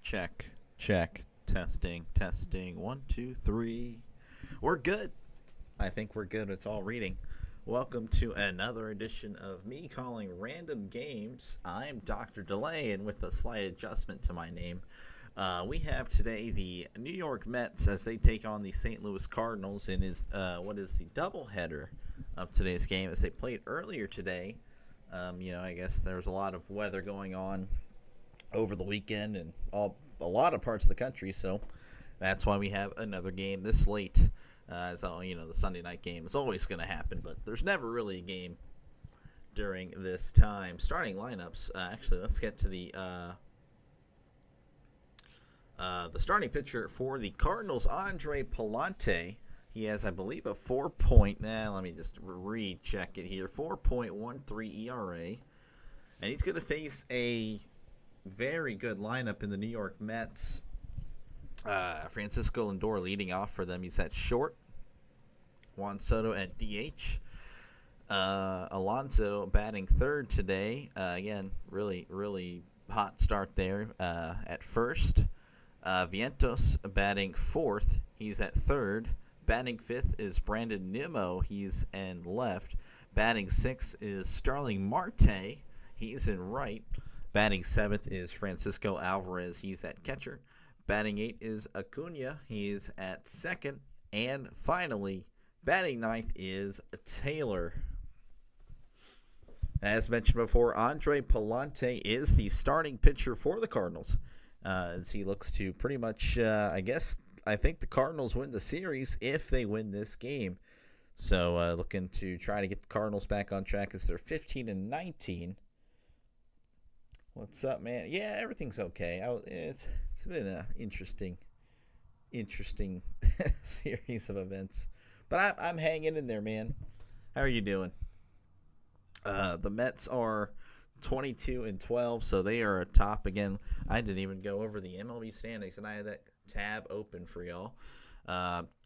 Check, check, testing. 1, 2, 3. We're good. I think we're good. It's all reading. Welcome to another edition of me calling random games. I'm Dr. Delay, and with a slight adjustment to my name, we have today the New York Mets as they take on the St. Louis Cardinals in what is the doubleheader of today's game as they played earlier today. I guess there was a lot of weather going on over the weekend and a lot of parts of the country, so that's why we have another game this late. The Sunday night game is always going to happen, but there's never really a game during this time. Starting lineups, let's get to the starting pitcher for the Cardinals, Andre Palante. He has, I believe, a 4-point, let me just recheck it here, 4.13 ERA, and he's going to face a very good lineup in the New York Mets. Francisco Lindor leading off for them. He's at short. Juan Soto at DH. Alonso batting third today. Again, really hot start there at first. Vientos batting fourth. He's at third. Batting fifth is Brandon Nimmo. He's in left. Batting sixth is Starling Marte. He's in right. Batting seventh is Francisco Alvarez. He's at catcher. Batting eighth is Acuna. He's at second. And finally, batting ninth is Taylor. As mentioned before, Andre Palante is the starting pitcher for the Cardinals. As he looks to pretty much, I think the Cardinals win the series if they win this game. So looking to try to get the Cardinals back on track as they're 15-19. What's up, man? Yeah, everything's okay. It's been an interesting series of events, but I'm hanging in there, man. How are you doing? The Mets are 22-12, so they are atop again. I didn't even go over the MLB standings, and I had that tab open for y'all.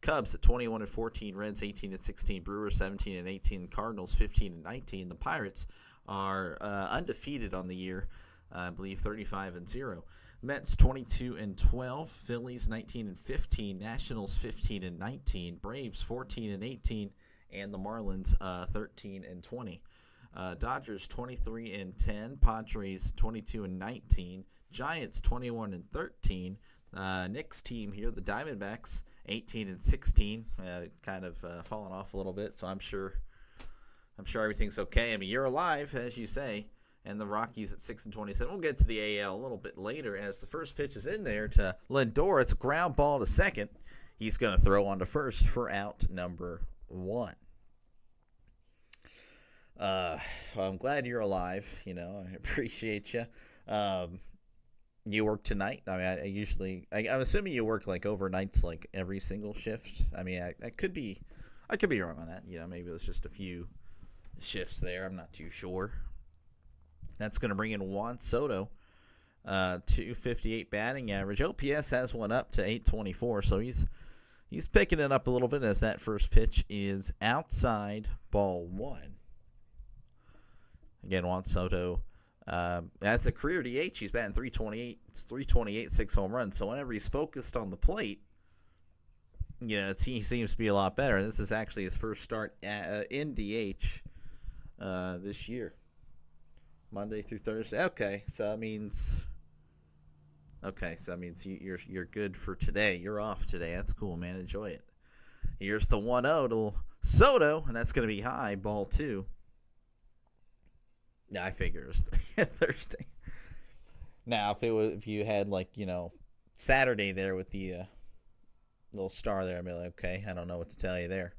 Cubs at 21-14, Reds 18-16, Brewers 17-18, Cardinals 15-19. The Pirates are undefeated on the year. I believe 35-0. Mets 22-12, Phillies 19-15, Nationals 15-19, Braves 14-18, and the Marlins 13-20. Dodgers 23-10, Padres 22-19, Giants 21-13. Nick's team here, the Diamondbacks 18-16, kind of fallen off a little bit, so I'm sure everything's okay. I mean, you're alive, as you say. And the Rockies at 6-27. We'll get to the AL a little bit later as the first pitch is in there to Lindor. It's a ground ball to second. He's going to throw on to first for out number 1. I'm glad you're alive. I appreciate you. You work tonight? I mean, I'm assuming you work like overnights, like every single shift. I mean, I could be wrong on that. Maybe it was just a few shifts there. I'm not too sure. That's going to bring in Juan Soto, 258 batting average. OPS has one up to 824, so he's picking it up a little bit as that first pitch is outside ball 1. Again, Juan Soto, as a career DH, he's batting 328, 6 home runs. So whenever he's focused on the plate, he seems to be a lot better. This is actually his first start in DH this year. Monday through Thursday. Okay, so that means you're good for today. You're off today. That's cool, man. Enjoy it. Here's the 1-0 to Soto, and that's going to be high, ball 2. Yeah, I figure it was Thursday. Now, if you had Saturday there with the little star there, I'd be like, okay, I don't know what to tell you there.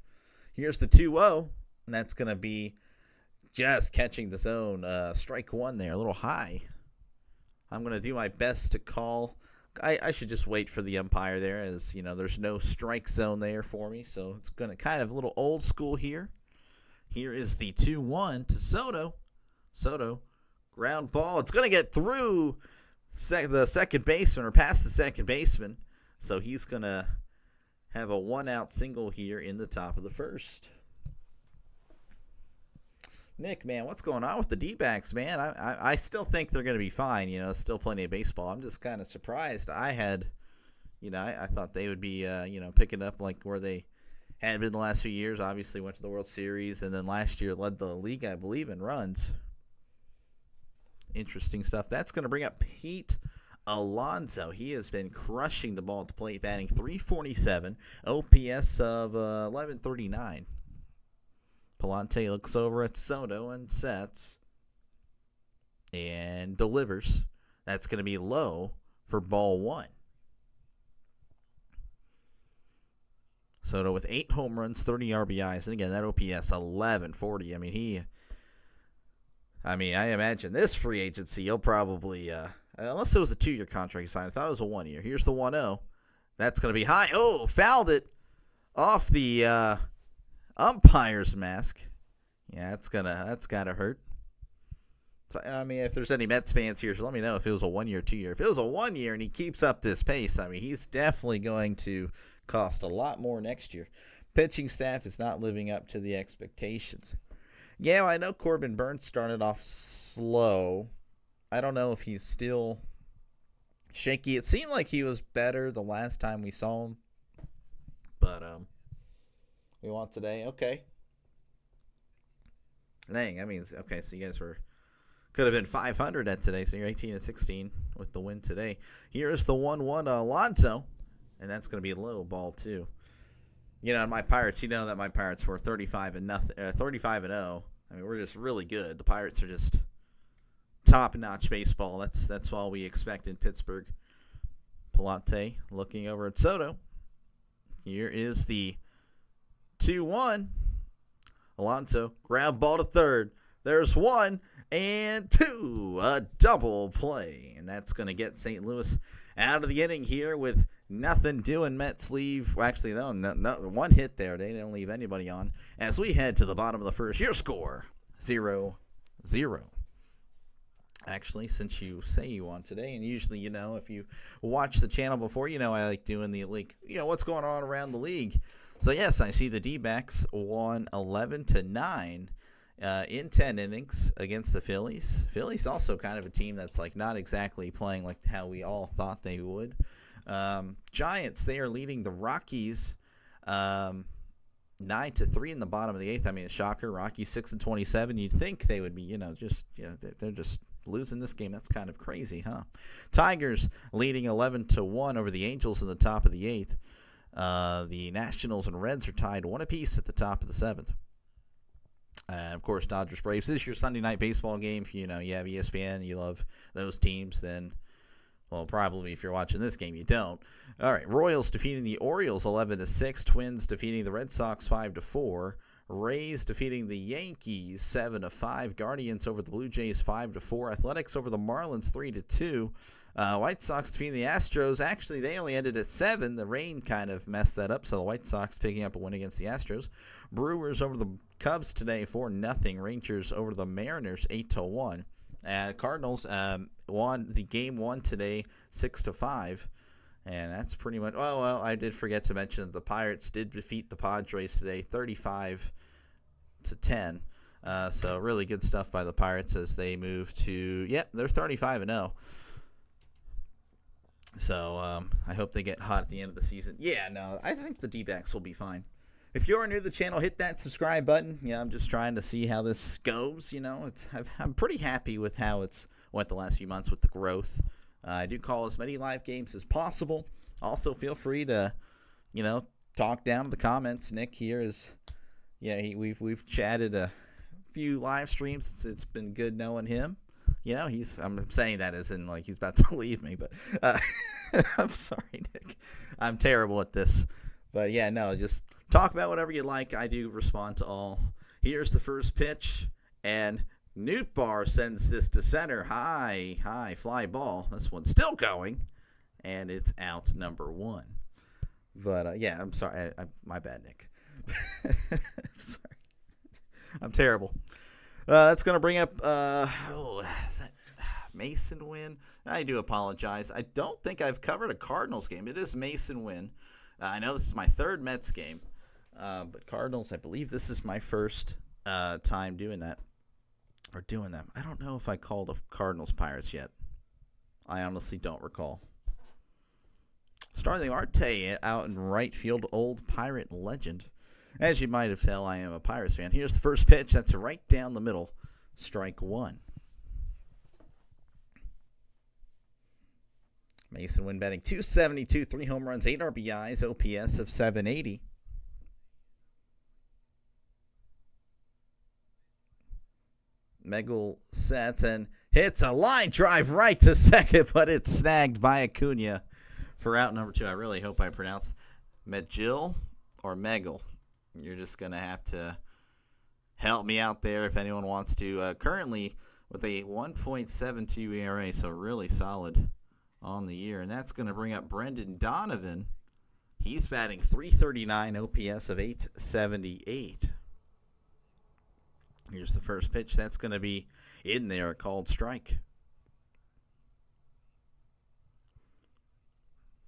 Here's the 2-0, and that's going to be just catching the zone. Strike 1 there, a little high. I'm going to do my best to call. I should just wait for the umpire there as, there's no strike zone there for me. So it's going to kind of a little old school here. Here is the 2-1 to Soto. Soto, ground ball. It's going to get through the second baseman or past the second baseman. So he's going to have a 1-out single here in the top of the first. Nick, man, what's going on with the D-backs, man? I still think they're going to be fine. Still plenty of baseball. I'm just kind of surprised. I thought they would be, picking up like where they had been the last few years. Obviously went to the World Series, and then last year led the league, I believe, in runs. Interesting stuff. That's going to bring up Pete Alonso. He has been crushing the ball at the plate, batting .347, OPS of 1139. Palante looks over at Soto and sets and delivers. That's going to be low for ball one. Soto with 8 home runs, 30 RBIs, and again, that OPS 1140. I imagine this free agency, he'll probably, unless it was a 2-year contract he signed, I thought it was a 1-year. Here's the 1-0. That's going to be high. Oh, fouled it off the umpire's mask. Yeah, that's gotta hurt. So, if there's any Mets fans here, so let me know if it was a 1-year, 2-year. If it was a 1-year and he keeps up this pace, he's definitely going to cost a lot more next year. Pitching staff is not living up to the expectations. Yeah, I know Corbin Burns started off slow. I don't know if he's still shaky. It seemed like he was better the last time we saw him. But, we want today? Okay. Dang, okay, so you guys could have been 500 at today, so you're 18-16 with the win today. Here's the 1-1 Alonso, and that's going to be low ball too. My Pirates, that my Pirates were 35-0. We're just really good. The Pirates are just top-notch baseball. That's all we expect in Pittsburgh. Palante looking over at Soto. Here is the 2-1. Alonso, ground ball to third. There's 1 and 2. A double play. And that's going to get St. Louis out of the inning here with nothing doing. Mets leave. Well, actually, no, one hit there. They didn't leave anybody on. As we head to the bottom of the first, your score 0-0. Actually, since you say you want today, and usually, if you watch the channel before, I like doing the league, what's going on around the league. So, yes, I see the D-backs won 11-9 in 10 innings against the Phillies. Phillies also kind of a team that's not exactly playing like how we all thought they would. Giants, they are leading the Rockies 9-3 in the bottom of the 8th. A shocker. Rockies 6-27. You'd think they would be, they're just losing this game. That's kind of crazy, huh? Tigers leading 11-1 over the Angels in the top of the 8th. The Nationals and Reds are tied 1 apiece at the top of the 7th. And, of course, Dodgers Braves. This is your Sunday night baseball game. If you have ESPN, you love those teams, then, well, probably if you're watching this game, you don't. All right, Royals defeating the Orioles 11-6. Twins defeating the Red Sox 5-4. Rays defeating the Yankees 7-5. Guardians over the Blue Jays 5-4. Athletics over the Marlins 3-2. White Sox defeating the Astros. Actually, they only ended at 7. The rain kind of messed that up, so the White Sox picking up a win against the Astros. Brewers over the Cubs today 4-0. Rangers over the Mariners 8-1. Cardinals won the game 1 today 6-5. And that's pretty much. Oh, well, I did forget to mention that the Pirates did defeat the Padres today 35-10. So really good stuff by the Pirates as they move to, they're 35-0. So I hope they get hot at the end of the season. Yeah, no, I think the D-backs will be fine. If you're new to the channel, hit that subscribe button. I'm just trying to see how this goes. I'm pretty happy with how it's went the last few months with the growth. I do call as many live games as possible. Also, feel free to, talk down in the comments. Nick here is, we've chatted a few live streams. It's been good knowing him. I'm saying that as in he's about to leave me, but I'm sorry, Nick. I'm terrible at this. But just talk about whatever you like. I do respond to all. Here's the first pitch, and Nootbaar sends this to center. High fly ball. This one's still going, and it's out number 1. But I'm sorry. My bad, Nick. I'm sorry. I'm terrible. That's going to bring up, is that Mason Wynn? I do apologize. I don't think I've covered a Cardinals game. It is Mason Wynn. I know this is my 3rd Mets game, but Cardinals, I believe this is my first time doing that. Or doing them. I don't know if I called a Cardinals Pirates yet. I honestly don't recall. Starling Marte out in right field, old Pirate legend. As you might have tell, I am a Pirates fan. Here's the first pitch. That's right down the middle. Strike one. Mason Wynn batting .272, 3 home runs, 8 RBIs, OPS of .780. Megal sets and hits a line drive right to second, but it's snagged by Acuna for out number 2. I really hope I pronounced Megal or Megal. You're just going to have to help me out there if anyone wants to. Currently with a 1.72 ERA, so really solid on the year. And that's going to bring up Brendan Donovan. He's batting .339, OPS of .878. Here's the first pitch. That's going to be in there, a called strike.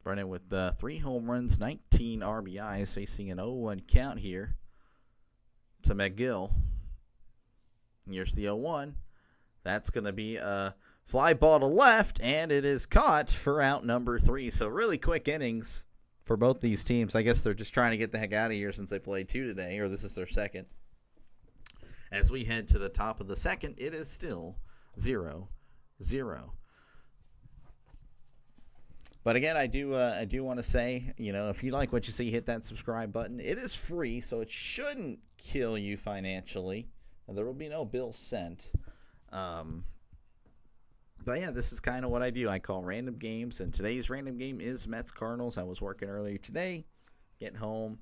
Brennan with 3 home runs, 19 RBIs, facing an 0-1 count here to McGill. Here's the 0-1. That's going to be a fly ball to left, and it is caught for out number 3. So really quick innings for both these teams. I guess they're just trying to get the heck out of here since they played 2 today, or this is their second. As we head to the top of the second, it is still 0-0. But again, I do want to say, if you like what you see, hit that subscribe button. It is free, so it shouldn't kill you financially. There will be no bill sent. But yeah, this is kind of what I do. I call random games, and today's random game is Mets Cardinals. I was working earlier today, getting home,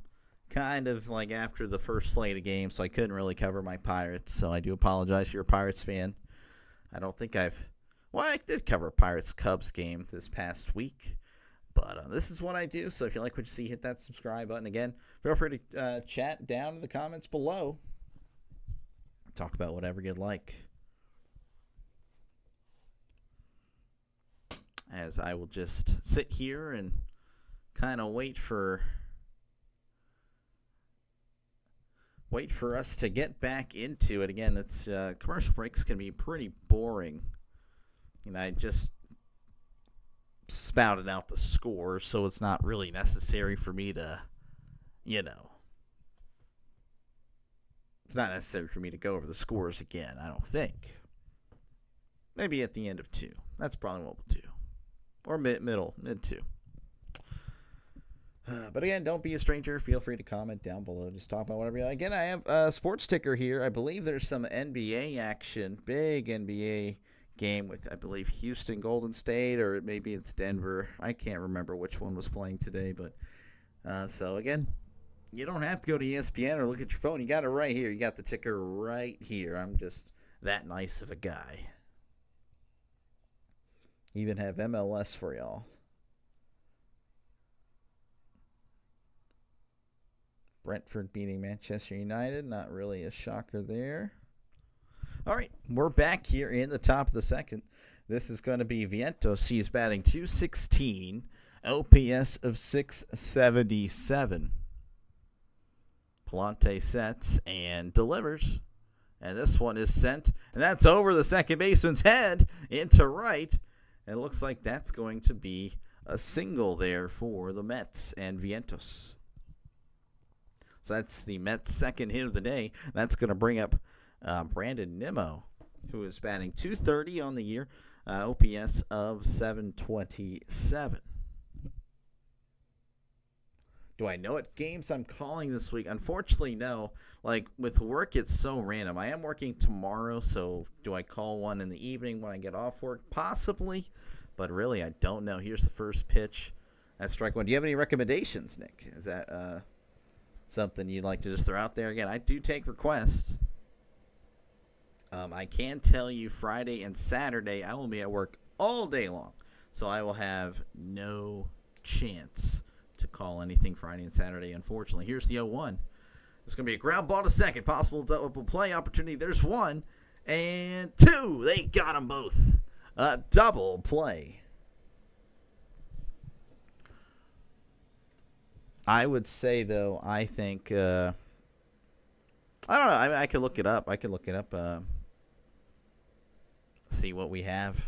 kind of like after the first slate of games, so I couldn't really cover my Pirates. So I do apologize if you're a Pirates fan. I don't think I did cover a Pirates-Cubs game this past week. But this is what I do. So if you like what you see, hit that subscribe button. Again, feel free to chat down in the comments below. Talk about whatever you'd like. As I will just sit here and kind of wait for us to get back into it. Again, it's commercial breaks can be pretty boring. I just spouted out the score, so it's not really necessary for me to, it's not necessary for me to go over the scores again, I don't think. Maybe at the end of 2. That's probably what we'll do. Or mid 2. But again, don't be a stranger. Feel free to comment down below. Just talk about whatever you like. Again, I have a sports ticker here. I believe there's some NBA action. Big NBA game with, I believe, Houston, Golden State, or maybe it's Denver. I can't remember which one was playing today. But so, again, you don't have to go to ESPN or look at your phone. You got it right here. You got the ticker right here. I'm just that nice of a guy. Even have MLS for y'all. Brentford beating Manchester United. Not really a shocker there. All right, we're back here in the top of the second. This is going to be Vientos. He's batting .216, OPS of .677. Palante sets and delivers. And this one is sent, and that's over the second baseman's head into right. And it looks like that's going to be a single there for the Mets and Vientos. So that's the Mets' second hit of the day. That's going to bring up Brandon Nimmo, who is batting .230 on the year, OPS of .727. Do I know what games I'm calling this week? Unfortunately, no. Like, with work, it's so random. I am working tomorrow, so do I call one in the evening when I get off work? Possibly, but really, I don't know. Here's the first pitch. That's strike one. Do you have any recommendations, Nick? Is that something you'd like to just throw out there? Again, I do take requests. I can tell you Friday and Saturday I will be at work all day long, so I will have no chance to call anything Friday and Saturday, unfortunately. Here's the 0-1. It's going to be a ground ball to second. Possible double play opportunity. There's 1 and 2. They got them both. A double play. I would say, though, I think, I don't know. I could look it up. see what we have.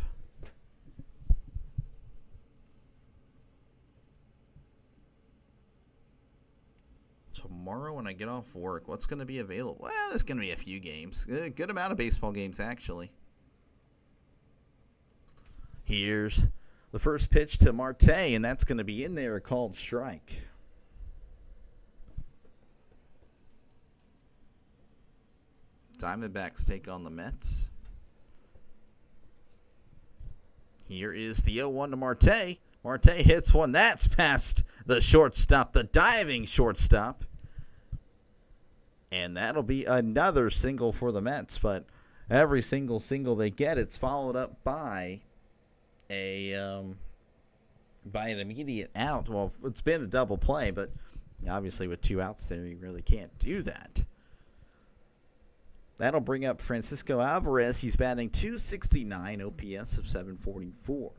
Tomorrow when I get off work, what's going to be available? Well, there's going to be a few games. A good amount of baseball games, actually. Here's the first pitch to Marte, and that's going to be in there, a called strike. Diamondbacks take on the Mets. Here is the 0-1 to Marte. Marte hits one. That's past the shortstop, the diving shortstop. And that'll be another single for the Mets. But every single they get, it's followed up by an immediate out. Well, it's been a double play, but obviously with 2 outs there, you really can't do that. That'll bring up Francisco Alvarez. He's batting .269, OPS of 744.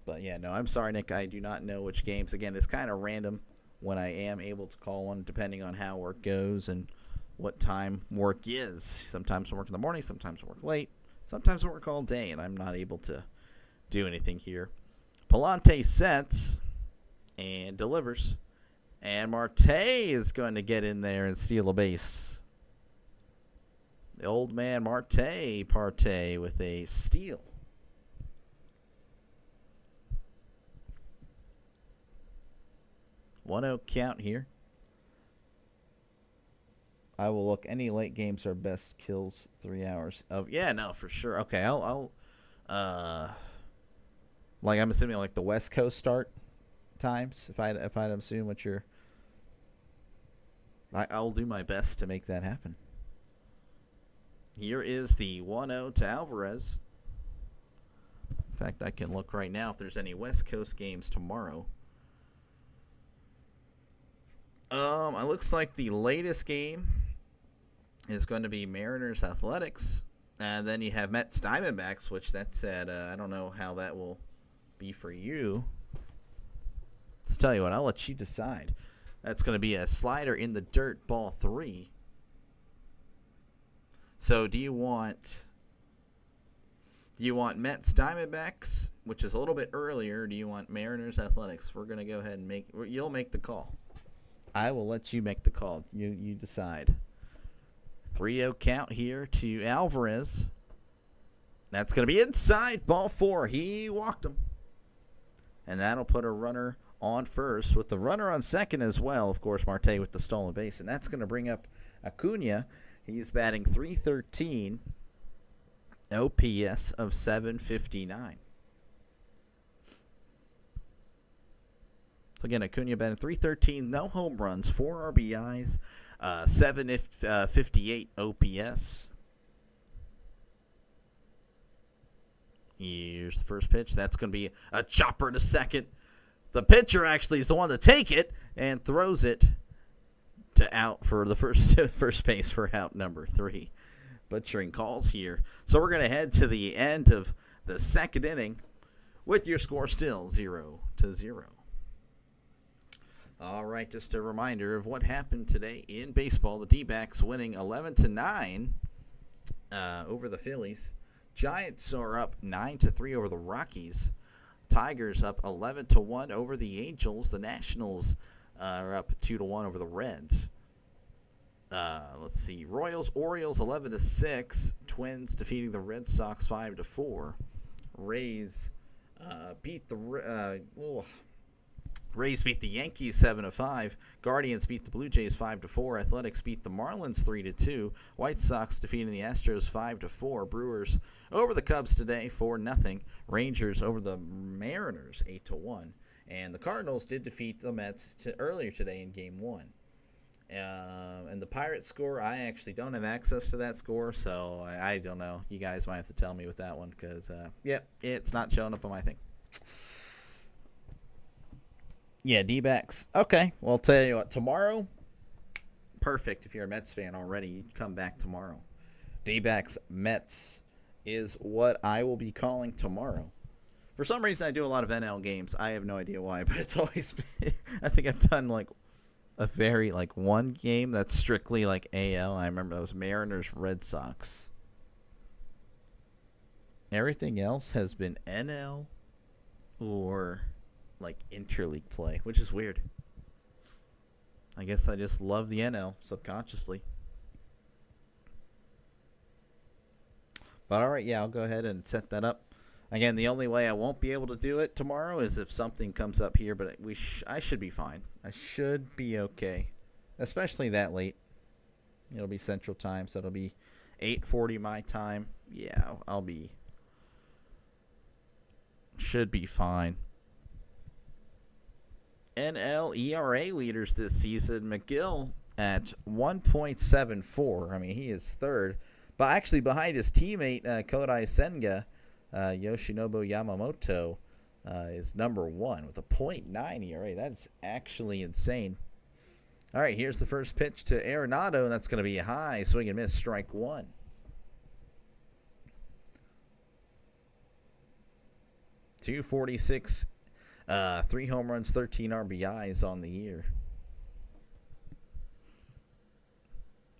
But, yeah, no, I'm sorry, Nick. I do not know which games. Again, it's kind of random when I am able to call one, depending on how work goes and what time work is. Sometimes I work in the morning, sometimes I work late, sometimes I work all day, and I'm not able to do anything here. Palante sets and delivers. And Marte is going to get in there and steal a base. The old man Marte with a steal. One-0 count here. I will look. Any late games are best kills 3 hours of. Yeah, no, for sure. Okay, I'll like I'm assuming like the West Coast start times. If I assume what you're. I'll do my best to make that happen. Here is the 1-0 to Alvarez. In fact, I can look right now if there's any West Coast games tomorrow. It looks like the latest game is going to be Mariners Athletics. And then you have Mets Diamondbacks, which that's at, I don't know how that will be for you. Let's tell you what, I'll let you decide. That's going to be a slider in the dirt, ball 3. So do you want Mets Diamondbacks, which is a little bit earlier, or do you want Mariners Athletics? We're going to go ahead and you'll make the call. I will let you make the call. You decide. 3-0 count here to Alvarez. That's going to be inside, ball 4. He walked him. And that'll put a runner on first with the runner on second as well. Of course, Marte with the stolen base. And that's going to bring up Acuna. He's batting .313, OPS of 759. So again, Acuna batting .313, no home runs, 4 RBIs, 758 OPS. Here's the first pitch. That's going to be a chopper to second. The pitcher actually is the one to take it and throws it to out for the first base for out number 3. Butchering calls here. So we're going to head to the end of the second inning with your score still 0-0. All right, just a reminder of what happened today in baseball. The D-backs winning 11-9 over the Phillies. Giants are up 9-3 over the Rockies. Tigers up 11-1 over the Angels. The Nationals are up 2-1 over the Reds. Let's see. Orioles 11-6. Twins defeating the Red Sox 5-4. Rays beat the Yankees 7-5. Guardians beat the Blue Jays 5-4. Athletics beat the Marlins 3-2. White Sox defeating the Astros 5-4. Brewers over the Cubs today 4-0. Rangers over the Mariners 8-1. And the Cardinals did defeat the Mets earlier today in Game 1. And the Pirates score, I actually don't have access to that score, so I don't know. You guys might have to tell me with that one because, it's not showing up on my thing. Yeah, D-backs. Okay, well, I'll tell you what, tomorrow, perfect. If you're a Mets fan already, you come back tomorrow. D-backs, Mets is what I will be calling tomorrow. For some reason, I do a lot of NL games. I have no idea why, but it's always been, I think I've done, one game that's strictly, AL. I remember that was Mariners Red Sox. Everything else has been NL or like interleague play, which is weird. I guess I just love the NL subconsciously. But all right, yeah, I'll go ahead and set that up. Again, the only way I won't be able to do it tomorrow is if something comes up here, but I should be fine. I should be okay, especially that late. It'll be Central Time, so it'll be 8:40 my time. Yeah, I'll be. Should be fine. NL ERA leaders this season, McGill at 1.74. I mean, he is third. But actually behind his teammate, Kodai Senga, Yoshinobu Yamamoto is number one with a .9 ERA. That's actually insane. All right, here's the first pitch to Arenado, and that's going to be a high swing and miss, strike one. .246, 3 home runs, 13 RBIs on the year.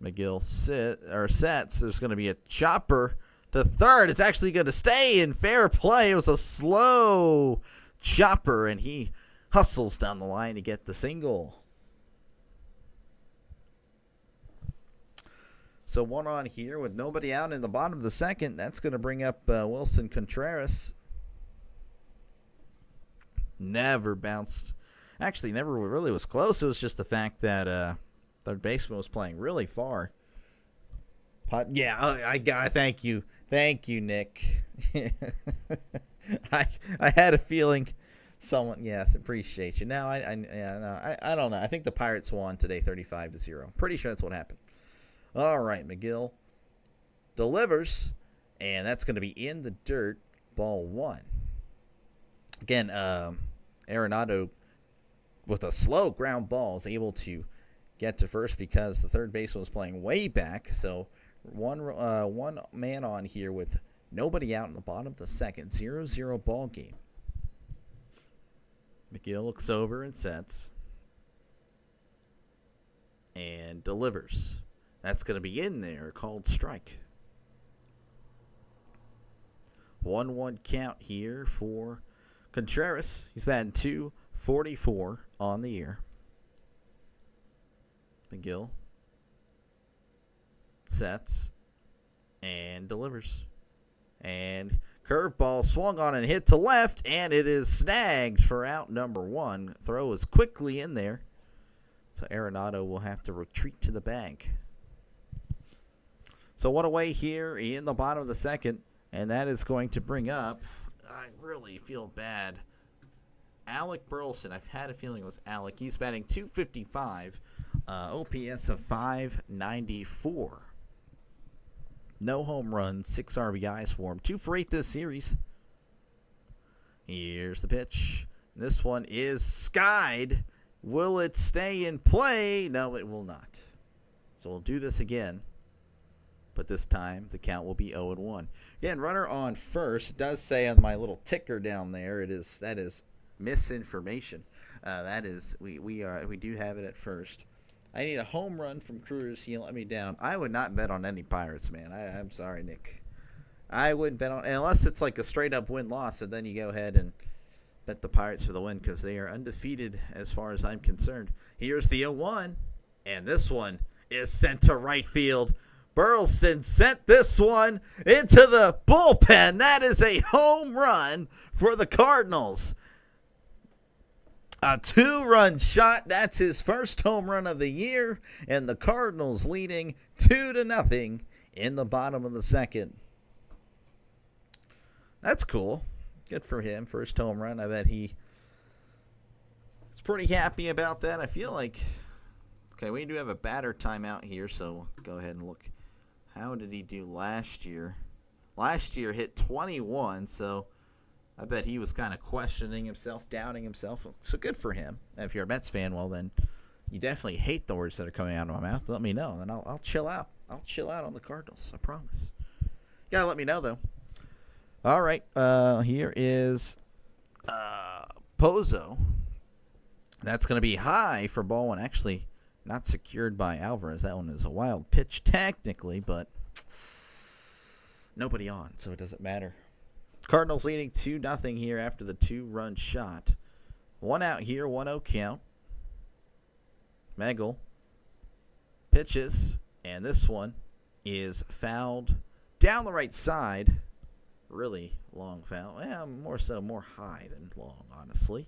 McGill sets. There's going to be a chopper to third. It's actually going to stay in fair play. It was a slow chopper, and he hustles down the line to get the single. So one on here with nobody out in the bottom of the second. That's going to bring up Wilson Contreras. Never bounced. Actually, never really was close. It was just the fact that third baseman was playing really far. Yeah, I got. Thank you, Nick. I had a feeling someone. Yeah, appreciate you. Now I don't know. I think the Pirates won today, 35-0. Pretty sure that's what happened. All right, McGill delivers, and that's going to be in the dirt. Ball one. Again, Arenado with a slow ground ball is able to get to first because the third baseman was playing way back. So one man on here with nobody out in the bottom of the second. 0-0 ball game. McGill looks over and sets and delivers. That's going to be in there, called strike. 1-1 count here for Contreras. He's batting .244 on the year. McGill sets and delivers. And curveball swung on and hit to left, and it is snagged for out number one. Throw is quickly in there. So Arenado will have to retreat to the bag. So one away here in the bottom of the second, and that is going to bring up, I really feel bad, Alec Burleson. I've had a feeling it was Alec. He's batting .255, OPS of .594. No home runs, 6 RBIs for him. 2 for 8 this series. Here's the pitch. This one is skied. Will it stay in play? No, it will not. So we'll do this again. But this time the count will be 0-1. Again, runner on first. It does say on my little ticker down there, that is misinformation. That is we do have it at first. I need a home run from Cruz. He let me down. I would not bet on any Pirates, man. I'm sorry, Nick. I wouldn't bet on, unless it's like a straight up win-loss, and then you go ahead and bet the Pirates for the win because they are undefeated as far as I'm concerned. Here's the 0-1, and this one is sent to right field. Burleson sent this one into the bullpen. That is a home run for the Cardinals. A 2-run shot. That's his first home run of the year. And the Cardinals leading 2-0 in the bottom of the second. That's cool. Good for him. First home run. I bet he's pretty happy about that. I feel like, okay, we do have a batter timeout here, so we'll go ahead and look. How did he do last year? Last year hit 21, so I bet he was kind of questioning himself, doubting himself. So good for him. And if you're a Mets fan, well, then you definitely hate the words that are coming out of my mouth. Let me know, and I'll chill out. I'll chill out on the Cardinals, I promise. You gotta let me know, though. All right, here is Pozo. That's going to be high for ball one. Actually, not secured by Alvarez. That one is a wild pitch technically, but nobody on, so it doesn't matter. Cardinals leading 2-0 here after the 2-run shot. 1 out here, 1-0 count. Megal pitches, and this one is fouled down the right side. Really long foul. Yeah, more high than long, honestly.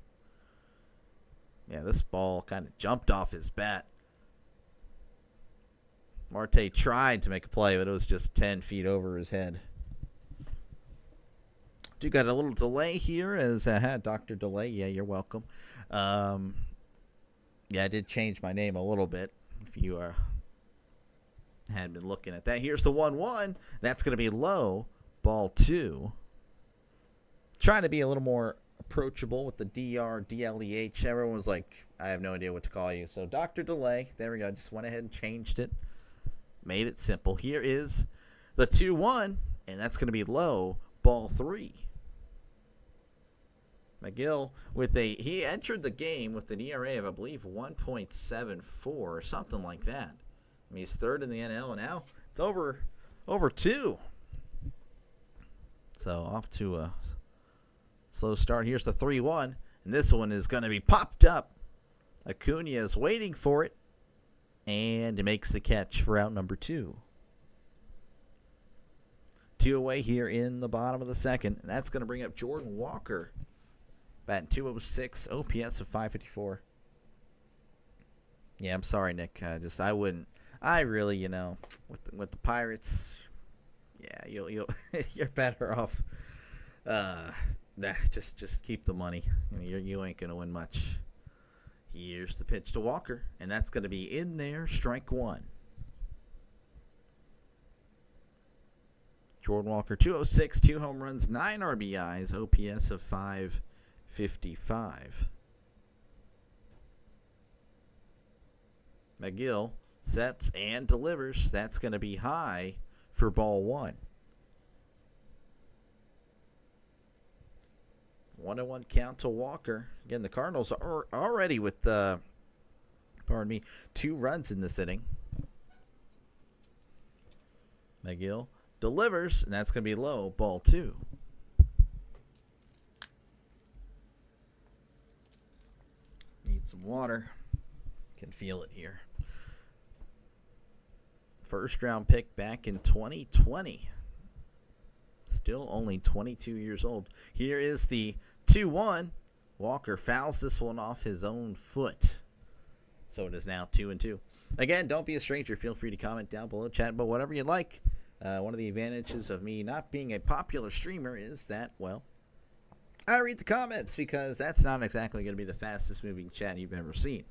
Yeah, this ball kind of jumped off his bat. Marte tried to make a play, but it was just 10 feet over his head. Do got a little delay here as Dr. Delay. Yeah, you're welcome. Yeah, I did change my name a little bit. If you had been looking at that. Here's the 1-1. That's going to be low. Ball 2. Trying to be a little more approachable with the DR, DLEH. Everyone was like, I have no idea what to call you. So Dr. Delay. There we go. Just went ahead and changed it. Made it simple. Here is the 2-1. And that's going to be low. Ball 3. McGill he entered the game with an ERA of, I believe, 1.74 or something like that. I mean, he's third in the NL, and now it's over 2. So off to a slow start. Here's the 3-1, and this one is going to be popped up. Acuna is waiting for it, and he makes the catch for out number 2. 2 away here in the bottom of the second, and that's going to bring up Jordan Walker. Batting .206, OPS of 554. Yeah, I'm sorry, Nick. I really, with the Pirates, yeah, you'll you're better off. Just keep the money. I mean, you ain't gonna win much. Here's the pitch to Walker, and that's gonna be in there. Strike 1. Jordan Walker, 206, 2 home runs, 9 RBIs, OPS of 555. McGill sets and delivers. That's going to be high for ball 1. 1-1 count to Walker. Again, the Cardinals are already with 2 runs in this inning. McGill delivers, and that's going to be low. Ball 2. Need some water. Can feel it here. First round pick back in 2020. Still only 22 years old. Here is the 2-1. Walker fouls this one off his own foot. So it is now 2-2. Again, don't be a stranger. Feel free to comment down below, chat about whatever you like. One of the advantages of me not being a popular streamer is that, well, I read the comments because that's not exactly going to be the fastest moving chat you've ever seen.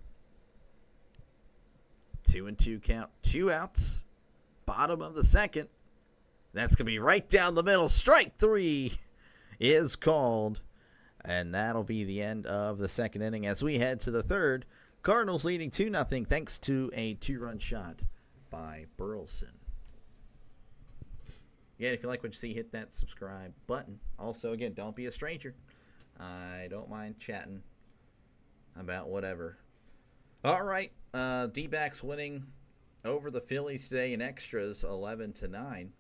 2-2 count, 2 outs, bottom of the second. That's going to be right down the middle. Strike 3 is called, and that'll be the end of the second inning as we head to the third. Cardinals leading 2-0 thanks to a 2-run shot by Burleson. Again, if you like what you see, hit that subscribe button. Also, again, don't be a stranger. I don't mind chatting about whatever. All right, D-backs winning over the Phillies today in extras, 11-9.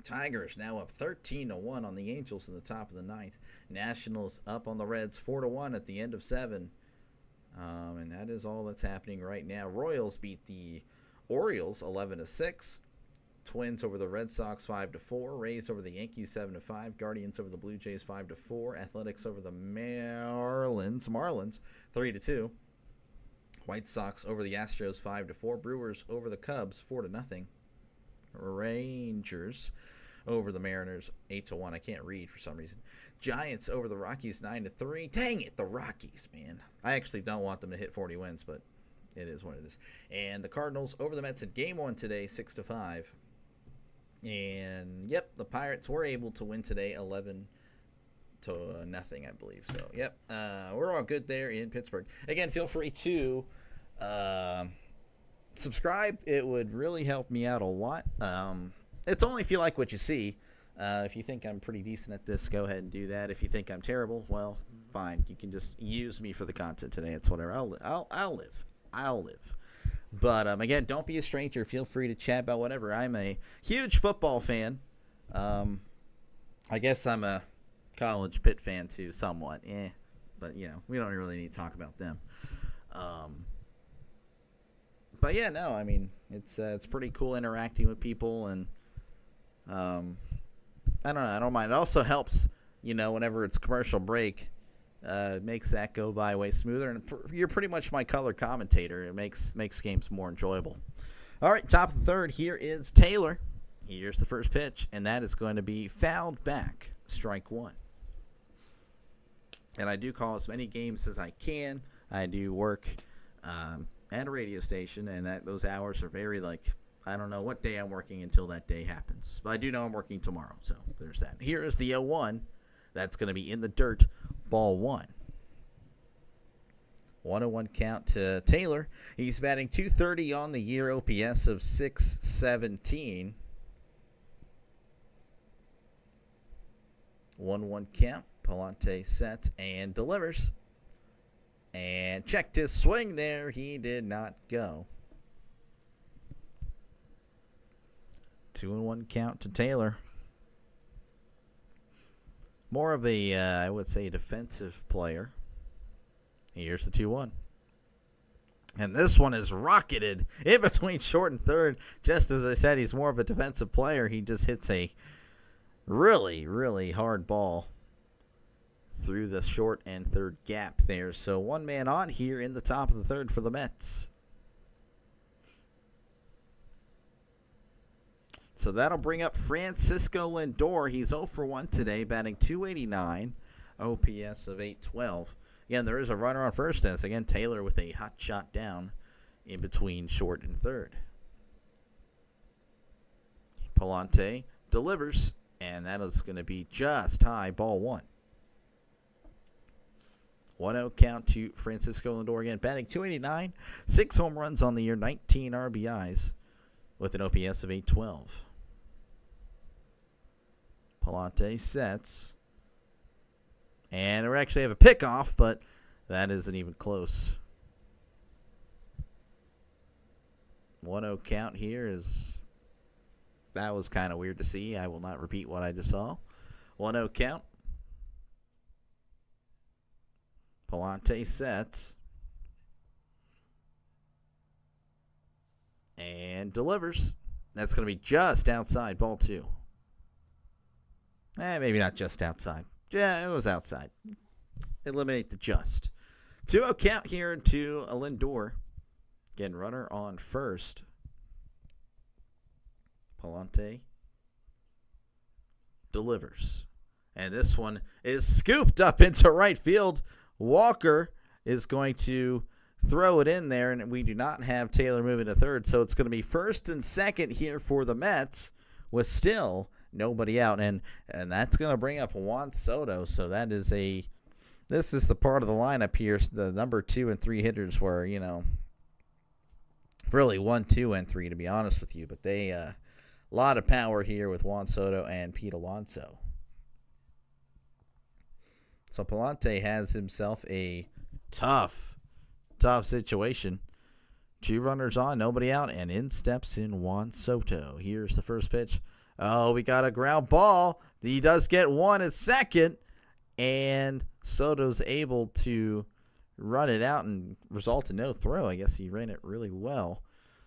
Tigers now up 13-1 on the Angels in the top of the ninth. Nationals up on the Reds 4-1 at the end of 7. And that is all that's happening right now. Royals beat the Orioles 11-6. Twins over the Red Sox 5-4. Rays over the Yankees 7-5. Guardians over the Blue Jays 5-4. Athletics over the Marlins 3-2. White Sox over the Astros 5-4. Brewers over the Cubs 4-0. Rangers over the Mariners 8-1. I can't read for some reason. Giants over the Rockies 9-3. Dang it, the Rockies, man. I actually don't want them to hit 40 wins, but it is what it is. And the Cardinals over the Mets in Game 1 today 6-5. And yep, the Pirates were able to win today 11-0, I believe. So yep, we're all good there in Pittsburgh. Again, feel free to subscribe. It would really help me out a lot. It's only if you like what you see. If you think I'm pretty decent at this, go ahead and do that. If you think I'm terrible, well, fine. You can just use me for the content today. It's whatever. I'll live. But again, don't be a stranger. Feel free to chat about whatever. I'm a huge football fan. I guess I'm a college Pitt fan too, somewhat. But we don't really need to talk about them. Um, but yeah, no, I mean it's pretty cool interacting with people, and I don't know, I don't mind. It also helps, whenever it's commercial break, makes that go by way smoother, and you're pretty much my color commentator. It makes games more enjoyable. All right, top of the third. Here is Taylor. Here's the first pitch, and that is going to be fouled back, strike one. And I do call as many games as I can. I do work at a radio station, and those hours are very, I don't know what day I'm working until that day happens. But I do know I'm working tomorrow, so there's that. Here is the 0-1. That's going to be in the dirt, ball one. 1-0 count to Taylor. He's batting .230 on the year, OPS of .617. 1-1 count. Palante sets and delivers. And checked his swing there. He did not go. 2-1 count to Taylor. More of a, I would say, defensive player. Here's the 2-1. And this one is rocketed in between short and third. Just as I said, he's more of a defensive player. He just hits a really, really hard ball through the short and third gap there. So one man on here in the top of the third for the Mets. So that'll bring up Francisco Lindor. He's 0 for 1 today, batting .289, OPS of .812. Again, there is a runner on first, as again, Taylor with a hot shot down in between short and third. Palante delivers, and that is going to be just high, ball one. 1-0 count to Francisco Lindor again, batting .289, 6 home runs on the year, 19 RBIs with an OPS of .812. Palante sets. And we actually have a pickoff, but that isn't even close. 1-0 count here is... That was kind of weird to see. I will not repeat what I just saw. 1-0 count. Palante sets. And delivers. That's going to be just outside, ball two. Maybe not just outside. Yeah, it was outside. Eliminate the just. 2-0 count here to Lindor. Again, runner on first. Palante delivers. And this one is scooped up into right field. Walker is going to throw it in there, and we do not have Taylor moving to third. So it's going to be first and second here for the Mets with still nobody out. And that's going to bring up Juan Soto. So that is this is the part of the lineup here, the number 2 and 3 hitters were, really 1, 2, and 3, to be honest with you. But they, a lot of power here with Juan Soto and Pete Alonso. So Palante has himself a tough situation. 2 runners on, nobody out, and in steps in Juan Soto. Here's the first pitch. Oh, we got a ground ball. He does get one at second, and Soto's able to run it out and result in no throw. I guess he ran it really well.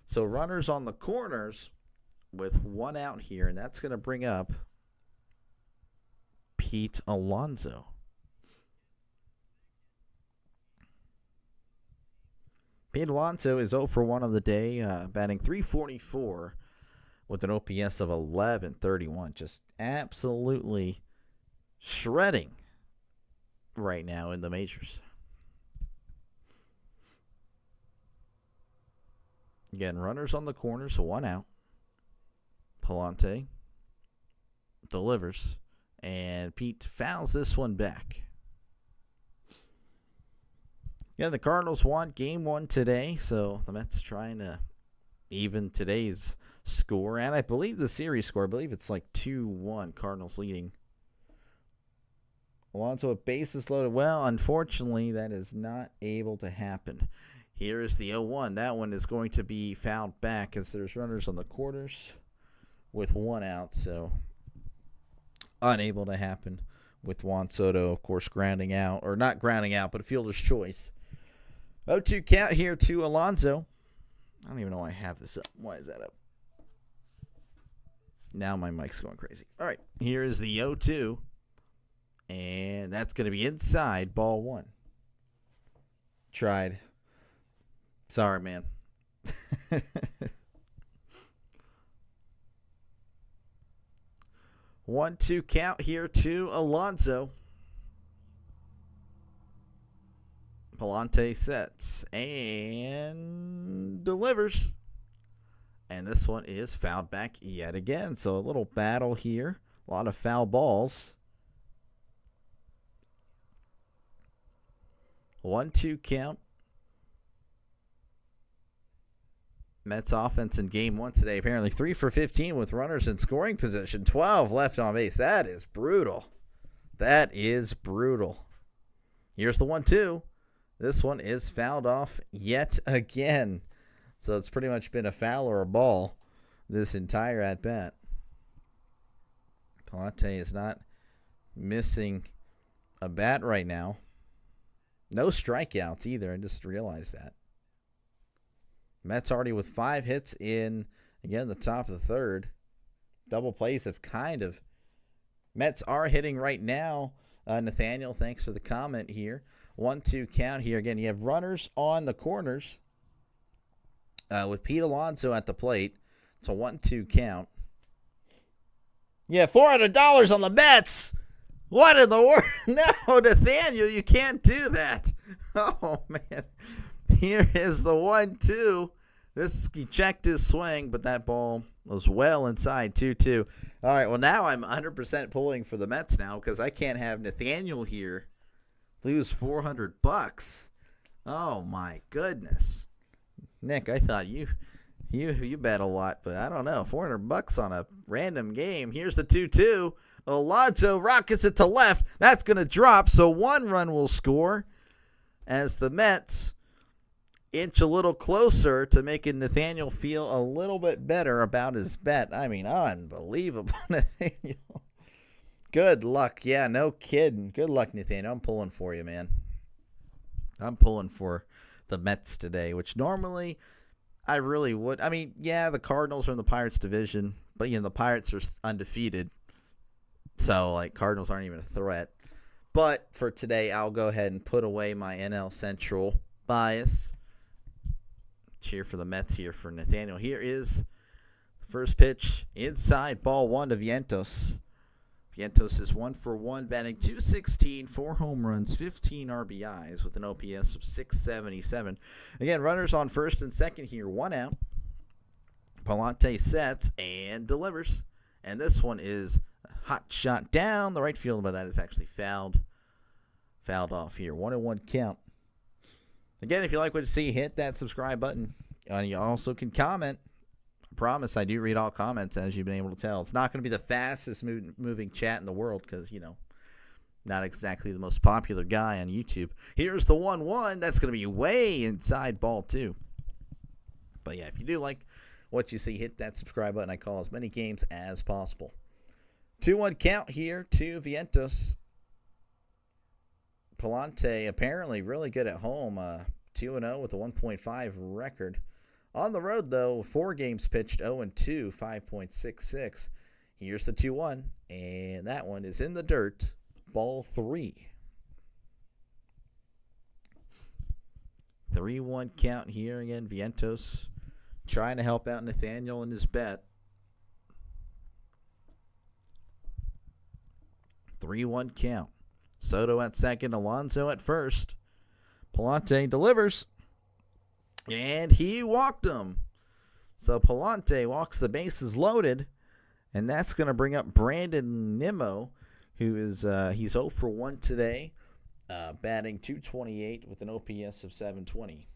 So runners on the corners with 1 out here, and that's going to bring up Pete Alonso. Pete Alonso is 0 for 1 on the day, batting .344 with an OPS of 1131. Just absolutely shredding right now in the majors. Again, runners on the corners, 1 out. Palante delivers, and Pete fouls this one back. Yeah, the Cardinals won Game 1 today, so the Mets trying to even today's score. And I believe the series score, I believe it's like 2-1, Cardinals leading. Alonso with bases loaded. Well, unfortunately, that is not able to happen. Here is the 0-1. That one is going to be fouled back as there's runners on the corners with 1 out. So unable to happen with Juan Soto, of course, grounding out. Or not grounding out, but a fielder's choice. 0-2 count here to Alonso. I don't even know why I have this up. Why is that up? Now my mic's going crazy. All right, here is the 0-2. And that's going to be inside, ball one. Tried. Sorry, man. 1-2 count here to Alonso. Palante sets and delivers. And this one is fouled back yet again. So a little battle here. A lot of foul balls. 1-2 count. Mets offense in game one today, apparently 3 for 15 with runners in scoring position, 12 left on base. That is brutal. That is brutal. Here's the 1-2. This one is fouled off yet again. So it's pretty much been a foul or a ball this entire at-bat. Palante is not missing a bat right now. No strikeouts either. I just realized that. Mets already with 5 hits in, again, the top of the third. Double plays have kind of. Mets are hitting right now. Nathaniel, thanks for the comment here. 1-2 count here. Again, you have runners on the corners with Pete Alonso at the plate. It's a 1-2 count. Yeah, $400 on the Mets. What in the world? No, Nathaniel, you can't do that. Oh, man. Here is the 1-2. He checked his swing, but that ball was well inside. 2-2. All right, well, now I'm 100% pulling for the Mets now because I can't have Nathaniel here lose $400. Oh, my goodness. Nick, I thought you bet a lot, but I don't know. $400 on a random game. Here's the 2-2. Alonso rockets it to left. That's going to drop, so 1 run will score as the Mets inch a little closer to making Nathaniel feel a little bit better about his bet. I mean, unbelievable, Nathaniel. Good luck. Yeah, no kidding. Good luck, Nathaniel. I'm pulling for you, man. I'm pulling for the Mets today, which normally I really would. I mean, yeah, the Cardinals are in the Pirates division, but, the Pirates are undefeated. So, Cardinals aren't even a threat. But for today, I'll go ahead and put away my NL Central bias. Cheer for the Mets here for Nathaniel. Here is the first pitch inside, ball 1 to Vientos. Vientos is 1 for 1, batting .216, 4 home runs, 15 RBIs with an OPS of 677. Again, runners on first and second here, 1 out. Palante sets and delivers. And this one is a hot shot down the right field, but that is actually fouled off here. 1-1 count. Again, if you like what you see, hit that subscribe button. You also can comment. I promise I do read all comments, as you've been able to tell. It's not going to be the fastest moving chat in the world because, not exactly the most popular guy on YouTube. Here's the 1-1. That's going to be way inside, ball 2. But, yeah, if you do like what you see, hit that subscribe button. I call as many games as possible. 2-1 count here to Vientos. Palante apparently really good at home, 2-0 with a 1.5 record. On the road, though, 4 games pitched, 0-2, 5.66. Here's the 2-1, and that one is in the dirt, ball 3. 3-1 count here again. Vientos trying to help out Nathaniel in his bet. 3-1 count. Soto at second, Alonso at first. Palante delivers, and he walked him. So Palante walks the bases loaded, and that's going to bring up Brandon Nimmo, who is he's 0 for 1 today, batting .228 with an OPS of 720.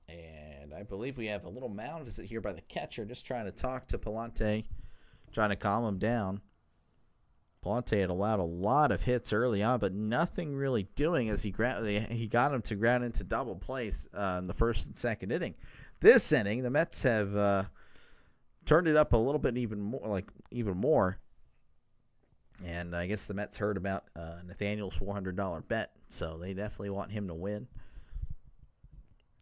And I believe we have a little mound visit here by the catcher, just trying to talk to Palante, trying to calm him down. Palante had allowed a lot of hits early on, but nothing really doing as he got him to ground into double plays in the first and second inning. This inning, the Mets have turned it up a little bit even more. And I guess the Mets heard about Nathaniel's $400 bet, so they definitely want him to win,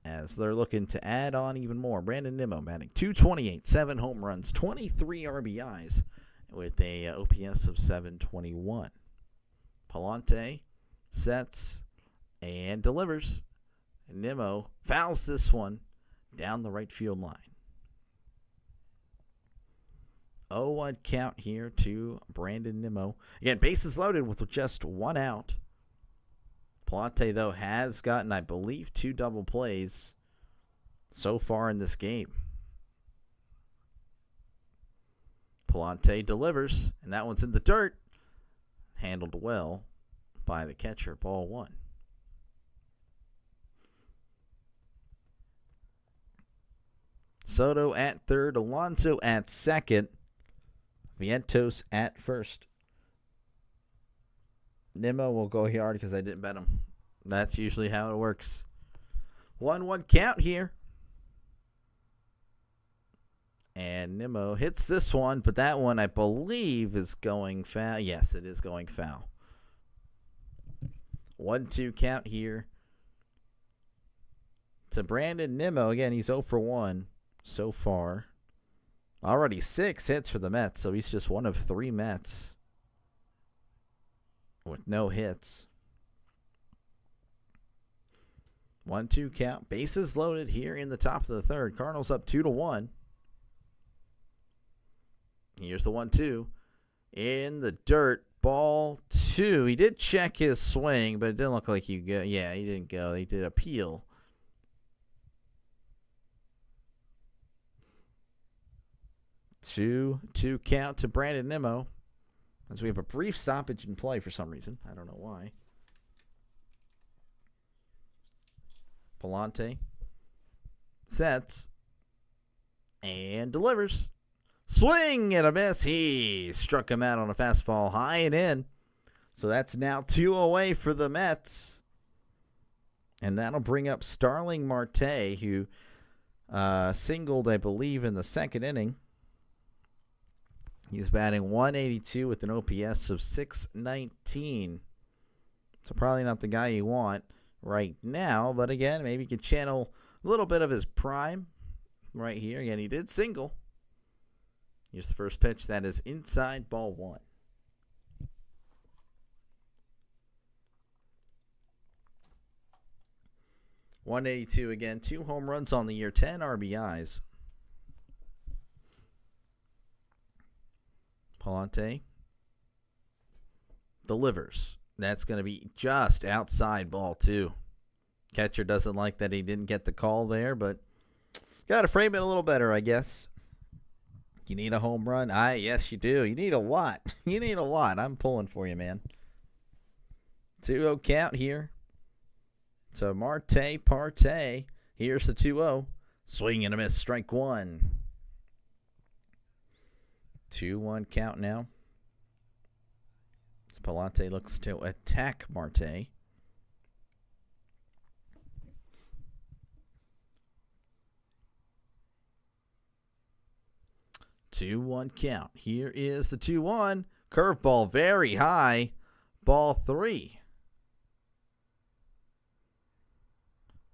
as they're looking to add on even more. Brandon Nimmo batting .228, 7 home runs, 23 RBIs with a OPS of 721. Palante sets and delivers. And Nimmo fouls this one down the right field line. 0-1 count here to Brandon Nimmo. Again, bases loaded with just 1 out. Palante, though, has gotten, I believe, 2 double plays so far in this game. Palante delivers, and that one's in the dirt. Handled well by the catcher. Ball 1. Soto at third, Alonso at second, Vientos at first. Nimmo will go yard because I didn't bet him. That's usually how it works. 1-1 count here. And Nimmo hits this one, but that one I believe is going foul. Yes, it is going foul. 1-2 count here to Brandon Nimmo. Again, he's 0 for 1 so far. Already 6 hits for the Mets, so he's just one of 3 Mets with no hits. 1-2 count. Bases loaded here in the top of the third. Cardinals up 2-1. Here's the 1-2. In the dirt. Ball 2. He did check his swing, but it didn't look like he go. Yeah, he didn't go. He did appeal. 2-2 count to Brandon Nimmo, as we have a brief stoppage in play for some reason. I don't know why. Palante sets and delivers. Swing and a miss. He struck him out on a fastball high and in. So that's now 2 away for the Mets. And that'll bring up Starling Marte, who singled, I believe, in the second inning. He's batting .182 with an OPS of 619. So probably not the guy you want right now. But again, maybe you could channel a little bit of his prime right here. Again, he did single. Here's the first pitch. That is inside, ball 1. .182 again. 2 home runs on the year. 10 RBIs. Palante delivers. That's going to be just outside, ball 2. Catcher doesn't like that he didn't get the call there, but got to frame it a little better, I guess. You need a home run? Yes, you do. You need a lot. You need a lot. I'm pulling for you, man. 2-0 count here. So Marte, Parte. Here's the 2-0. Swing and a miss. Strike 1. 2-1 count now. As Palante looks to attack Marte. Two-one count. Here is the 2-1. Curveball very high. Ball 3.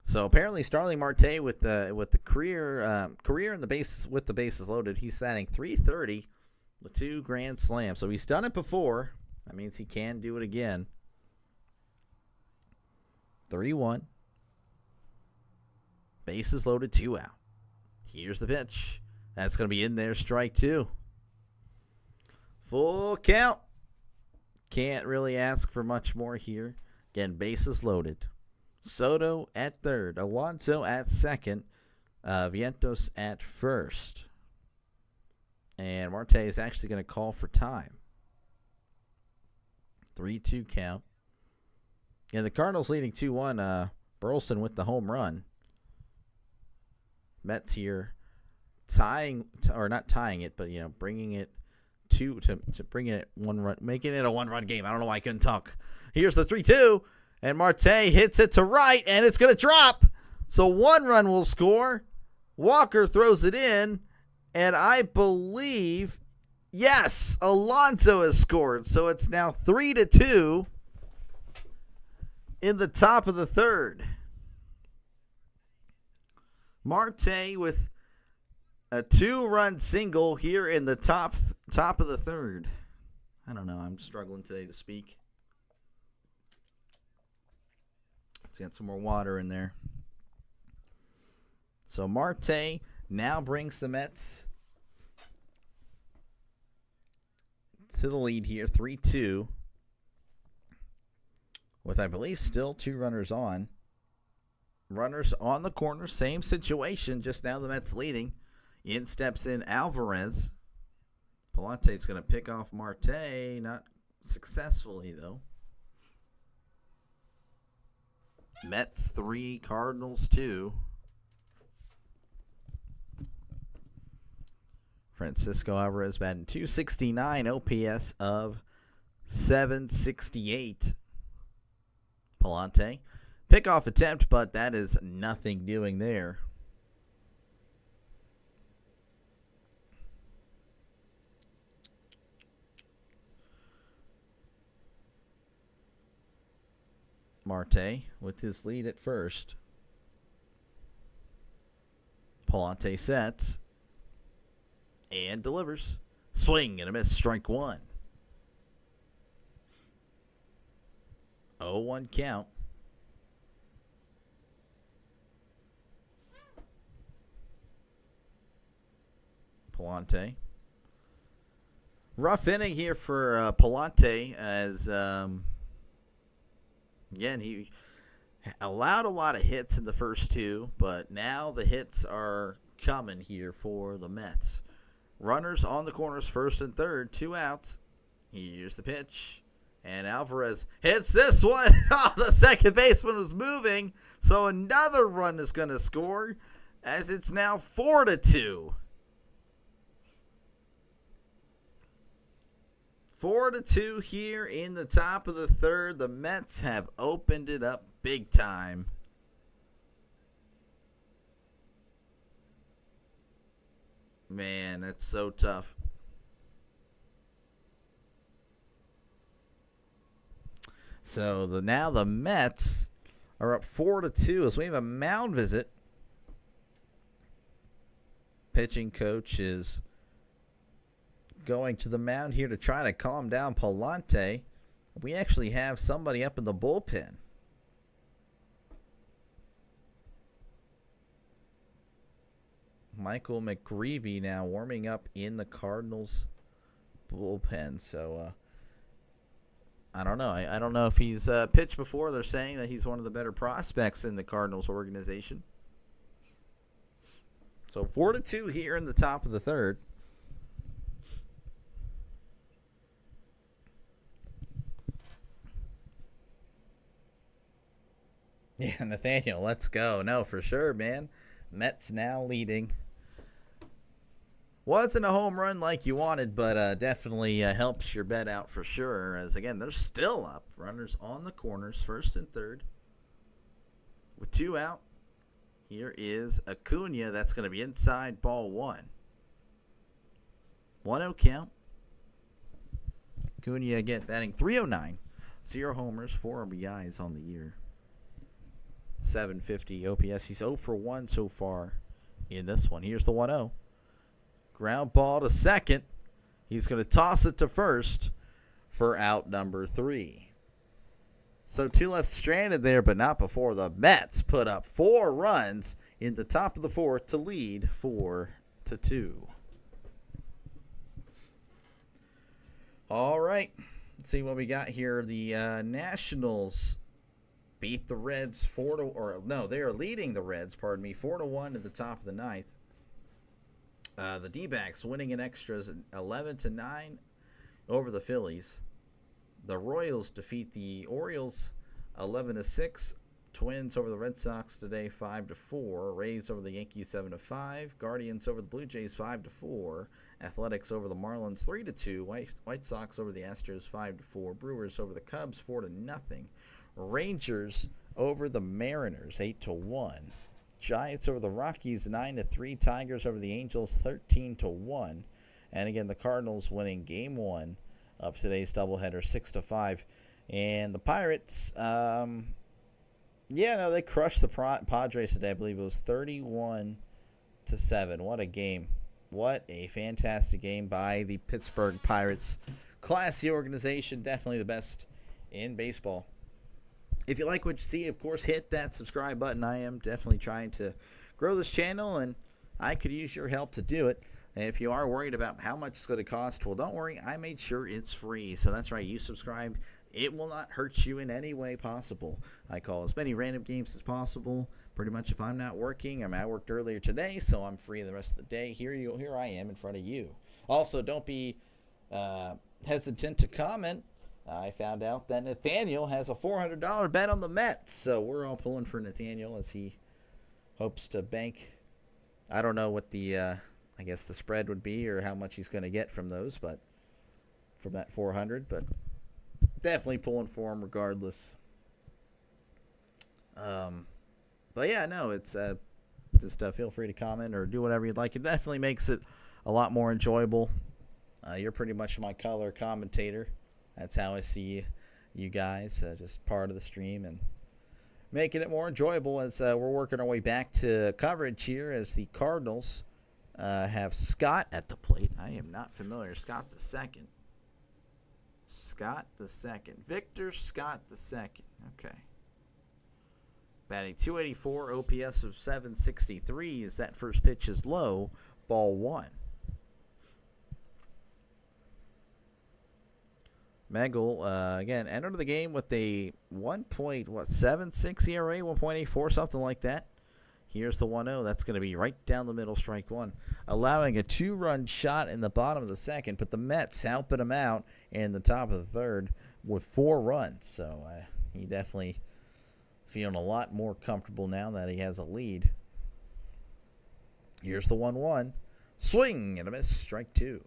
So apparently Starling Marte with the career in the bases with the bases loaded, he's batting .330 with 2 grand slams. So he's done it before. That means he can do it again. 3-1. Bases loaded, 2 out. Here's the pitch. That's going to be in there, strike 2. Full count. Can't really ask for much more here. Again, bases loaded. Soto at third. Alonso at second. Vientos at first. And Marte is actually going to call for time. 3-2 count. And the Cardinals leading 2-1. Burleson with the home run. Mets here not tying it, but bringing it to bring it 1 run, making it a 1-run game. I don't know why I couldn't talk. Here's the 3-2, and Marte hits it to right, and it's going to drop. So 1 run will score. Walker throws it in, and I believe, Yes, Alonso has scored, so it's now 3-2 in the top of the third. Marte with a 2-run single here in the top of the third. I don't know. I'm struggling today to speak. Let's get some more water in there. So Marte now brings the Mets to the lead here, 3-2. With, I believe, still 2 runners on. Runners on the corner, same situation, just now the Mets leading. In steps in Alvarez. Palante's going to pick off Marte, not successfully, though. Mets 3, Cardinals 2. Francisco Alvarez batting .269, OPS of .768. Palante. Pickoff attempt, but that is nothing doing there. Marte with his lead at first. Palante sets and delivers. Swing and a miss, strike one. 0-1 count. Palante. Rough inning here for Palante as, again, he allowed a lot of hits in the first 2, but now the hits are coming here for the Mets. Runners on the corners, first and third, 2 outs. Here's the pitch. And Alvarez hits this one. Oh, the second baseman was moving. So another run is going to score as it's now 4-2. 4-2 here in the top of the third. The Mets have opened it up big time. Man, that's so tough. So now the Mets are up 4-2 as we have a mound visit. Pitching coach is going to the mound here to try to calm down Palante. We actually have somebody up in the bullpen. Michael McGreevy now warming up in the Cardinals bullpen. So, I don't know. I don't know if he's pitched before. They're saying that he's one of the better prospects in the Cardinals organization. So 4-2 here in the top of the third. Yeah, Nathaniel, let's go. No, for sure, man. Mets now leading. Wasn't a home run like you wanted, but definitely helps your bet out for sure. As, again, they're still up. Runners on the corners, first and third. With 2 out, here is Acuna. That's going to be inside ball 1. 1-0 count. Acuna again batting .309. 0 homers, 4 RBIs on the year. 750 OPS. He's 0 for 1 so far in this one. Here's the 1-0. Ground ball to second. He's going to toss it to first for out number 3. So 2 left stranded there, but not before the Mets put up 4 runs in the top of the 4th to lead 4-2. All right. Let's see what we got here. The Nationals beat the Reds they are leading the Reds, 4-1 at the top of the 9th. The D-backs winning in extras 11-9 over the Phillies. The Royals defeat the Orioles 11-6. Twins over the Red Sox today 5-4. Rays over the Yankees 7-5. Guardians over the Blue Jays 5-4. Athletics over the Marlins 3-2. White Sox over the Astros 5-4. Brewers over the Cubs 4-0. Rangers over the Mariners 8-1. Giants over the Rockies 9-3. Tigers over the Angels 13-1. And again, the Cardinals winning Game 1 of today's doubleheader 6-5. And the Pirates, they crushed the Padres today. I believe it was 31-7. What a game. What a fantastic game by the Pittsburgh Pirates. Classy organization, definitely the best in baseball. If you like what you see, of course, hit that subscribe button. I am definitely trying to grow this channel, and I could use your help to do it. And if you are worried about how much it's going to cost, well, don't worry. I made sure it's free. So that's right. You subscribe. It will not hurt you in any way possible. I call as many random games as possible. Pretty much if I'm not working, I worked earlier today, so I'm free the rest of the day. Here I am in front of you. Also, don't be hesitant to comment. I found out that Nathaniel has a $400 bet on the Mets, so we're all pulling for Nathaniel as he hopes to bank. I don't know what the, I guess the spread would be or how much he's going to get from those, but from that 400, but definitely pulling for him regardless. But yeah, no, it's just feel free to comment or do whatever you'd like. It definitely makes it a lot more enjoyable. You're pretty much my color commentator. That's how I see you guys, just part of the stream and making it more enjoyable as we're working our way back to coverage here as the Cardinals have Scott at the plate. I am not familiar. Scott the second. Victor Scott the second. Okay. Batting .284, OPS of 763 as that first pitch is low. Ball 1. Megel, again, entered the game with a 1.76 ERA, 1.84, something like that. Here's the 1-0. That's going to be right down the middle, strike one. Allowing a 2-run shot in the bottom of the second, but the Mets helping him out in the top of the third with 4 runs. So he definitely feeling a lot more comfortable now that he has a lead. Here's the 1-1. Swing and a miss, strike 2.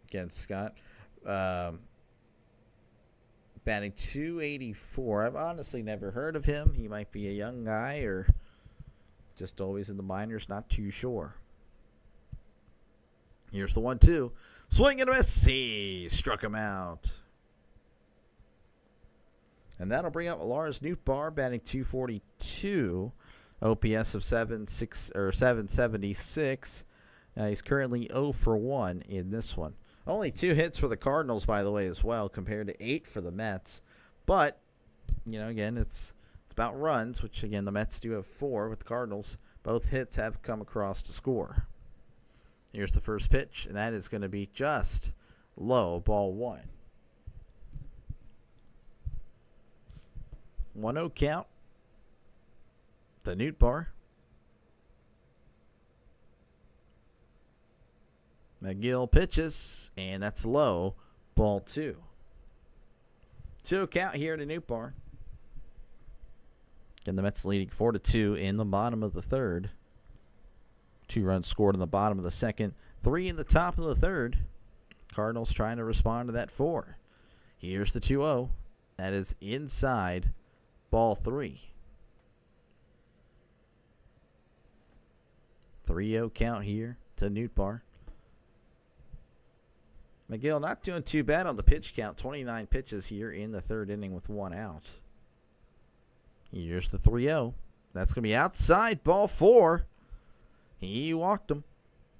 Against Scott. Batting .284. I've honestly never heard of him. He might be a young guy or just always in the minors. Not too sure. Here's the 1-2. Swing and a miss. He struck him out. And that'll bring up Lars Nootbaar, batting .242. OPS of 776. He's currently 0 for 1 in this one. Only 2 hits for the Cardinals, by the way, as well, compared to 8 for the Mets. But, again, it's about runs, which, again, the Mets do have 4 with the Cardinals. Both hits have come across to score. Here's the first pitch, and that is going to be just low, ball 1. 1-0 count. The Nootbaar. McGill pitches, and that's low, ball 2. 2 count here to Nootbaar. And the Mets leading 4-2 in the bottom of the third. 2 runs scored in the bottom of the second, 3 in the top of the third. Cardinals trying to respond to that 4. Here's the 2-0. That is inside, ball 3. 3-0 count here to Nootbaar. McGill not doing too bad on the pitch count. 29 pitches here in the third inning with 1 out. Here's the 3-0. That's going to be outside, ball 4. He walked him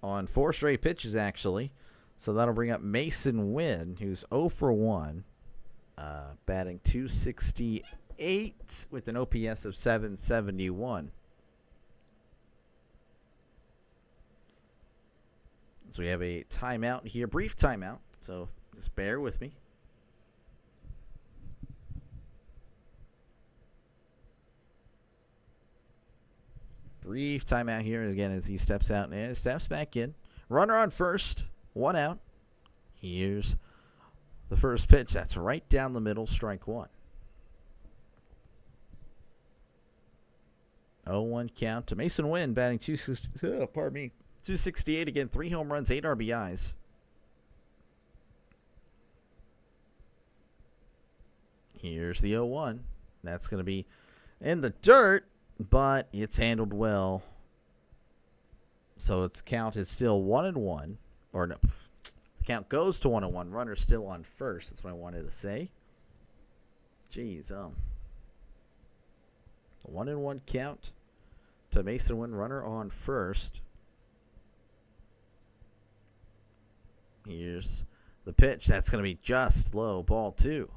on 4 straight pitches, actually. So that'll bring up Mason Wynn, who's 0 for 1, batting .268 with an OPS of 771. So we have a timeout here, brief timeout, so just bear with me. Brief timeout here, again, as he steps out and steps back in. Runner on first, 1 out. Here's the first pitch. That's right down the middle, strike 1. 0-1 count to Mason Wynn, batting .268 again, 3 home runs, 8 RBIs. Here's the 0-1. That's going to be in the dirt, but it's handled well So its count is still 1-1. Or no, the count goes to 1-1. Runner still on first. That's what I wanted to say. Jeez, 1-1 count to Mason Wynn. Runner on first. Here's the pitch. That's going to be just low. Ball 2.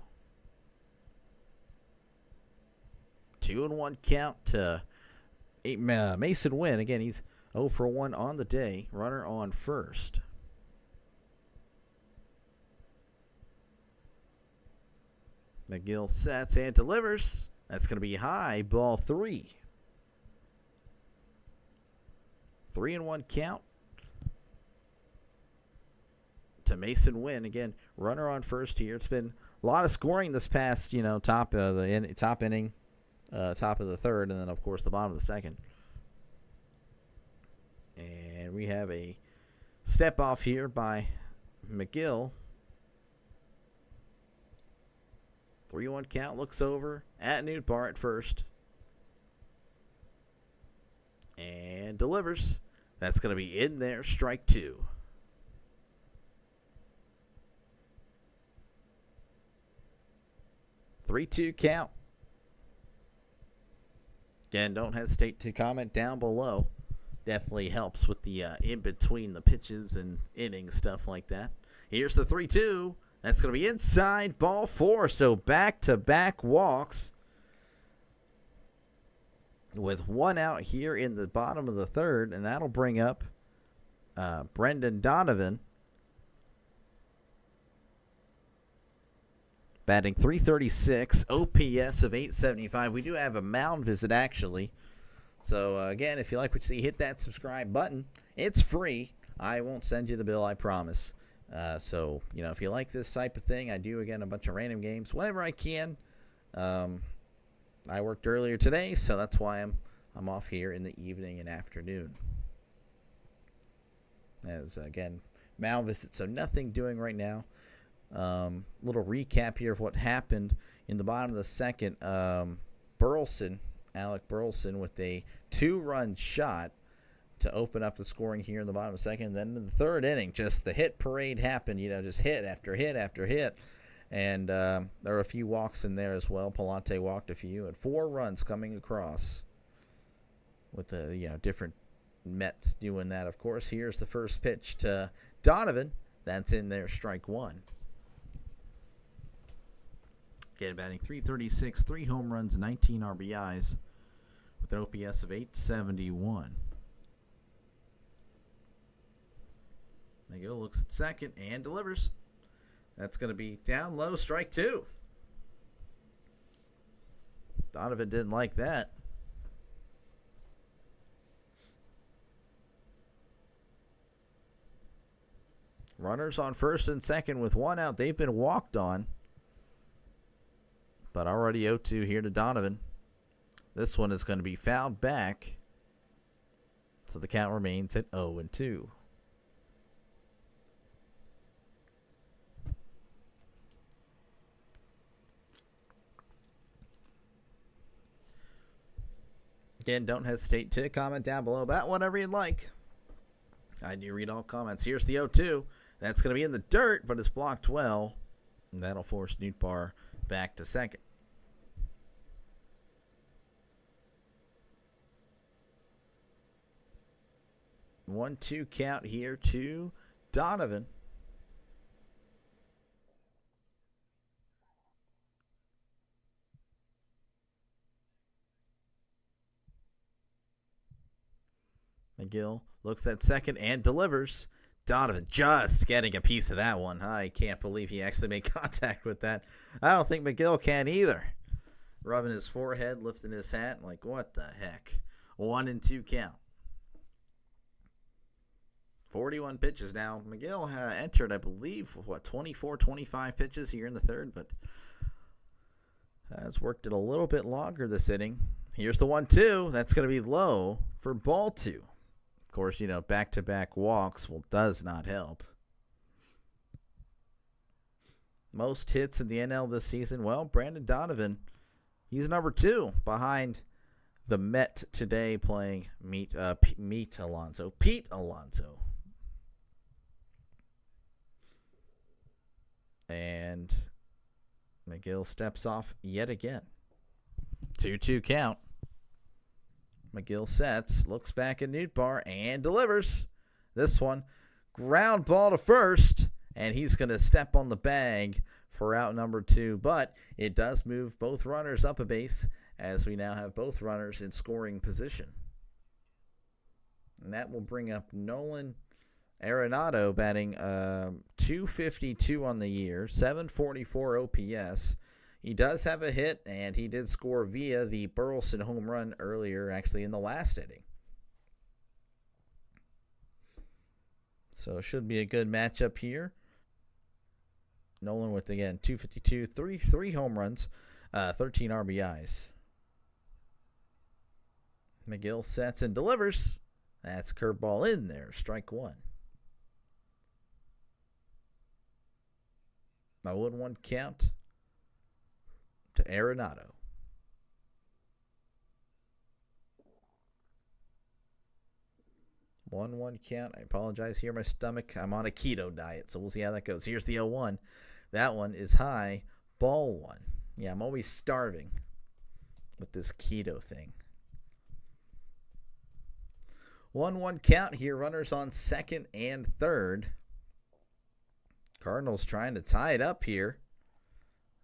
2-1 count to Mason Wynn. Again, he's 0 for 1 on the day. Runner on first. McGill sets and delivers. That's going to be high. Ball 3. 3-1 count to Mason Wynn. Again, runner on first here. It's been a lot of scoring this past, top of the inning, top of the third, and then of course the bottom of the second. And we have a step off here by McGill. 3-1 count. Looks over at Nootbaar at first and delivers. That's going to be in there. Strike 2. 3-2 count. Again, don't hesitate to comment down below. Definitely helps with the in between the pitches and innings, stuff like that. Here's the 3-2. That's going to be inside. Ball 4. So back-to-back walks with one out here in the bottom of the third, and that'll bring up Brendan Donovan, batting .336, OPS of .875. We do have a mound visit, actually. So, again, if you like what you see, hit that subscribe button. It's free. I won't send you the bill, I promise. So, if you like this type of thing, I do, again, a bunch of random games whenever I can. I worked earlier today, so that's why I'm off here in the evening and afternoon. As, again, mound visit, so nothing doing right now. Little recap here of what happened in the bottom of the second. Alec Burleson with a 2-run shot to open up the scoring here in the bottom of the second. And then in the third inning, just the hit parade happened, just hit after hit after hit. And there were a few walks in there as well. Palante walked a few, and 4 runs coming across with the different Mets doing that. Of course, here's the first pitch to Donovan. That's in there, strike 1. Again, batting .336, 3 home runs, 19 RBIs with an OPS of .871. McGill looks at second and delivers. That's going to be down low, strike 2. Donovan didn't like that. Runners on first and second with 1 out. They've been walked on. But already 0-2 here to Donovan. This one is going to be fouled back. So the count remains at 0-2. Again, don't hesitate to comment down below about whatever you'd like. I do read all comments. Here's the 0-2. That's going to be in the dirt, but it's blocked well. And that'll force Nootbaar back to second. One, 2 count here to Donovan. McGill looks at second and delivers. Donovan just getting a piece of that one. I can't believe he actually made contact with that. I don't think McGill can either. Rubbing his forehead, lifting his hat, like, what the heck? 1-2 count. 41 pitches now. McGill entered, I believe, 24, 25 pitches here in the third, but has worked it a little bit longer this inning. Here's the 1-2. That's going to be low for ball 2. Of course, back-to-back walks does not help. Most hits in the NL this season. Well, Brandon Donovan, he's number 2 behind The Met today playing Pete Alonso. And McGill steps off yet again. 2-2 count. McGill sets, looks back at Nootbaar, and delivers. This one, ground ball to first, and he's going to step on the bag for out number 2. But it does move both runners up a base, as we now have both runners in scoring position. And that will bring up Nolan Arenado batting .252 on the year, .744 OPS. He does have a hit, and he did score via the Burleson home run earlier, actually in the last inning. So it should be a good matchup here. Nolan with, again, .252, three home runs, 13 RBIs. McGill sets and delivers. That's curveball in there, strike 1. 0-1 count to Arenado. 1-1 count. I apologize here, my stomach. I'm on a keto diet, so we'll see how that goes. Here's the 0-1. That one is high. Ball 1. Yeah, I'm always starving with this keto thing. 1-1 count here. Runners on second and third. Cardinals trying to tie it up here.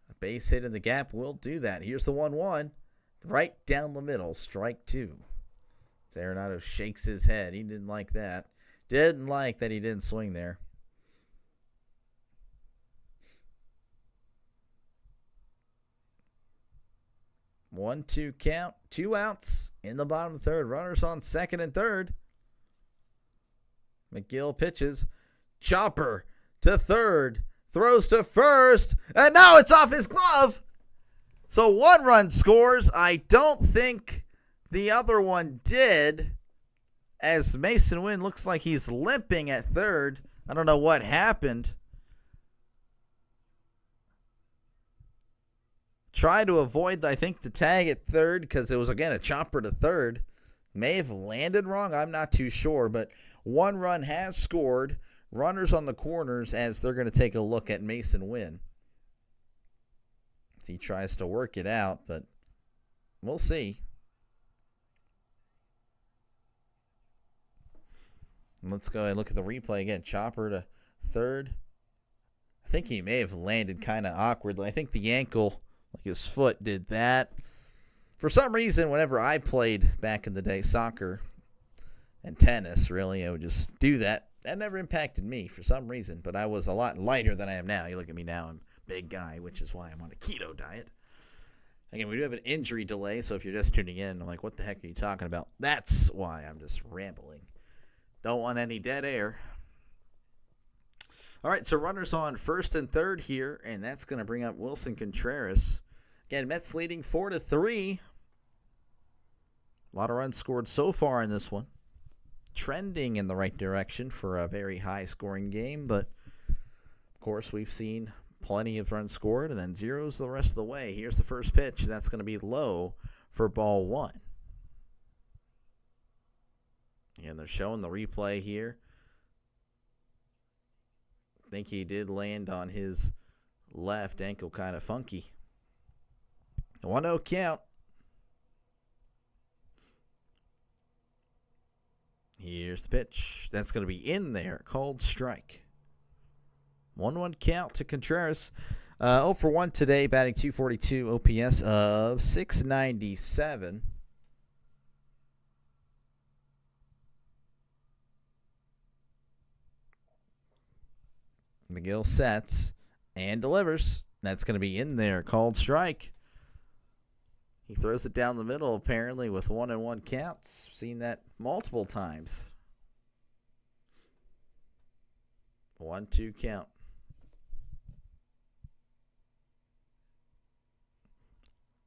A base hit in the gap will do that. Here's the 1-1. Right down the middle. Strike 2. Arenado shakes his head. He didn't like that. Didn't like that he didn't swing there. One-two count. 2 outs in the bottom of the third. Runners on second and third. McGill pitches. Chopper to third. Throws to first. And now it's off his glove. So 1 run scores. I don't think the other one did, as Mason Wynn looks like he's limping at third. I don't know what happened. Try to avoid, I think, the tag at third because it was, again, a chopper to third. May have landed wrong. I'm not too sure, but 1 run has scored. Runners on the corners as they're going to take a look at Mason Wynn. As he tries to work it out, but we'll see. Let's go ahead and look at the replay again. Chopper to third. I think he may have landed kind of awkwardly. I think the ankle, like his foot, did that. For some reason, whenever I played back in the day, soccer and tennis, really, I would just do that. That never impacted me for some reason, but I was a lot lighter than I am now. You look at me now, I'm a big guy, which is why I'm on a keto diet. Again, we do have an injury delay, so if you're just tuning in, I'm like, what the heck are you talking about? That's why I'm just rambling. Don't want any dead air. All right, so runners on first and third here, and that's going to bring up Wilson Contreras. Again, Mets leading 4-3. A lot of runs scored so far in this one. Trending in the right direction for a very high-scoring game, but, of course, we've seen plenty of runs scored, and then zeros the rest of the way. Here's the first pitch. That's going to be low for ball 1. And they're showing the replay here. I think he did land on his left ankle kind of funky. 1-0 count. Here's the pitch. That's going to be in there. Called strike. 1-1 count to Contreras. 0 for 1 today, batting .242, OPS of .697. McGill sets and delivers. That's going to be in there. Called strike. He throws it down the middle, apparently, with 1-1 counts. Seen that multiple times. 1-2 count.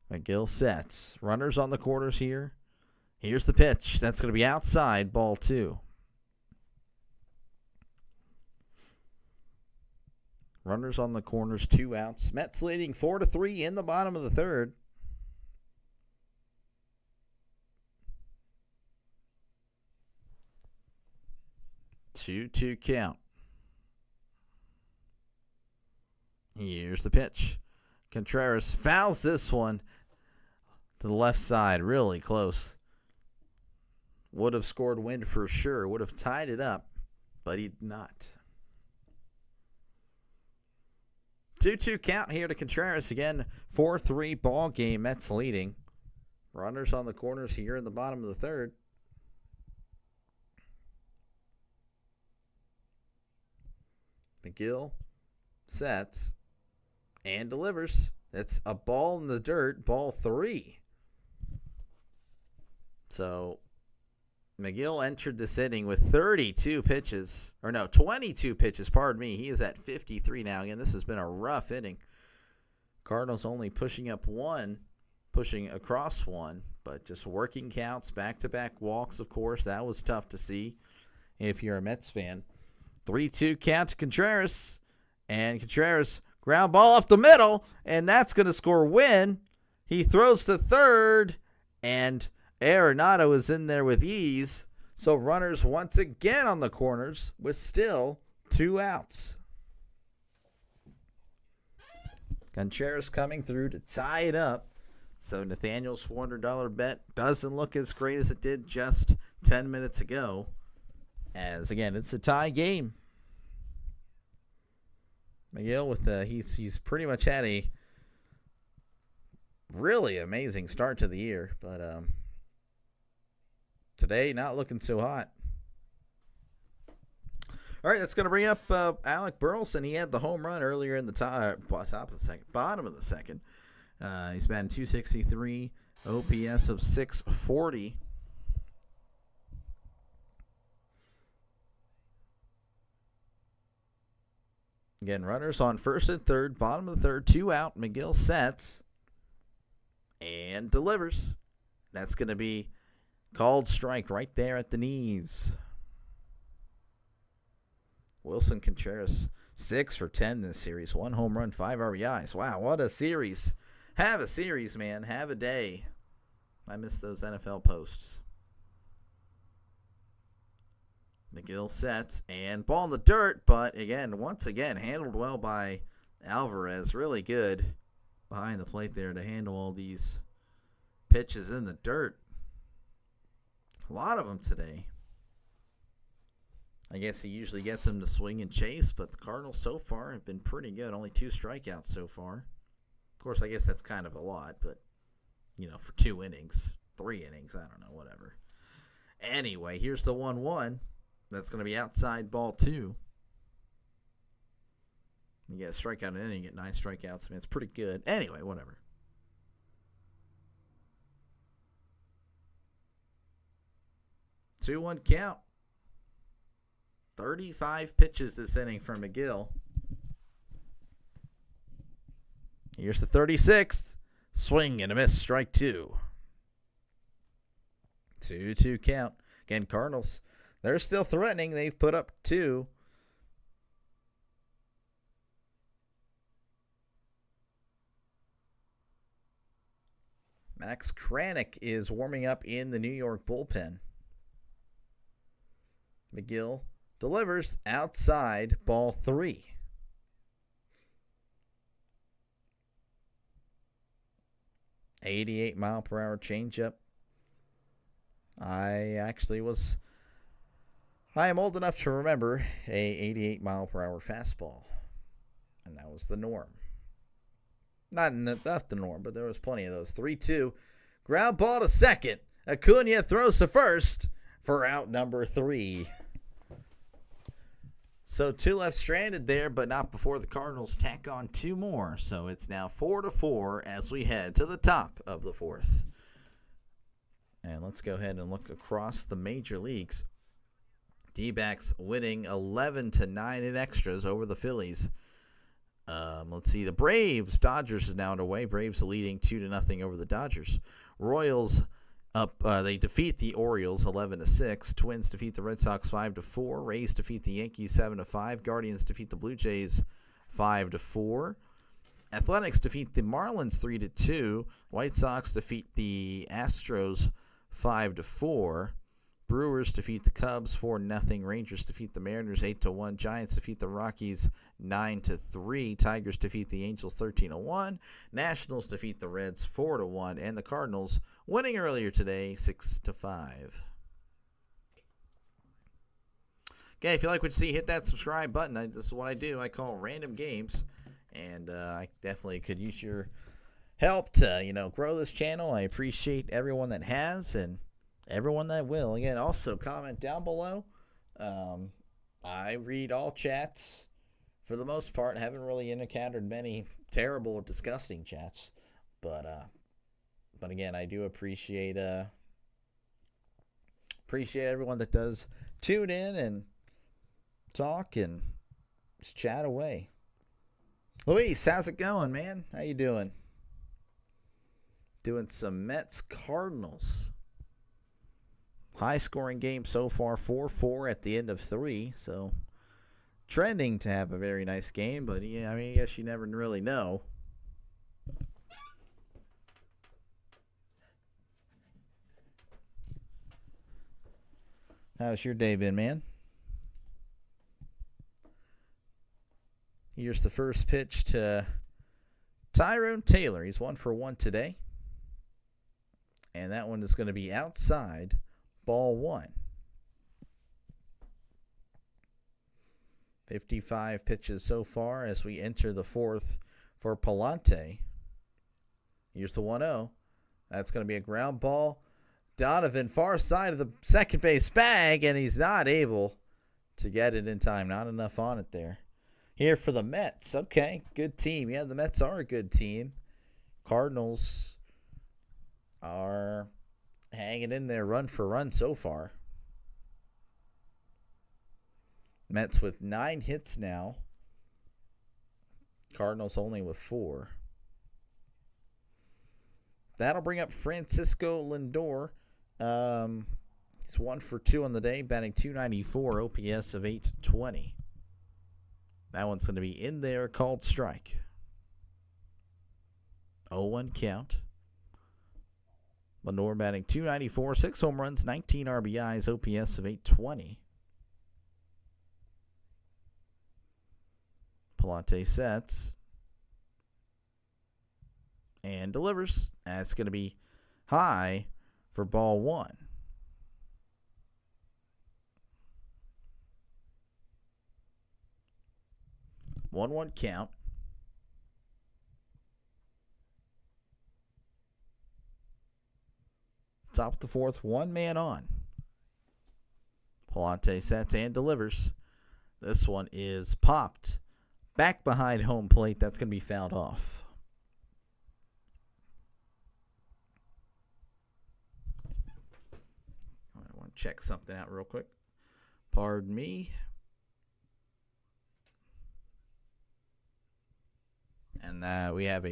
McGill sets. Runners on the corners here. Here's the pitch. That's going to be outside, ball 2. Runners on the corners, 2 outs. Mets leading 4-3 in the bottom of the third. 2-2 count. Here's the pitch. Contreras fouls this one to the left side. Really close. Would have scored win for sure. Would have tied it up, but he did not. 2-2 count here to Contreras. Again, 4-3 ball game. Mets leading. Runners on the corners here in the bottom of the third. McGill sets and delivers. That's a ball in the dirt, ball 3. So McGill entered this inning with 22 pitches. Or no, 22 pitches, pardon me. He is at 53 now. Again, this has been a rough inning. Cardinals only pushing up 1, pushing across 1, but just working counts, back-to-back walks, of course. That was tough to see if you're a Mets fan. 3-2 count to Contreras. And Contreras, ground ball off the middle, and that's going to score win. He throws to third, and Arenado is in there with ease. So runners once again on the corners with still 2 outs. Contreras coming through to tie it up. So Nathaniel's $400 bet doesn't look as great as it did just 10 minutes ago. As again, it's a tie game. McGill with he's pretty much had a really amazing start to the year, but today not looking so hot. All right, that's going to bring up Alec Burleson. He had the home run earlier in the bottom of the second. He's batting .263, OPS of .640. Again, runners on first and third, bottom of the third, 2 out. McGill sets and delivers. That's going to be called strike right there at the knees. Wilson Contreras, 6 for 10 this series. 1 home run, 5 RBIs. Wow, what a series. Have a series, man. Have a day. I miss those NFL posts. McGill sets and ball in the dirt, but again, once again, handled well by Alvarez. Really good behind the plate there to handle all these pitches in the dirt. A lot of them today. I guess he usually gets them to swing and chase, but the Cardinals so far have been pretty good. Only 2 strikeouts so far. Of course, I guess that's kind of a lot, but, for 2 innings, 3 innings, I don't know, whatever. Anyway, here's the 1-1. That's going to be outside ball 2. You get a strikeout in an inning, you get 9 strikeouts. I mean, it's pretty good. Anyway, whatever. Two-one count. 35 pitches this inning from McGill. Here's the 36th. Swing and a miss, strike 2. 2-2 count. Again, Cardinals, they're still threatening. They've put up 2. Max Kranick is warming up in the New York bullpen. McGill delivers outside ball 3. .88-mile-per-hour changeup. I am old enough to remember a 88-mile-per-hour fastball, and that was the norm. Not the norm, but there was plenty of those. 3-2, ground ball to second. Acuna throws to first for out number 3. So 2 left stranded there, but not before the Cardinals tack on 2 more. So it's now 4-4 as we head to the top of the 4th. And let's go ahead and look across the major leagues. D-backs winning 11-9 in extras over the Phillies. Let's see. The Braves, Dodgers is now underway. Braves leading 2-0 over the Dodgers. Royals up. They defeat the Orioles 11-6. Twins defeat the Red Sox 5-4. Rays defeat the Yankees 7-5. Guardians defeat the Blue Jays 5-4. Athletics defeat the Marlins 3-2. White Sox defeat the Astros 5-4. Brewers defeat the Cubs 4-0. Rangers defeat the Mariners 8-1. Giants defeat the Rockies 9-3. Tigers defeat the Angels 13-1. Nationals defeat the Reds 4-1. And the Cardinals winning earlier today 6-5. Okay, if you like what you see, hit that subscribe button. This is what I do. I call random games, and I definitely could use your help to grow this channel. I appreciate everyone that has and everyone that will. Again, also comment down below. I read all chats for the most part. I haven't really encountered many terrible or disgusting chats, but again, I do appreciate everyone that does tune in and talk and just chat away. Luis, how's it going, man? How you doing? Doing some Mets Cardinals. High scoring game so far, 4-4 at the end of 3. So trending to have a very nice game, but yeah, I mean, I guess you never really know. How's your day been, man? Here's the first pitch to Tyrone Taylor. He's 1 for 1 today. And that one is going to be outside, ball 1. 55 pitches so far as we enter the 4th for Palante. Here's the 1-0. That's going to be a ground ball. Donovan, far side of the second base bag, and he's not able to get it in time. Not enough on it there. Here for the Mets. Okay, good team. Yeah, the Mets are a good team. Cardinals are hanging in there run for run so far. Mets with 9 hits now. Cardinals only with 4. That'll bring up Francisco Lindor. He's 1 for 2 on the day, batting .294, OPS of .820. That one's going to be in there, called strike. 0-1 count. Lindor batting .294, 6 home runs, 19 RBIs, OPS of .820. Palante sets and delivers. That's going to be high for ball 1. 1-1 count. Top of the 4th, 1 man on. Palante sets and delivers. This one is popped back behind home plate. That's going to be fouled off. I want to check something out real quick. Pardon me. And we have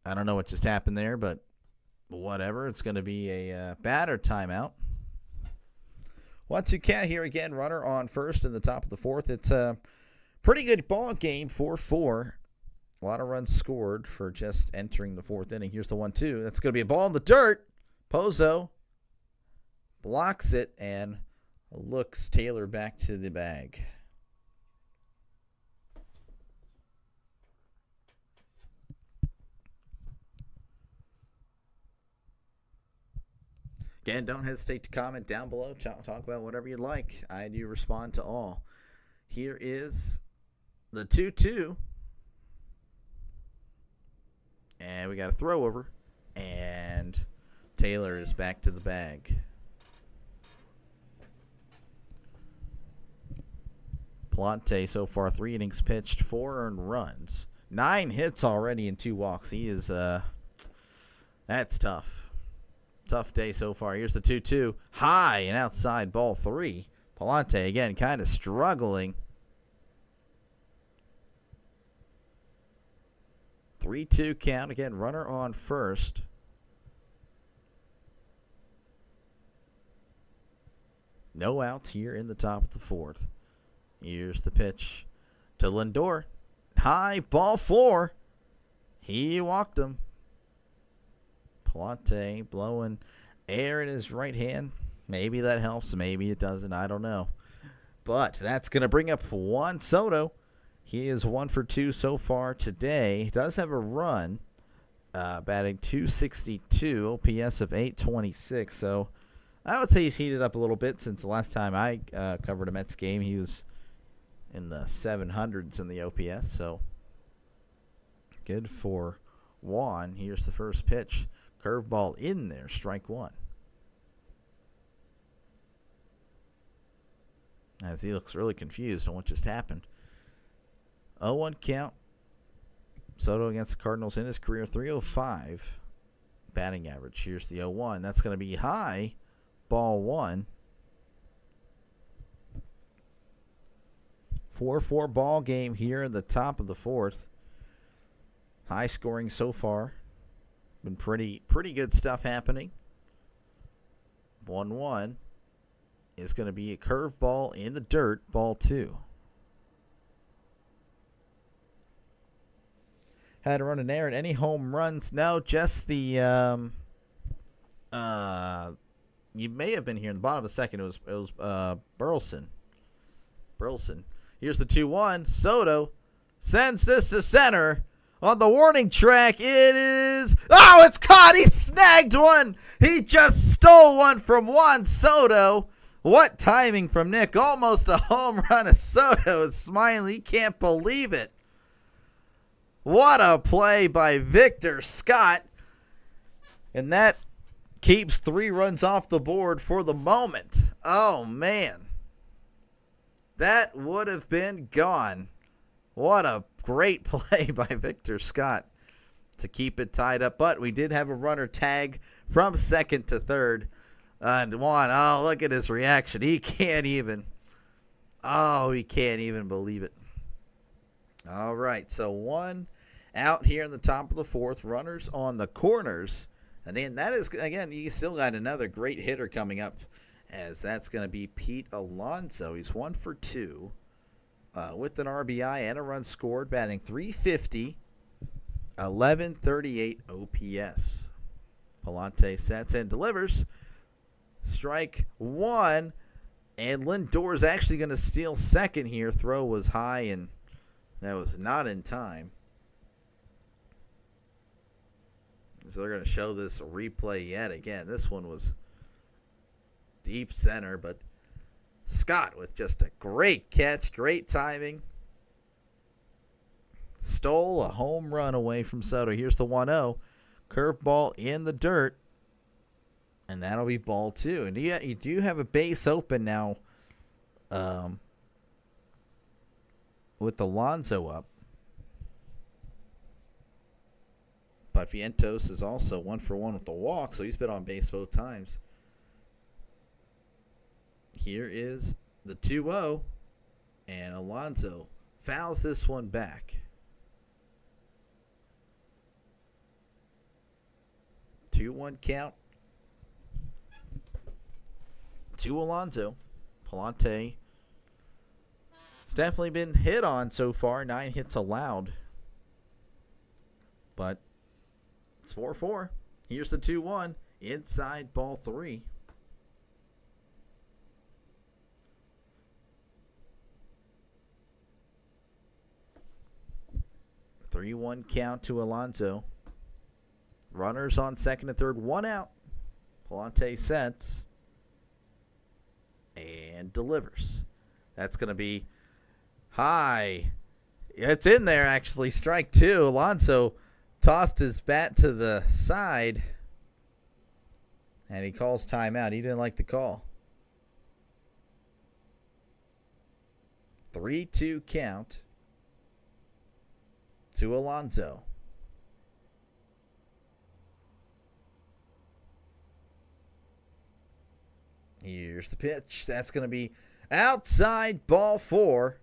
I don't know what just happened there, but whatever. It's going to be a batter timeout. 1-2 count here again. Runner on first in the top of the 4th. It's a pretty good ball game, 4-4. A lot of runs scored for just entering the 4th inning. Here's the 1-2. That's going to be a ball in the dirt. Pozo blocks it and looks Taylor back to the bag. Again, don't hesitate to comment down below. Talk about whatever you'd like. I do respond to all. Here is the 2-2. And we got a throw over. And Taylor is back to the bag. Palante so far 3 innings pitched, 4 earned runs. 9 hits already and 2 walks. He is, that's tough. Tough day so far. Here's the 2-2. High and outside, ball 3. Palante again kind of struggling. 3-2 count. Again, runner on first. No outs here in the top of the 4th. Here's the pitch to Lindor. High, ball 4. He walked him. Palante blowing air in his right hand. Maybe that helps. Maybe it doesn't. I don't know. But that's going to bring up Juan Soto. He is 1 for 2 so far today. He does have a run, batting .262, OPS of .826. So I would say he's heated up a little bit since the last time I covered a Mets game. He was in the 700s in the OPS. So good for Juan. Here's the first pitch. Curveball in there, strike one. As he looks really confused on what just happened. 0-1 count. Soto against the Cardinals in his career, .305 batting average. Here's the 0-1. That's going to be high. Ball one. 4-4 ball game here in the top of the fourth. High scoring so far. Been pretty good stuff happening. 1-1 is going to be a curveball in the dirt, ball two. Had to run an error. Any home runs? No, just the you may have been here in the bottom of the second. It was Burleson. Here's the 2-1. Soto sends this to center. On the warning track, it is... Oh, it's caught! He snagged one! He just stole one from Juan Soto. What timing from Nick. Almost a home run of Soto. Is smiling. He can't believe it. What a play by Victor Scott. And that keeps 3 runs off the board for the moment. Oh, man. That would have been gone. What a great play by Victor Scott to keep it tied up. But we did have a runner tag from second to third. And Juan, oh, look at his reaction. He can't even believe it. All right, so 1 out here in the top of the fourth. Runners on the corners. And then that is, again, you still got another great hitter coming up, as that's going to be Pete Alonso. He's 1 for 2 with an RBI and a run scored, batting .350, 1138 OPS. Palante sets and delivers. Strike one. And Lindor's actually going to steal second here. Throw was high, and that was not in time. So they're going to show this replay yet again. This one was deep center, but Scott with just a great catch, great timing. Stole a home run away from Soto. Here's the 1-0. Curveball in the dirt. And that'll be ball two. And you do have a base open now with Alonso up. But Vientos is also 1 for 1 with the walk, so he's been on base both times. Here is the 2-0, and Alonso fouls this one back. 2-1 count to Alonso. Palante has definitely been hit on so far. 9 hits allowed. But it's 4-4. Here's the 2-1. Inside ball 3. 3-1 count to Alonso. Runners on second and third. 1 out. Palante sets and delivers. That's going to be high. It's in there, actually. Strike 2. Alonso tossed his bat to the side, and he calls timeout. He didn't like the call. 3-2 count to Alonso. Here's the pitch. That's going to be outside ball 4.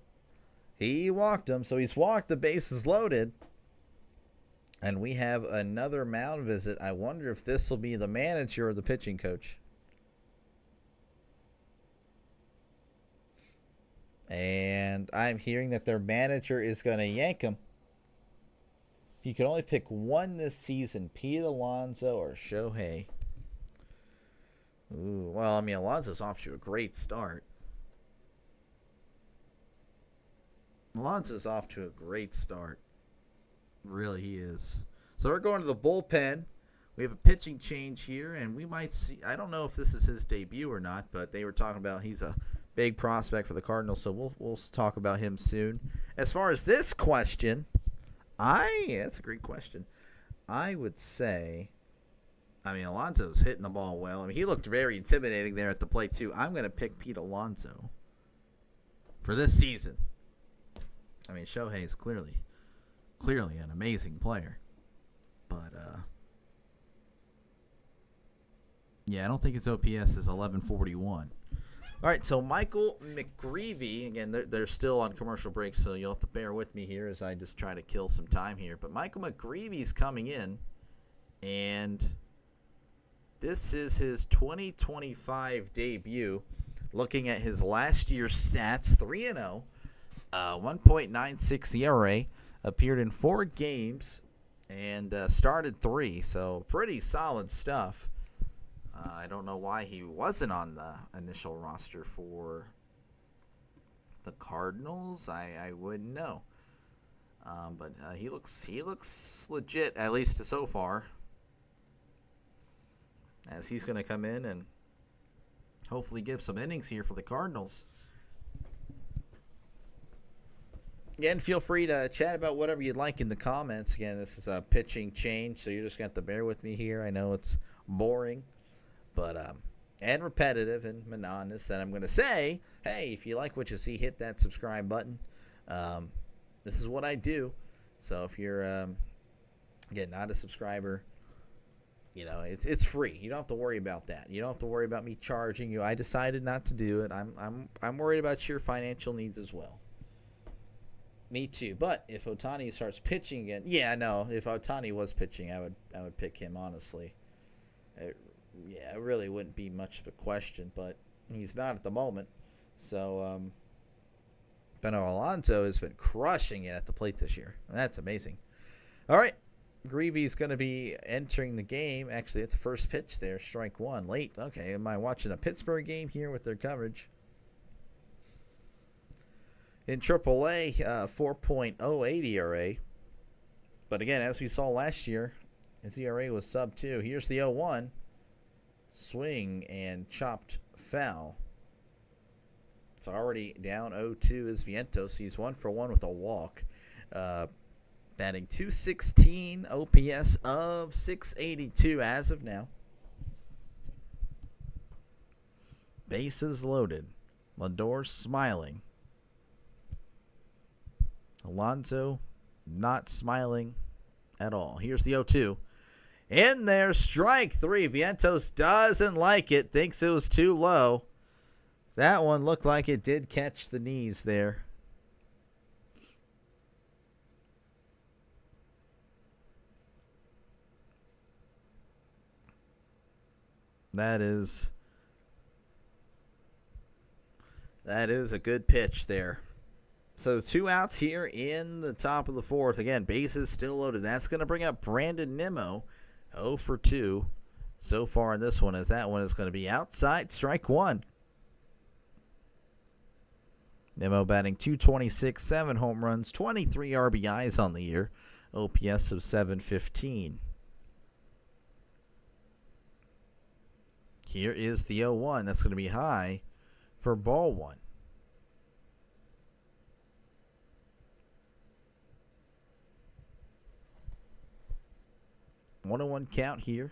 He walked him, so he's walked. The bases loaded. And we have another mound visit. I wonder if this will be the manager or the pitching coach. And I'm hearing that their manager is going to yank him. you could only pick one this season, Pete Alonso or Shohei. Ooh, well, I mean, Alonso's off to a great start. Alonso's off to a great start. Really, he is. So we're going to the bullpen. We have a pitching change here, and we might see. I don't know if this is his debut or not, but they were talking about he's a big prospect for the Cardinals, so we'll talk about him soon. As far as this question, that's a great question. I would say, I mean, Alonso's hitting the ball well. I mean, he looked very intimidating there at the plate too. I'm going to pick Pete Alonso for this season. I mean, Shohei is clearly an amazing player, but yeah, I don't think his OPS is 1141. All right, so Michael McGreevy, again, they're still on commercial break, so you'll have to bear with me here as I just try to kill some time here. But Michael McGreevy's coming in, and this is his 2025 debut. Looking at his last year's stats, 3-0, 1.96 ERA, appeared in 4 games, and started 3, so pretty solid stuff. I don't know why he wasn't on the initial roster for the Cardinals. I wouldn't know. But he looks legit, at least so far. As he's going to come in and hopefully give some innings here for the Cardinals. Again, feel free to chat about whatever you'd like in the comments. Again, this is a pitching change, so you're just going to have to bear with me here. I know it's boring, but and repetitive and monotonous, that I'm going to say, hey, if you like what you see, hit that subscribe button. This is what I do. So if you're, again, not a subscriber, you know, it's free. You don't have to worry about that. You don't have to worry about me charging you. I decided not to do it. I'm worried about your financial needs as well. Me too. But if Ohtani starts pitching again, yeah, no. If Ohtani was pitching, I would pick him, honestly. It really wouldn't be much of a question, but he's not at the moment. So, but Alonso has been crushing it at the plate this year. That's amazing. All right. Greavy's going to be entering the game. Actually, it's the first pitch there. Strike one. Late. Okay, am I watching a Pittsburgh game here with their coverage? In AAA, 4.08 ERA. But again, as we saw last year, his ERA was sub 2. Here's the 0-1. Swing and chopped foul. It's already down 0-2 is Vientos. He's 1 for 1 with a walk. Batting .216, OPS of .682 as of now. Bases loaded. Lindor smiling. Alonso not smiling at all. Here's the 0-2. In there, strike 3. Vientos doesn't like it. Thinks it was too low. That one looked like it did catch the knees there. That is a good pitch there. So 2 outs here in the top of the 4th. Again, bases still loaded. That's going to bring up Brandon Nimmo, 0 for 2 so far in this one, as that one is going to be outside, strike 1. Nimmo batting .226, 7 home runs, 23 RBIs on the year, OPS of .715. Here is the 0-1. That's going to be high for ball 1. 1-1 count here.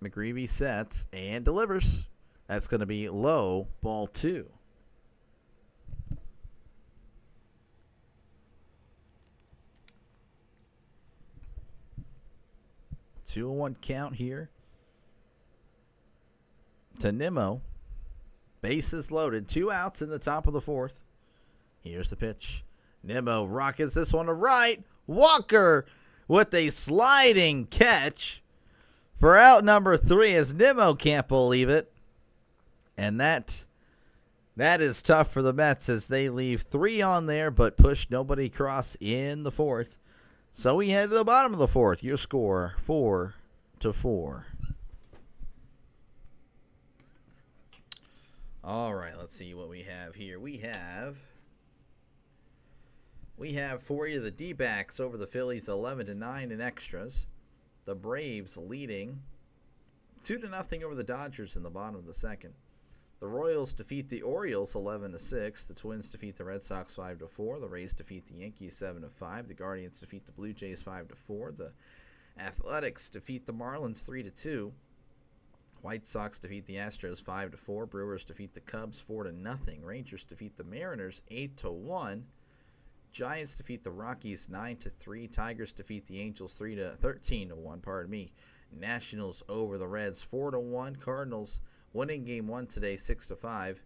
McGreevy sets and delivers. That's going to be low, ball 2. Two 2-1 count here to Nimmo. Bases loaded. 2 outs in the top of the 4th. Here's the pitch. Nimmo rockets this one to right. Walker with a sliding catch for out number 3, as Nimmo can't believe it. And that That is tough for the Mets as they leave 3 on there but push nobody across in the 4th. So we head to the bottom of the 4th. Your score 4-4. All right, let's see what we have here. We have for you the D-backs over the Phillies 11-9 in extras. The Braves leading 2-0 over the Dodgers in the bottom of the 2nd. The Royals defeat the Orioles 11-6. The Twins defeat the Red Sox 5-4. The Rays defeat the Yankees 7-5. The Guardians defeat the Blue Jays 5-4. The Athletics defeat the Marlins 3-2. White Sox defeat the Astros 5-4. Brewers defeat the Cubs 4-0. Rangers defeat the Mariners 8-1. Giants defeat the Rockies 9-3. Tigers defeat the Angels 13-1. Pardon me. Nationals over the Reds 4-1. Cardinals winning game 1 today 6-5.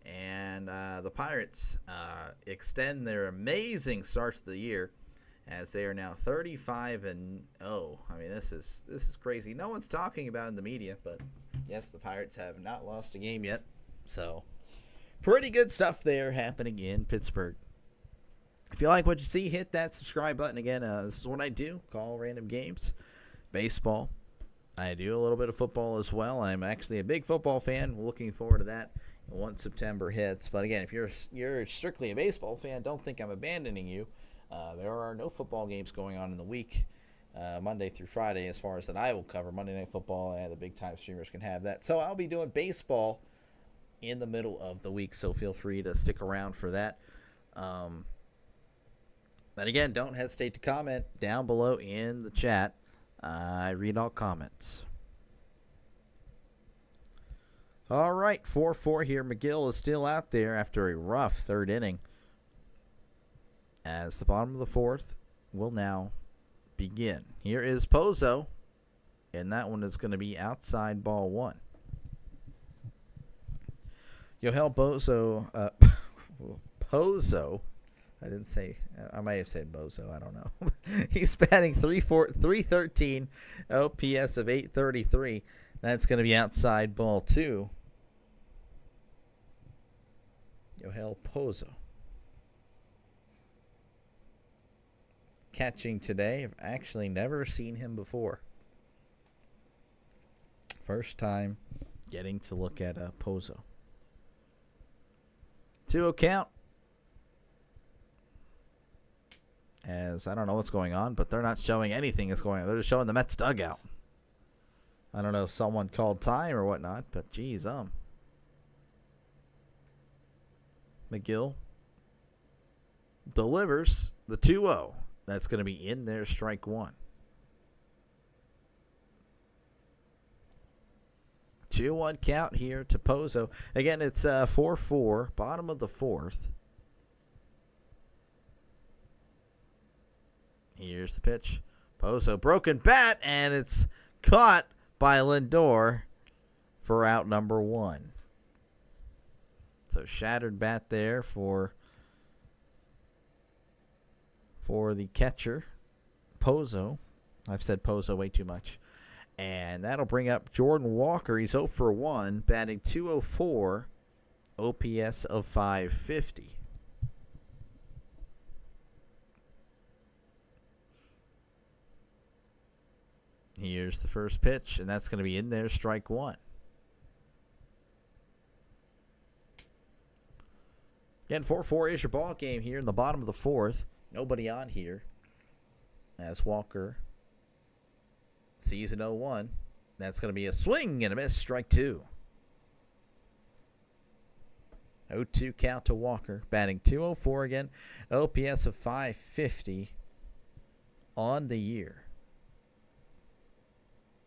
And the Pirates extend their amazing start to the year as they are now 35-0. I mean, this is crazy. No one's talking about it in the media, but yes, the Pirates have not lost a game yet. So pretty good stuff there happening in Pittsburgh. If you like what you see, hit that subscribe button. Again, this is what I do. Call random games. Baseball. I do a little bit of football as well. I'm actually a big football fan. Looking forward to that once September hits. But again, if you're strictly a baseball fan, don't think I'm abandoning you. There are no football games going on in the week, Monday through Friday, as far as that I will cover. Monday Night Football, and the big-time streamers can have that. So I'll be doing baseball in the middle of the week, so feel free to stick around for that. And again, don't hesitate to comment down below in the chat. I read all comments. All right, 4-4 here. McGill is still out there after a rough 3rd inning. As the bottom of the 4th will now begin. Here is Pozo, and that one is going to be outside ball 1. Yohel Pozo. I didn't say. I might have said Bozo. I don't know. He's batting 313, OPS of 833. That's going to be outside ball 2. Yohel Pozo. Catching today. I've actually never seen him before. First time getting to look at Pozo. 2-0 count. As I don't know what's going on, but they're not showing anything that's going on. They're just showing the Mets dugout. I don't know if someone called time or whatnot, but geez, McGill delivers the 2-0. That's going to be in there, strike 1. 2-1 count here to Pozo. Again, it's 4-4, bottom of the 4th. Here's the pitch. Pozo, broken bat, and it's caught by Lindor for out number 1. So shattered bat there for the catcher, Pozo. I've said Pozo way too much. And that'll bring up Jordan Walker. He's 0 for 1, batting .204, OPS of 550. Here's the first pitch, and that's going to be in there, strike 1. Again, 4-4 is your ball game here in the bottom of the 4th. Nobody on here as Walker sees an 0-1. That's going to be a swing and a miss, strike 2. 0-2 count to Walker, batting .204 again, OPS of 550 on the year.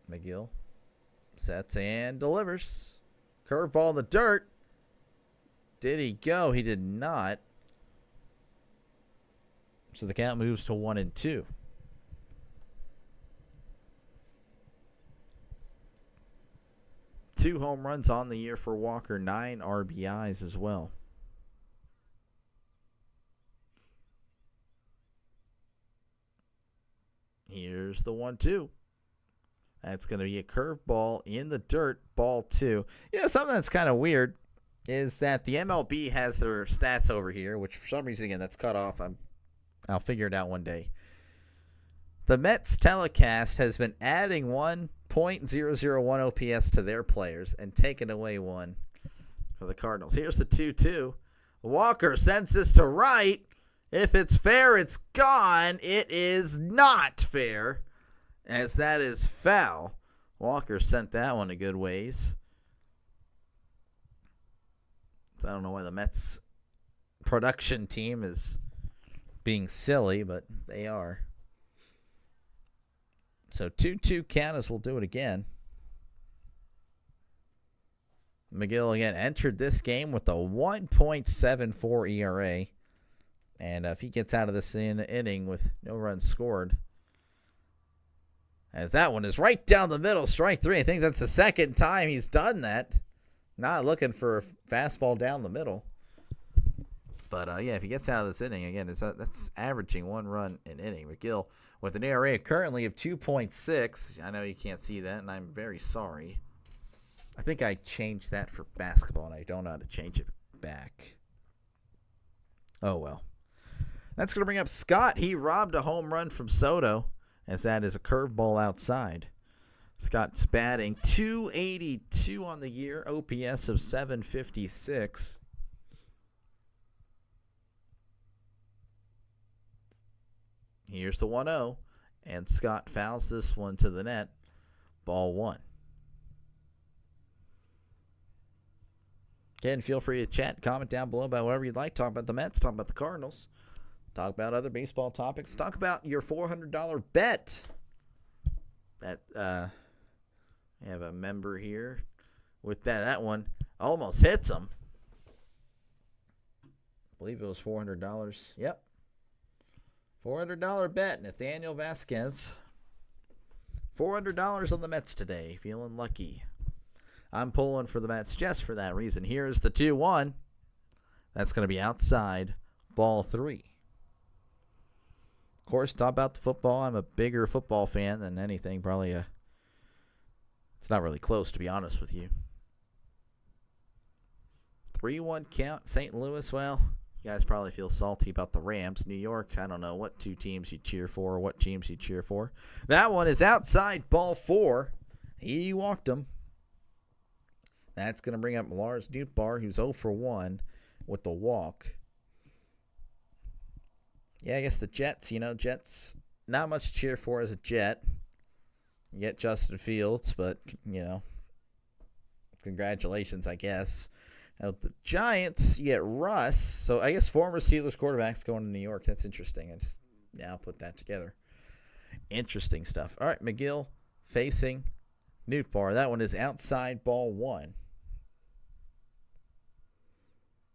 McGill sets and delivers. Curveball in the dirt. Did he go? He did not. So the count moves to 1-2. Two home runs on the year for Walker, 9 RBIs as well. Here's the 1-2. That's going to be a curveball in the dirt, ball 2. Yeah, something that's kind of weird. is that the MLB has their stats over here, which for some reason, again, that's cut off. I'll figure it out one day. The Mets telecast has been adding 1.001 OPS to their players and taking away one for the Cardinals. Here's the 2-2. Walker sends this to right. If it's fair, it's gone. It is not fair, as that is foul. Walker sent that one a good ways. So I don't know why the Mets production team is being silly, but they are. So 2-2 count as we'll do it again. McGill again entered this game with a 1.74 ERA. And if he gets out of this inning with no runs scored, as that one is right down the middle, strike three. I think that's the second time he's done that. Not looking for a fastball down the middle. But, yeah, if he gets out of this inning, again, that's averaging 1 run an inning. McGill with an ERA currently of 2.6. I know you can't see that, and I'm very sorry. I think I changed that for basketball, and I don't know how to change it back. Oh, well. That's going to bring up Scott. He robbed a home run from Soto, as that is a curveball outside. Scott's batting .282 on the year, OPS of .756. Here's the 1-0, and Scott fouls this one to the net. Ball 1. Again, feel free to chat, comment down below about whatever you'd like. Talk about the Mets, talk about the Cardinals, talk about other baseball topics, talk about your $400 bet. That we have a member here with that one almost hits him. I believe it was $400. Yep. $400 bet, Nathaniel Vasquez. $400 on the Mets today. Feeling lucky. I'm pulling for the Mets just for that reason. Here's the 2-1. That's going to be outside. Ball 3. Of course, talk about the football. I'm a bigger football fan than anything. Probably it's not really close, to be honest with you. 3-1 count. St. Louis, well, you guys probably feel salty about the Rams. New York, I don't know what two teams you cheer for or what teams you cheer for. That one is outside. Ball 4. He walked him. That's going to bring up Lars Nootbaar, who's 0 for 1 with the walk. Yeah, I guess the Jets, Jets, not much to cheer for as a Jet. You get Justin Fields, but, congratulations, I guess. Now, the Giants, you get Russ. So, I guess former Steelers quarterbacks going to New York. That's interesting. I'll put that together. Interesting stuff. All right, McGill facing Nootbaar. That one is outside. Ball 1.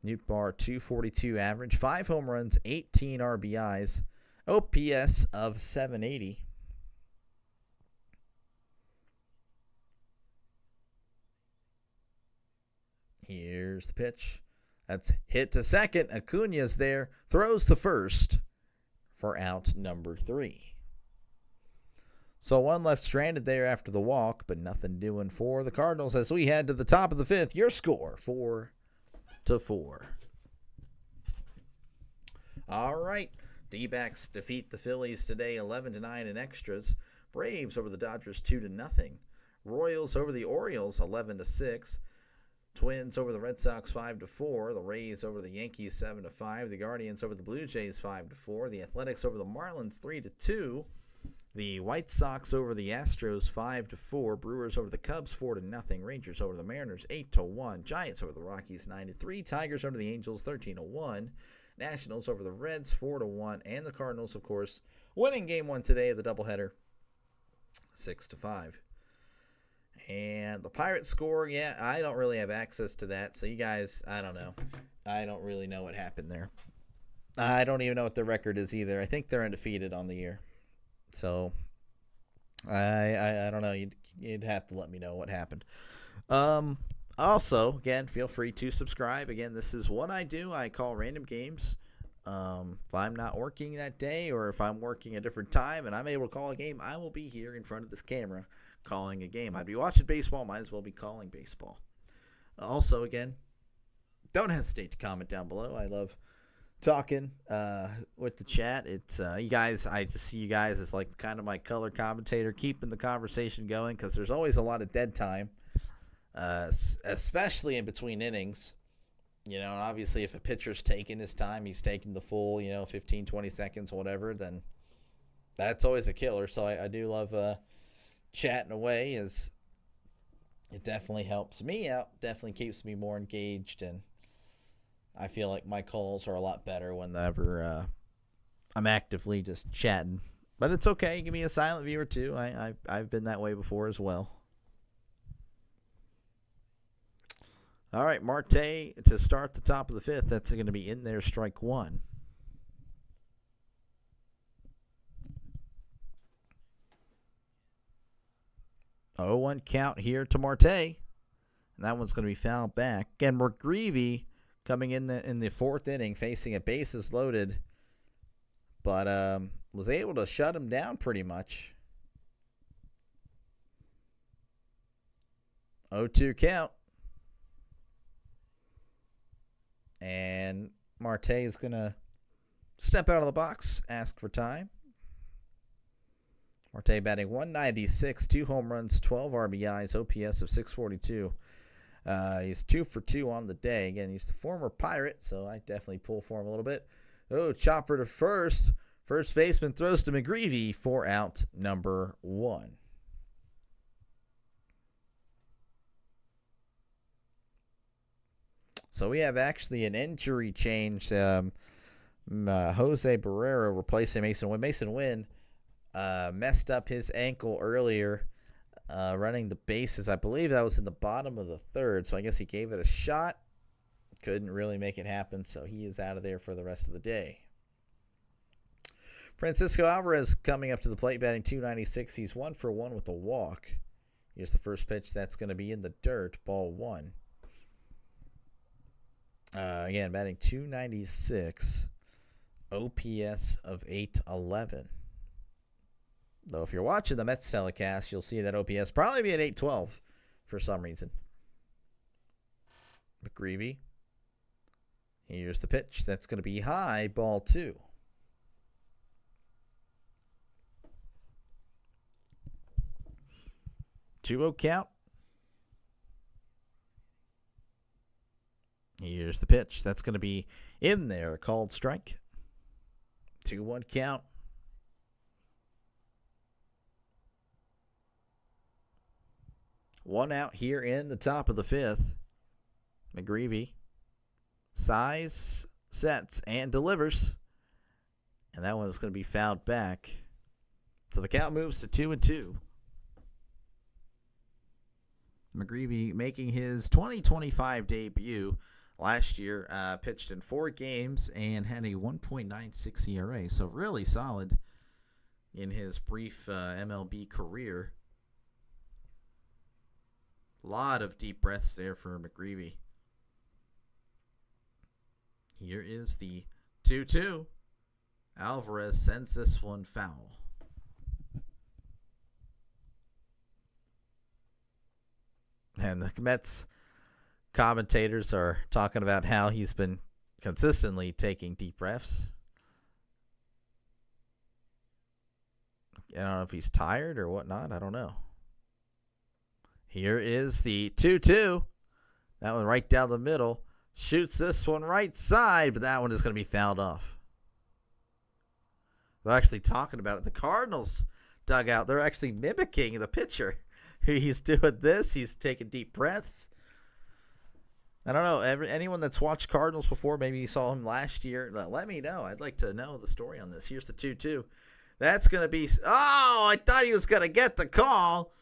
Nootbaar, 242 average, 5 home runs, 18 RBIs, OPS of 780. Here's the pitch. That's hit to second. Acuna's there, throws to first for out number 3. So one left stranded there after the walk, but nothing doing for the Cardinals as we head to the top of the 5th. Your score, 4-4. All right. D-backs defeat the Phillies today 11-9 in extras. Braves over the Dodgers 2-0. Royals over the Orioles 11-6. Twins over the Red Sox 5-4. The Rays over the Yankees 7-5. The Guardians over the Blue Jays 5-4. The Athletics over the Marlins 3-2. The White Sox over the Astros 5-4. Brewers over the Cubs 4-0. Rangers over the Mariners 8-1. Giants over the Rockies 9-3. Tigers over the Angels 13-1. Nationals over the Reds 4-1. And the Cardinals, of course, winning game 1 today of the doubleheader 6-5. And the Pirates score, yeah, I don't really have access to that. So you guys, I don't know. I don't really know what happened there. I don't even know what their record is either. I think they're undefeated on the year. So I don't know. You'd have to let me know what happened. Also, again, feel free to subscribe. Again, this is what I do. I call random games. If I'm not working that day or if I'm working a different time and I'm able to call a game, I will be here in front of this camera calling a game. I'd be watching baseball. Might as well be calling baseball. Also, again, don't hesitate to comment down below. I love talking with the chat. It's you guys. I just see you guys as like kind of my color commentator, keeping the conversation going because there's always a lot of dead time, especially in between innings. You know, obviously if a pitcher's taking his time, he's taking the full, 15, 20 seconds, whatever, then that's always a killer. So I do love chatting away, as it definitely helps me out, definitely keeps me more engaged, and I feel like my calls are a lot better whenever I'm actively just chatting. But it's okay. You can be a silent viewer too. I've been that way before as well. All right, Marte to start the top of the fifth. That's going to be in there, strike one. Oh, 1 count here to Marte. And that one's going to be fouled back. And McGreevy coming in the fourth inning, facing a bases loaded, but was able to shut him down pretty much. 0-2 count. And Marte is going to step out of the box, ask for time. Marte batting .196, 2 home runs, 12 RBIs, OPS of 642. He's 2 for 2 on the day. Again, he's the former Pirate, so I definitely pull for him a little bit. Oh, chopper to first. First baseman throws to McGreevy for out number 1. So we have actually an injury change. Jose Barrero replacing Mason Wynn. Mason Wynn messed up his ankle earlier running the bases. I believe that was in the bottom of the third, so I guess he gave it a shot. Couldn't really make it happen, so he is out of there for the rest of the day. Francisco Alvarez coming up to the plate, batting .296. He's 1 for 1 with a walk. Here's the first pitch. That's going to be in the dirt, ball 1. Again, batting .296, OPS of 811. Though if you're watching the Mets telecast, you'll see that OPS probably be at 812 for some reason. McGreevy. Here's the pitch. That's going to be high, ball 2. Two-0 count. Here's the pitch. That's going to be in there, called strike. 2-1 count. One out here in the top of the fifth. McGreevy size, sets, and delivers. And that one is going to be fouled back. So the count moves to 2-2. McGreevy making his 2025 debut. Last year, pitched in 4 games and had a 1.96 ERA. So really solid in his brief MLB career. A lot of deep breaths there for McGreevy. Here is the 2-2. Alvarez sends this one foul. And the Mets commentators are talking about how he's been consistently taking deep breaths. I don't know if he's tired or whatnot. I don't know. Here is the 2-2. That one right down the middle. Shoots this one right side, but that one is going to be fouled off. They're actually talking about it. The Cardinals dugout, they're actually mimicking the pitcher. He's doing this. He's taking deep breaths. I don't know. Anyone that's watched Cardinals before, maybe you saw him last year, let me know. I'd like to know the story on this. Here's the 2-2. That's going to be... Oh, I thought he was going to get the call,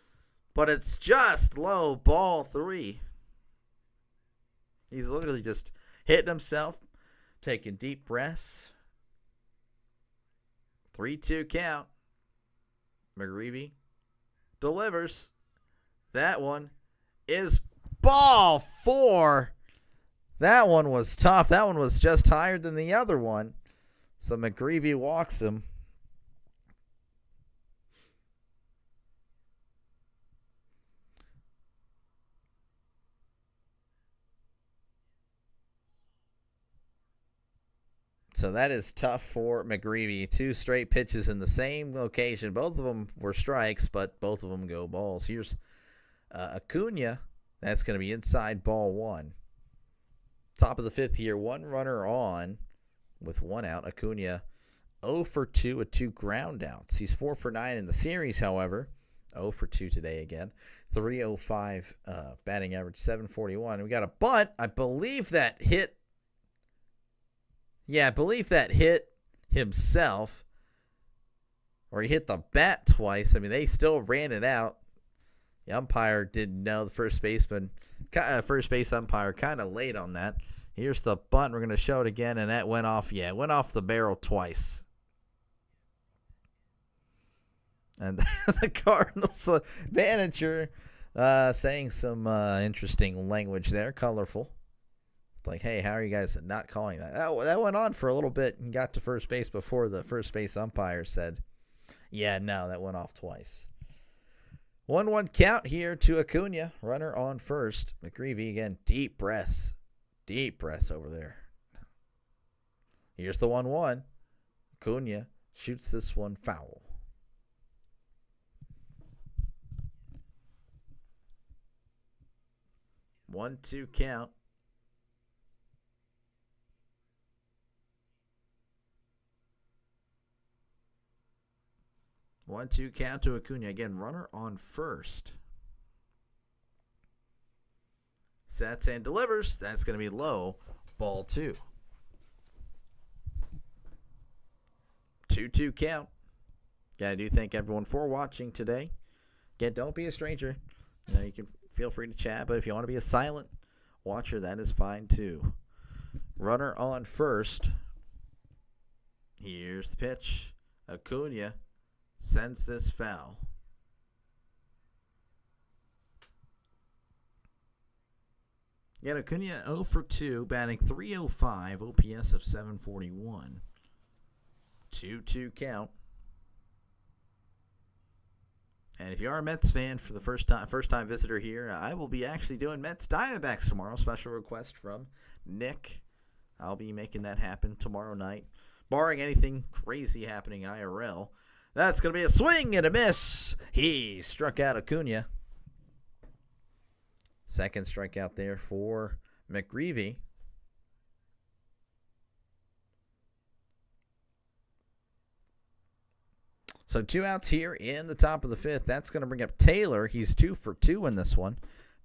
but it's just low, ball 3. He's literally just hitting himself, taking deep breaths. 3-2 count. McGreevy delivers. That one is ball 4. That one was tough. That one was just higher than the other one. So McGreevy walks him. So that is tough for McGreevy. 2 straight pitches in the same location. Both of them were strikes, but both of them go balls. Here's Acuna. That's going to be inside ball 1. Top of the 5th here. 1 runner on with 1 out. Acuna 0 for 2 with 2 ground outs. He's 4 for 9 in the series, however. 0 for 2 today again. 305 batting average, 741. We got a bunt. I believe that hit. Yeah, I believe that hit himself. Or he hit the bat twice. I mean, they still ran it out. The umpire didn't know. The first base umpire kind of late on that. Here's the bunt. We're going to show it again, and that went off. Yeah, it went off the barrel twice. And the Cardinals manager saying some interesting language there, colorful. It's like, hey, how are you guys not calling that? That went on for a little bit and got to first base before the first base umpire said, yeah, no, that went off twice. 1-1 count here to Acuna. Runner on first. McGreevy again, deep breaths. Deep breaths over there. Here's the 1-1. Acuna shoots this one foul. One, 2 count. One, 2 count to Acuna. Again, runner on first. Sets and delivers. That's going to be low. Ball 2. 2-2 count. Again, I do thank everyone for watching today. Again, don't be a stranger. You can feel free to chat, but if you want to be a silent watcher, that is fine too. Runner on first. Here's the pitch. Acuna sends this foul. Yet Acuna 0 for 2, batting .305, OPS of 741. 2-2 count. And if you are a Mets fan for the first time visitor here, I will be actually doing Mets Diamondbacks tomorrow. Special request from Nick. I'll be making that happen tomorrow night. Barring anything crazy happening IRL. That's going to be a swing and a miss. He struck out Acuna. Second strikeout there for McGreevy. So 2 outs here in the top of the 5th. That's going to bring up Taylor. He's 2 for 2 in this one.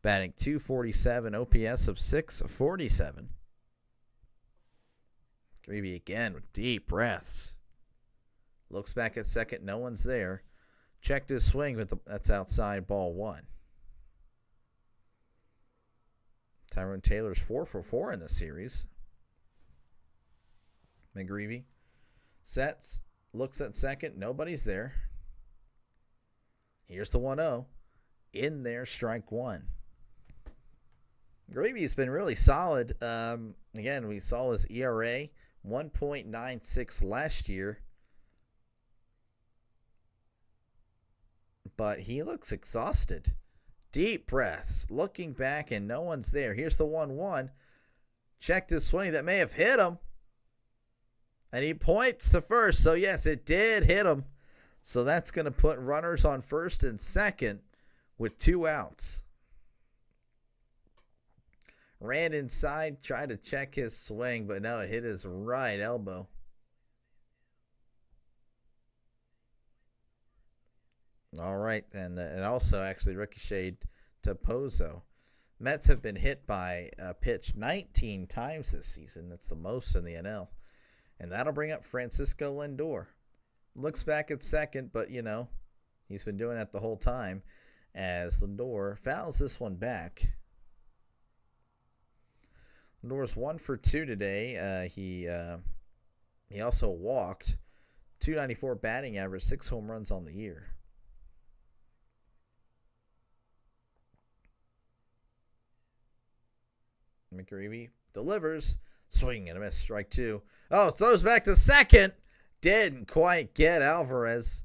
Batting .247, OPS of 647. McGreevy again with deep breaths. Looks back at second. No one's there. Checked his swing, but that's outside, ball 1. Tyrone Taylor's 4 for 4 in this series. McGreevy sets. Looks at second. Nobody's there. Here's the 1-0. In there, strike 1. Greavy's been really solid. Again, we saw his ERA, 1.96 last year. But he looks exhausted. Deep breaths. Looking back, and no one's there. Here's the 1-1. Checked his swing. That may have hit him. And he points to first. So, yes, it did hit him. So that's going to put runners on first and second with 2 outs. Ran inside, tried to check his swing, but no, it hit his right elbow. All right, and also actually ricocheted to Pozo. Mets have been hit by a pitch 19 times this season. That's the most in the NL. And that'll bring up Francisco Lindor. Looks back at second, but, he's been doing that the whole time as Lindor fouls this one back. Lindor's 1 for 2 today. He also walked. .294 batting average, 6 home runs on the year. McGreevy delivers. Swing and a miss. Strike 2. Oh, throws back to second. Didn't quite get Alvarez.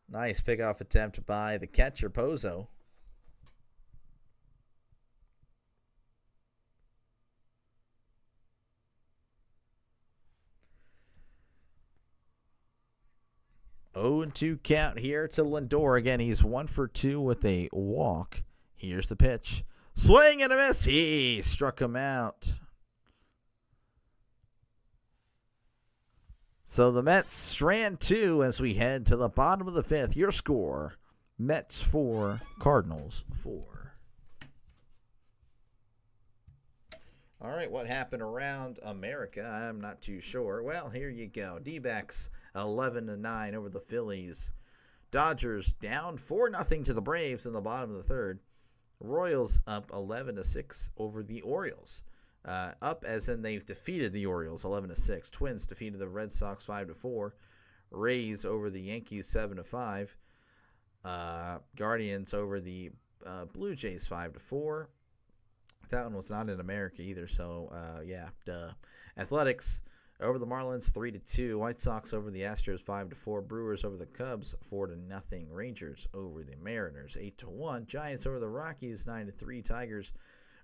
Nice pickoff attempt by the catcher, Pozo. 0-2 count here to Lindor. Again, he's 1 for 2 with a walk. Here's the pitch. Swing and a miss. He struck him out. So the Mets strand 2 as we head to the bottom of the 5th. Your score, Mets 4, Cardinals 4. All right, what happened around America? I'm not too sure. Well, here you go. D-backs 11-9 over the Phillies. Dodgers down 4-0 to the Braves in the bottom of the 3rd. Royals up 11-6 over the Orioles. Up as in they've defeated the Orioles 11-6. Twins defeated the Red Sox 5-4. Rays over the Yankees 7-5. Guardians over the Blue Jays 5-4. That one was not in America either, so yeah, duh. Athletics over the Marlins 3-2. White Sox over the Astros 5-4. Brewers over the Cubs 4-0. Rangers over the Mariners 8-1. Giants over the Rockies 9-3. Tigers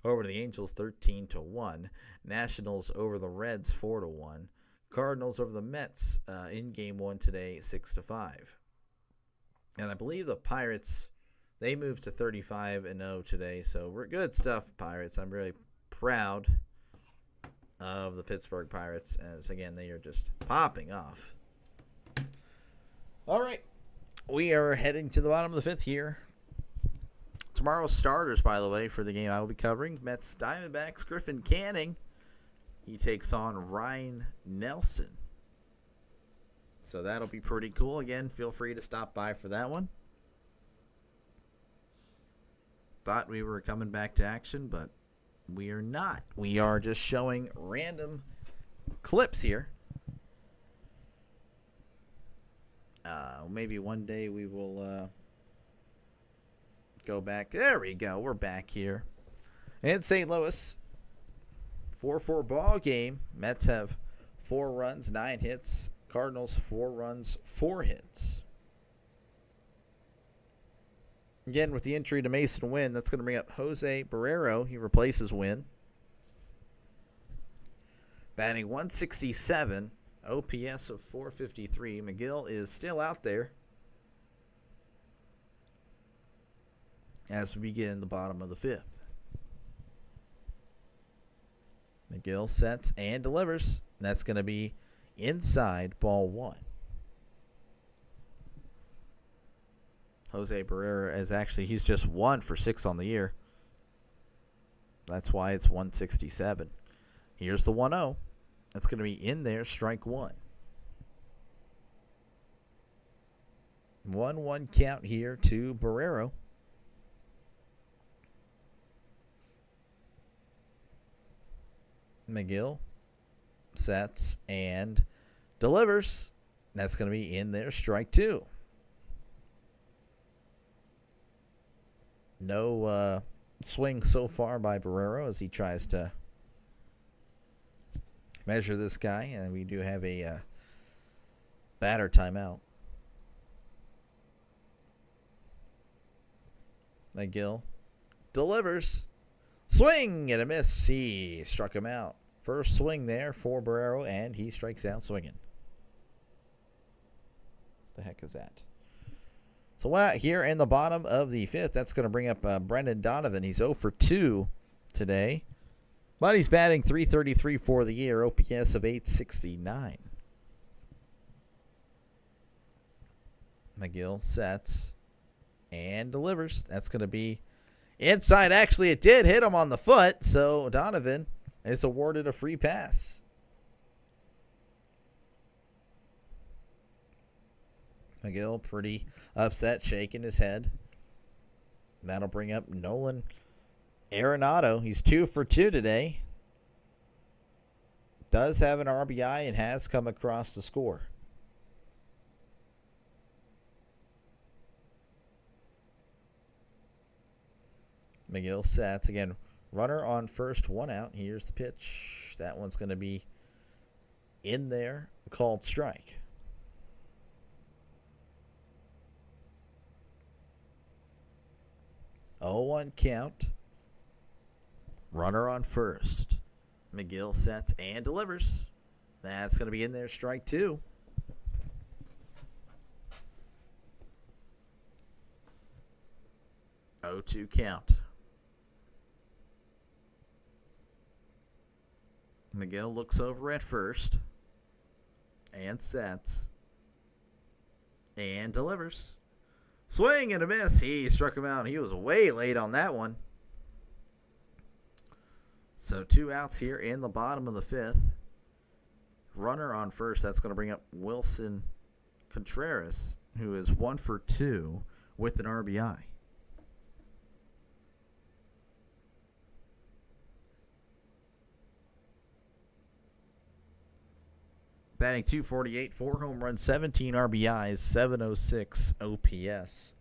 over the Angels 13-1. Nationals over the Reds 4-1. Cardinals over the Mets in game 1 today 6-5. And I believe the Pirates, they moved to 35-0 today, so we're good stuff, Pirates. I'm really proud of the Pittsburgh Pirates, as again they are just popping off. All right, we are heading to the bottom of the 5th here. Tomorrow's starters, by the way, for the game I will be covering: Mets Diamondbacks. Griffin Canning, he takes on Ryan Nelson. So that'll be pretty cool. Again, feel free to stop by for that one. Thought we were coming back to action, but we are not. We are just showing random clips here. Maybe one day we will go back. There we go. We're back here. In St. Louis, 4-4 ball game. Mets have 4 runs, 9 hits. Cardinals 4 runs, 4 hits. Again, with the entry to Mason Wynn, that's going to bring up Jose Barrero. He replaces Wynn. Batting 167, OPS of 453. McGill is still out there as we begin the bottom of the 5th. McGill sets and delivers. That's going to be inside ball 1. Jose Barrera is actually, he's just 1 for 6 on the year. That's why it's 167. Here's the 1-0. That's going to be in there, strike 1. 1-1 count here to Barrero. McGill sets and delivers. That's going to be in there, strike 2. No swing so far by Barrero as he tries to measure this guy, and we do have a batter timeout. McGill delivers. Swing and a miss. He struck him out. First swing there for Barrero, and he strikes out swinging. The heck is that? So what here in the bottom of the 5th, that's going to bring up Brendan Donovan. He's 0 for 2 today, but he's batting .333 for the year, OPS of 869. McGill sets and delivers. That's going to be inside. Actually, it did hit him on the foot, so Donovan is awarded a free pass. McGill pretty upset, shaking his head. That'll bring up Nolan Arenado. He's 2 for 2 today. Does have an RBI and has come across to score. McGill sets again. Runner on first, 1 out. Here's the pitch. That one's going to be in there, called strike. 0-1 count. Runner on first. McGill sets and delivers. That's going to be in there, strike 2. 0-2 count. Miguel looks over at first and sets and delivers. Swing and a miss. He struck him out. He was way late on that one. So 2 outs here in the bottom of the 5th. Runner on first. That's going to bring up Wilson Contreras, who is 1 for 2 with an RBI. Batting .248, 4 home runs, 17 RBIs, 706 OPS.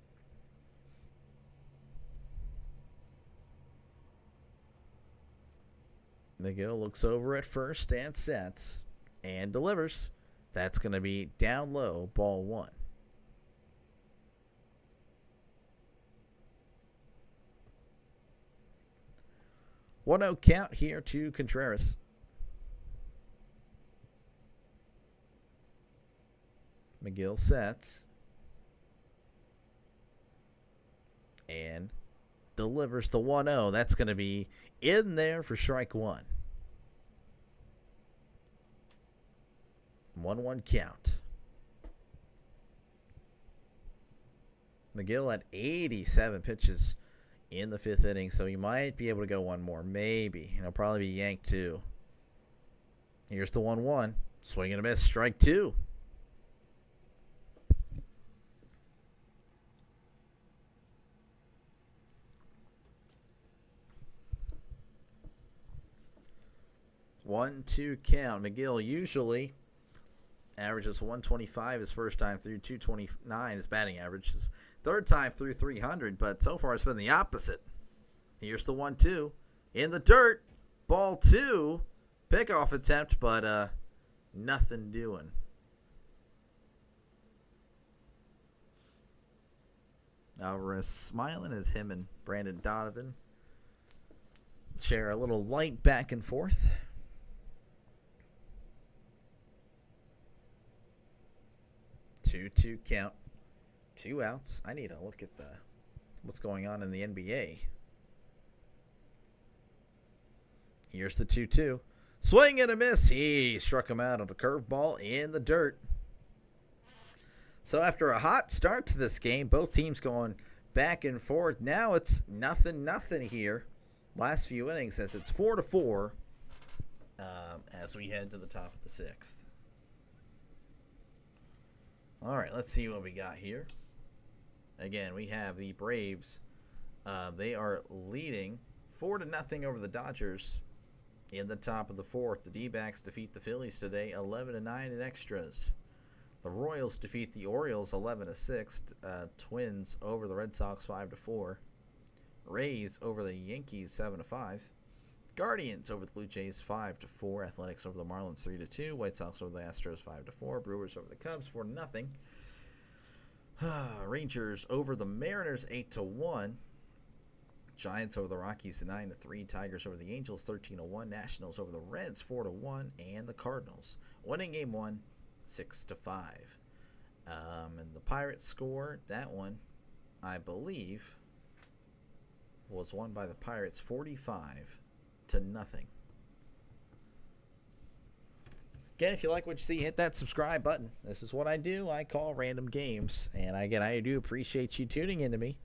Miguel looks over at first and sets and delivers. That's going to be down low, ball 1. One out count here to Contreras. Miguel sets and delivers the 1-0. That's going to be in there for strike 1. 1-1 count. Miguel had 87 pitches in the 5th inning, so he might be able to go one more. Maybe. He'll probably be yanked too. Here's the 1-1. Swing and a miss. Strike 2. One, 2 count. Miguel usually averages 125 his first time through, 229 his batting average. His third time through 300, but so far it's been the opposite. Here's the 1-2 in the dirt. Ball 2. Pickoff attempt, but nothing doing. Alvarez smiling as him and Brandon Donovan share a little light back and forth. 2-2 count. 2 outs. I need to look at what's going on in the NBA. Here's the 2-2. Swing and a miss. He struck him out on a curveball in the dirt. So after a hot start to this game, both teams going back and forth. Now it's nothing here. Last few innings as it's 4-4 as we head to the top of the 6th. All right, let's see what we got here. Again, we have the Braves. They are leading 4-0 over the Dodgers in the top of the 4th. The D-backs defeat the Phillies today 11-9 in extras. The Royals defeat the Orioles 11-6. Twins over the Red Sox 5-4. Rays over the Yankees 7-5. Guardians over the Blue Jays 5-4. Athletics over the Marlins 3-2. White Sox over the Astros 5-4. Brewers over the Cubs 4-0. Rangers over the Mariners 8-1. Giants over the Rockies 9-3. Tigers over the Angels 13-1. Nationals over the Reds 4-1. And the Cardinals winning game 1 6-5. And the Pirates score, that one, I believe, was won by the Pirates 45-0. Again, if you like what you see, hit that subscribe button. This is what I do. I call random games. And again, I do appreciate you tuning into me.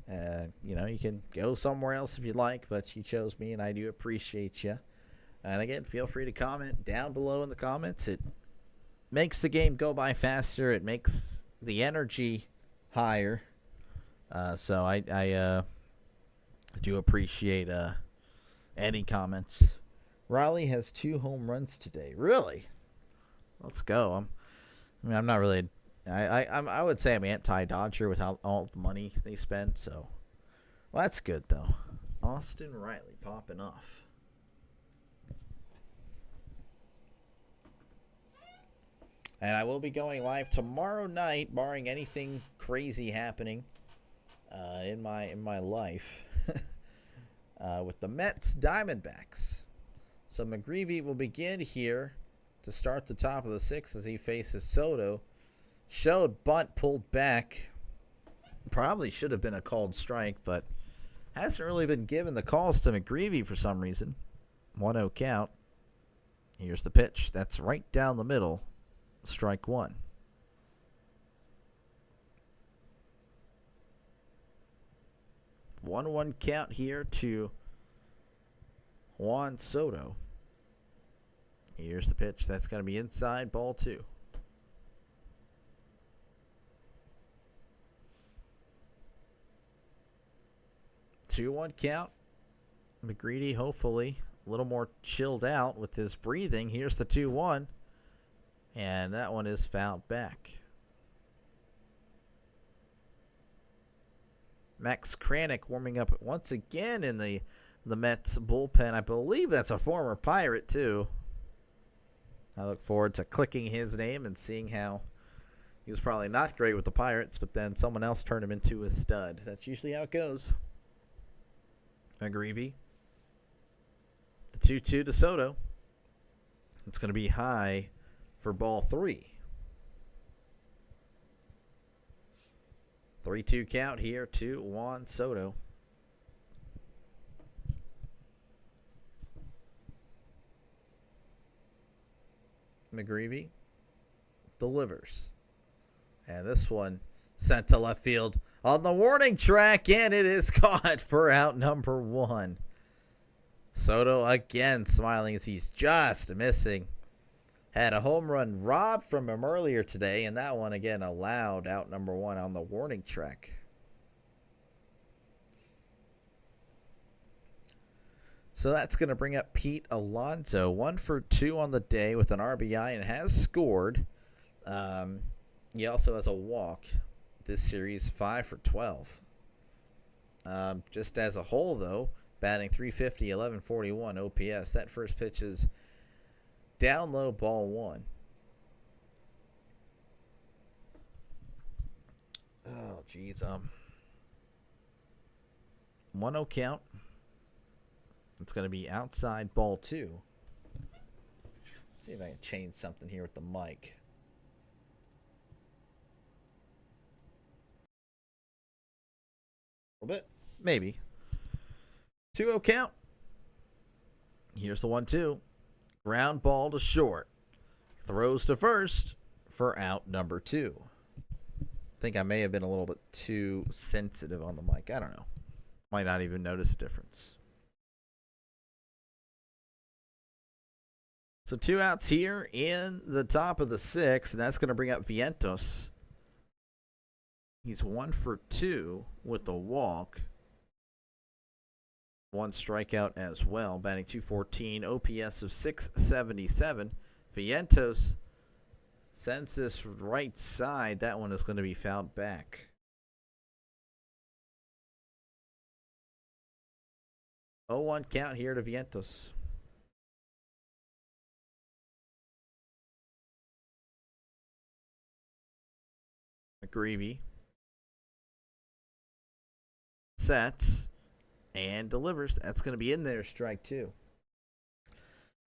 You can go somewhere else if you'd like, but you chose me, and I do appreciate you. And again, feel free to comment down below in the comments. It makes the game go by faster. It makes the energy higher. So I do appreciate any comments. Raleigh has 2 home runs today. Really? Let's go. I'm not really. I would say I'm anti-Dodger with all the money they spend. So, well, that's good though. Austin Riley popping off. And I will be going live tomorrow night, barring anything crazy happening in my life, with the Mets Diamondbacks. So McGreevy will begin here to start the top of the 6th as he faces Soto. Showed bunt, pulled back. Probably should have been a called strike, but Hasn't really been given the calls to McGreevy for some reason. 1-0 count. Here's the pitch. That's right down the middle. Strike one. One count here to Juan Soto. Here's the pitch. That's going to be inside, ball two. Two-one count. McGreevy hopefully a little more chilled out with his breathing. Here's the 2-1. And that one is fouled back. Max Kranick warming up once again in the Mets bullpen. I believe that's a former Pirate, too. I look forward to clicking his name and seeing how he was probably not great with the Pirates, but then someone else turned him into a stud. That's usually how it goes. McGreevy. The 2-2 to Soto. It's going to be high for ball three. 3-2 count here to Juan Soto. McGreevy delivers. And this one sent to left field on the warning track, and it is caught for out number one. Soto again smiling as he's just missing. Had a home run robbed from him earlier today, and that one again allowed out number one on the warning track. So that's going to bring up Pete Alonso, 1 for 2 on the day with an RBI and has scored. He also has a walk this series, 5 for 12. Just as a whole, though, batting .350, 1141 OPS. That first pitch is down low, ball one. Oh, geez. 1-0 count. It's going to be outside, ball two. Let's see if I can change something here with the mic. A little bit, maybe. 2-0 count. Here's the 1-2. Ground ball to short. Throws to first for out number two. I think I may have been a little bit too sensitive on the mic. I don't know. Might not even notice a difference. So 2 outs here in the top of the 6th, and that's going to bring up Vientos. He's 1 for 2 with a walk. 1 strikeout as well, batting .214, OPS of .677. Vientos sends this right side. That one is going to be fouled back. 0-1 count here to Vientos. McGreevy sets and delivers. That's going to be in there, strike two.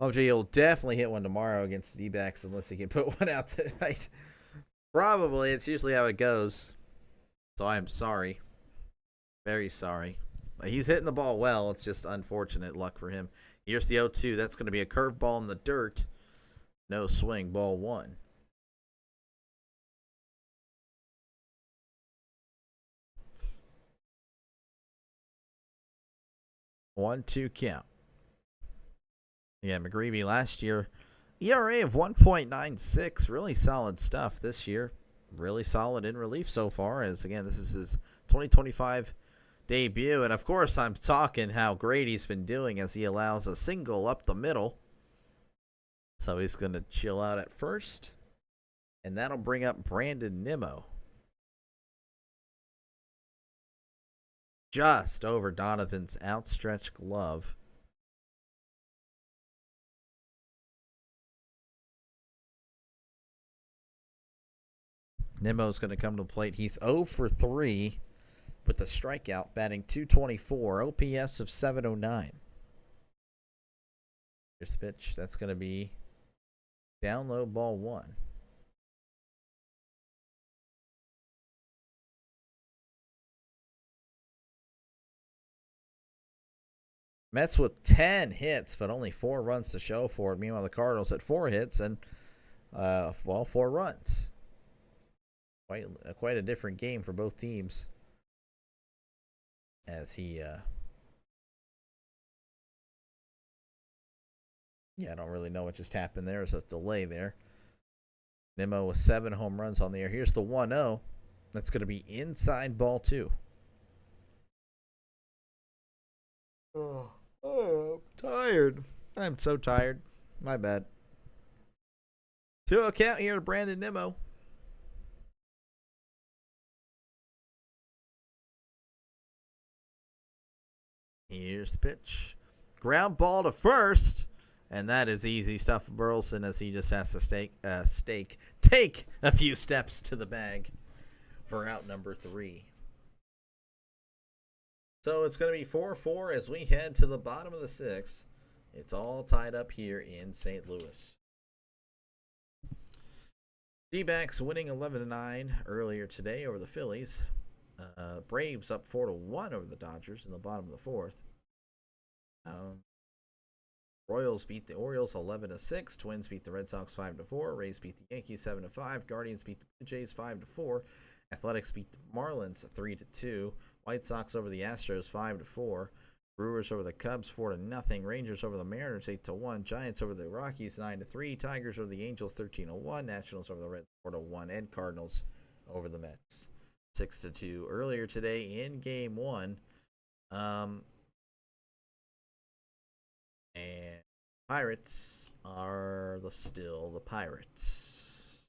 OJ will definitely hit one tomorrow against the D-backs unless he can put one out tonight. Probably. It's usually how it goes. So I am sorry. Very sorry. He's hitting the ball well. It's just unfortunate luck for him. Here's the 0-2. That's going to be a curveball in the dirt. No swing, ball one. 1-2 count. Yeah, McGreevy last year, ERA of 1.96. Really solid stuff this year. Really solid in relief so far, as again, this is his 2025 debut. And of course, I'm talking how great he's been doing as he allows a single up the middle. So he's going to chill out at first. And that'll bring up Brandon Nimmo. Just over Donovan's outstretched glove. Nimmo's going to come to the plate. He's 0 for 3 with a strikeout, batting .224, OPS of .709. Here's the pitch. That's going to be down low, ball one. Mets with 10 hits, but only 4 runs to show for it. Meanwhile, the Cardinals had 4 hits and, 4 runs. Quite a different game for both teams. As he, I don't really know what just happened there. There's a delay there. Nimmo with 7 home runs on the air. Here's the 1-0. That's going to be inside ball 2. Oh, I'm tired. I'm so tired. My bad. 2-0 count here to Brandon Nimmo. Here's the pitch. Ground ball to first. And that is easy stuff for Burleson, as he just has to take a few steps to the bag for out number 3. So it's going to be 4-4 as we head to the bottom of the 6th. It's all tied up here in St. Louis. D-backs winning 11-9 earlier today over the Phillies. Braves up 4-1 over the Dodgers in the bottom of the 4th. Royals beat the Orioles 11-6. Twins beat the Red Sox 5-4. Rays beat the Yankees 7-5. Guardians beat the Blue Jays 5-4. Athletics beat the Marlins 3-2. White Sox over the Astros 5-4. Brewers over the Cubs 4-0. Rangers over the Mariners 8-1. Giants over the Rockies 9-3. Tigers over the Angels 13-1. Nationals over the Reds 4-1. And Cardinals over the Mets 6-2. Earlier today in Game 1, and Pirates are still the Pirates.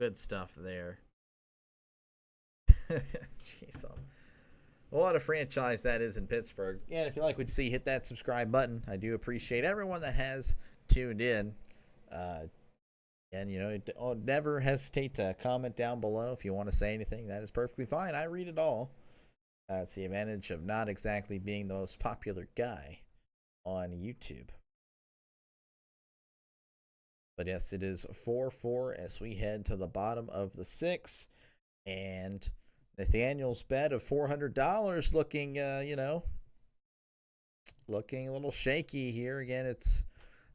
Good stuff there. Jeez, what a franchise that is in Pittsburgh. And if you like what you see, hit that subscribe button. I do appreciate everyone that has tuned in. And, never hesitate to comment down below if you want to say anything. That is perfectly fine. I read it all. That's the advantage of not exactly being the most popular guy on YouTube. But yes, it is 4-4 as we head to the bottom of the 6th. And Nathaniel's bet of $400 looking, looking a little shaky here. Again,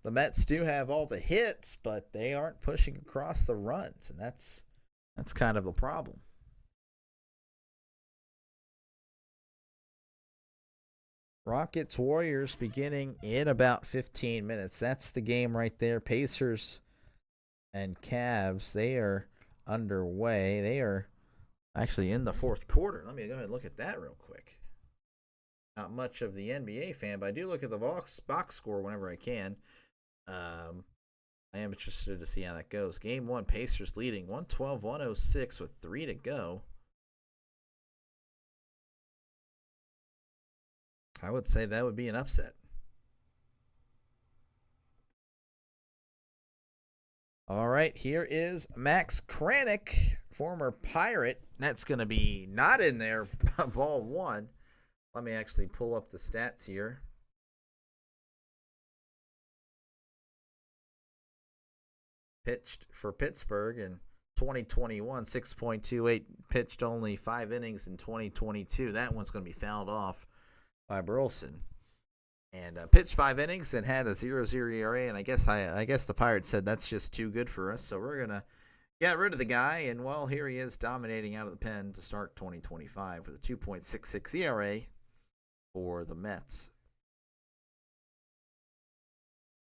the Mets do have all the hits, but they aren't pushing across the runs, and that's kind of the problem. Rockets Warriors beginning in about 15 minutes. That's the game right there. Pacers and Cavs, they are underway. They are actually in the 4th quarter. Let me go ahead and look at that real quick. Not much of the NBA fan, but I do look at the box score whenever I can. I am interested to see how that goes. Game 1, Pacers leading 112-106 with 3 to go. I would say that would be an upset. All right, here is Max Kranick, former Pirate. That's going to be not in there, ball 1. Let me actually pull up the stats here. Pitched for Pittsburgh in 2021, 6.28. Pitched only 5 innings in 2022. That one's going to be fouled off by Burleson. And pitched 5 innings and had a 0.0 ERA. And I guess the Pirates said that's just too good for us. So we're going to get rid of the guy. And, well, here he is dominating out of the pen to start 2025 with a 2.66 ERA for the Mets.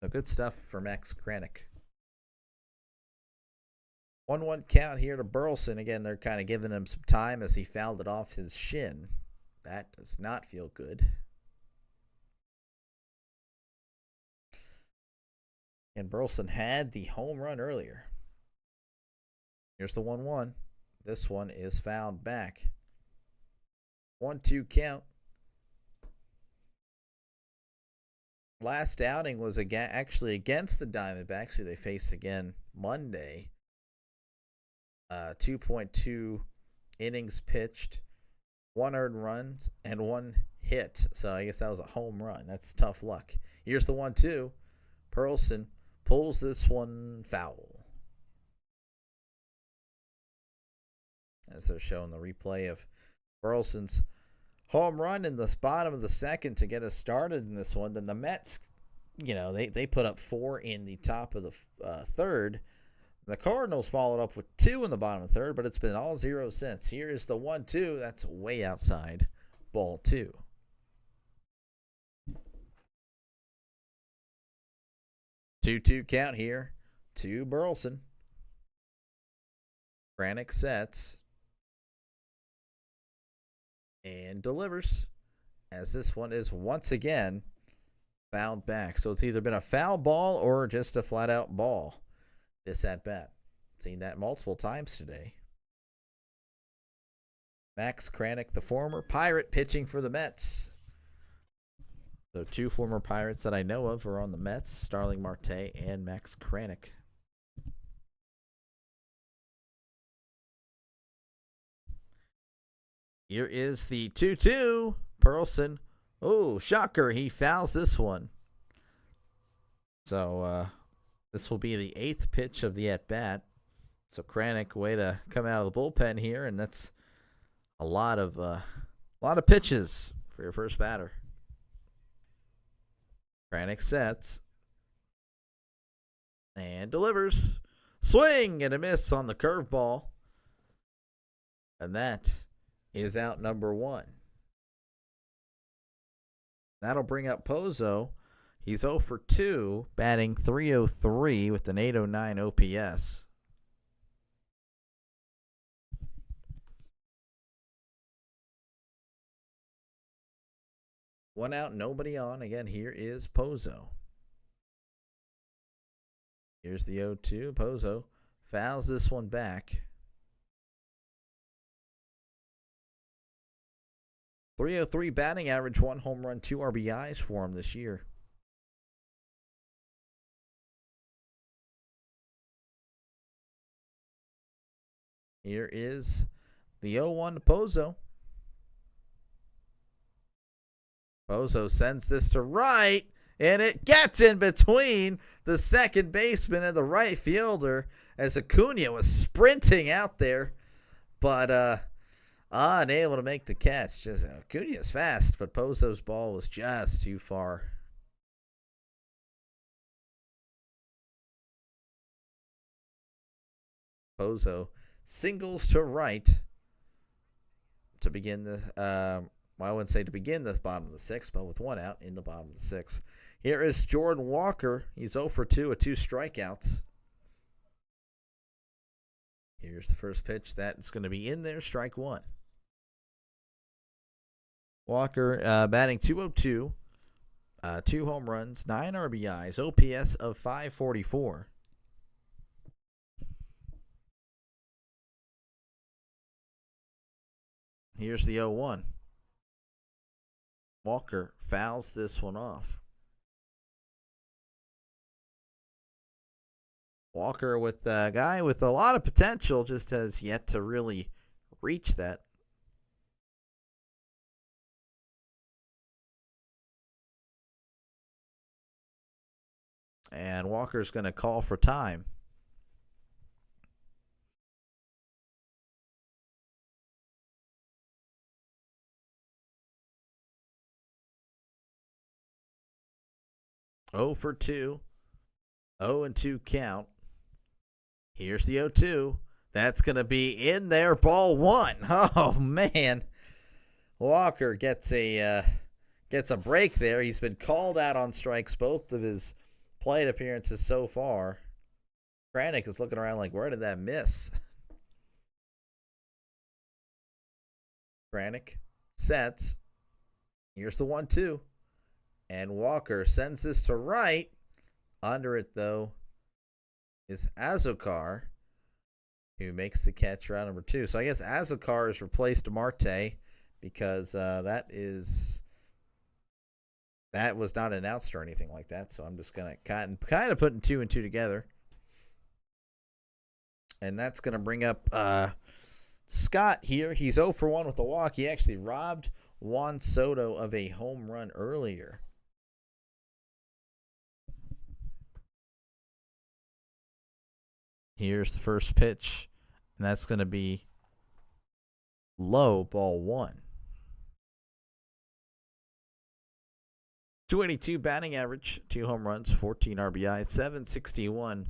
So good stuff for Max Kranick. 1-1 count here to Burleson. Again, they're kind of giving him some time as he fouled it off his shin. That does not feel good. And Burleson had the home run earlier. Here's the 1-1. This one is fouled back. 1-2 count. Last outing was actually against the Diamondbacks, who they face again Monday. 2.2 innings pitched, 1 earned runs, and 1 hit. So I guess that was a home run. That's tough luck. Here's the 1-2. Burleson pulls this one foul. As they're showing the replay of Burleson's home run in the bottom of the second to get us started in this one. Then the Mets, they put up 4 in the top of the third. The Cardinals followed up with 2 in the bottom of the third, but it's been all 0 since. Here is the 1-2. That's way outside. Ball 2. 2-2 count here to Burleson. Kranick sets and delivers, as this one is once again fouled back. So it's either been a foul ball or just a flat-out ball this at-bat. Seen that multiple times today. Max Kranick, the former Pirate, pitching for the Mets. So 2 former Pirates that I know of are on the Mets, Starling Marte and Max Kranick. Here is the 2-2. Burleson. Oh, shocker. He fouls this one. So this will be the 8th pitch of the at-bat. So Kranick, way to come out of the bullpen here, and that's a lot of pitches for your first batter. Kranick sets and delivers. Swing and a miss on the curveball. And that is out number 1. That'll bring up Pozo. He's 0 for 2, batting .303 with an .809 OPS. One out, nobody on. Again, here is Pozo. Here's the 0-2. Pozo fouls this one back. .303 batting average, 1 home run, 2 RBIs for him this year. Here is the 0-1 to Pozo. Pozo sends this to right, and it gets in between the second baseman and the right fielder as Acuna was sprinting out there, but unable to make the catch. Just Acuna's fast, but Pozo's ball was just too far. Pozo singles to right to begin the I wouldn't say to begin the bottom of the 6th, but with 1 out in the bottom of the 6th. Here is Jordan Walker. He's 0 for 2 with 2 strikeouts. Here's the first pitch. That's going to be in there, strike 1. Walker batting .202, 2 home runs, 9 RBIs, OPS of .544. Here's the 0-1. Walker fouls this one off. Walker, with a guy with a lot of potential, just has yet to really reach that. And Walker's going to call for time. Oh for 2. 0-2 count. Here's the 0-2. That's going to be in there, ball 1. Oh, man. Walker gets a break there. He's been called out on strikes both of his plate appearances so far. Kranick is looking around like, where did that miss? Kranick sets. Here's the 1-2. And Walker sends this to right. Under it, though, is Azokar, who makes the catch round number 2. So I guess Azokar has replaced Marte because that was not announced or anything like that. So I'm just going to kind of putting 2 and 2 together. And that's going to bring up Scott here. He's 0 for 1 with the walk. He actually robbed Juan Soto of a home run earlier. Here's the first pitch, and that's going to be low, ball 1. 622 batting average, 2 home runs, 14 RBI, 761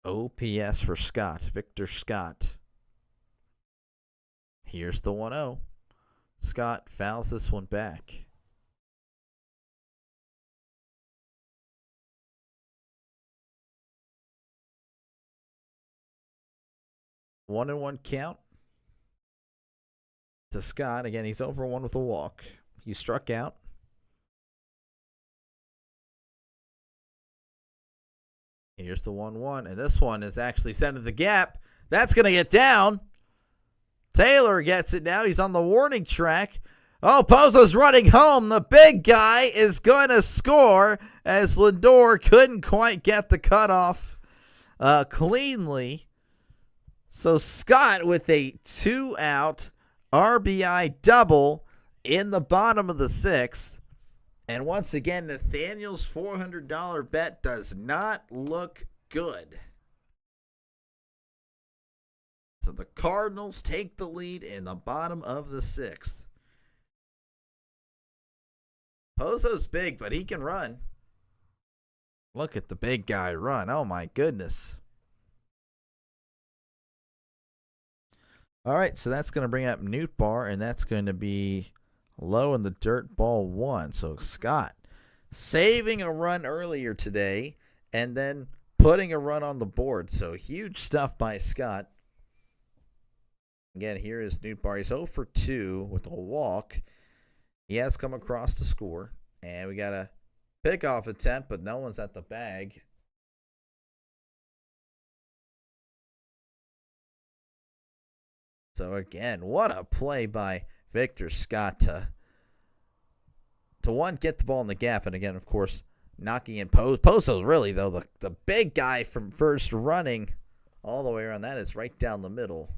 OPS for Scott, Victor Scott. Here's the 1-0. Scott fouls this one back. One and one count to Scott. Again, he's over one with a walk. He struck out. Here's the 1-1, and this one is actually sent to the gap. That's going to get down. Taylor gets it now. He's on the warning track. Oh, Pozo's running home. The big guy is going to score as Lindor couldn't quite get the cutoff cleanly. So Scott with a 2-out RBI double in the bottom of the 6th. And once again, Nathaniel's $400 bet does not look good. So the Cardinals take the lead in the bottom of the 6th. Pozo's big, but he can run. Look at the big guy run. Oh, my goodness. All right, so that's going to bring up Newt Bar, and that's going to be low in the dirt, ball 1. So Scott saving a run earlier today and then putting a run on the board. So huge stuff by Scott. Again, here is Newt Bar. He's 0 for 2 with a walk. He has come across to score. And we got a pickoff attempt, but no one's at the bag. So again, what a play by Victor Scott to one, get the ball in the gap. And again, of course, knocking in Pozo's really, though, the big guy from first running all the way around. That is right down the middle.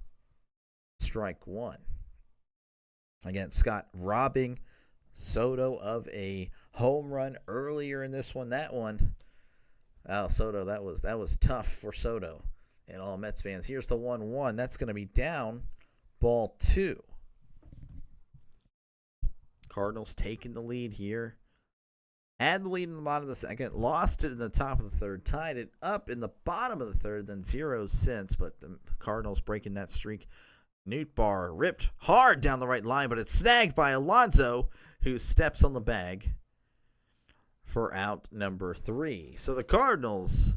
Strike 1. Again, Scott robbing Soto of a home run earlier in this one. That one, Soto, that was tough for Soto and all Mets fans. Here's the 1-1. That's going to be down, ball 2. Cardinals taking the lead here. Had the lead in the bottom of the second. Lost it in the top of the third. Tied it up in the bottom of the third. Then 0 since. But the Cardinals breaking that streak. Newt Bar ripped hard down the right line. But it's snagged by Alonso, who steps on the bag for out number 3. So the Cardinals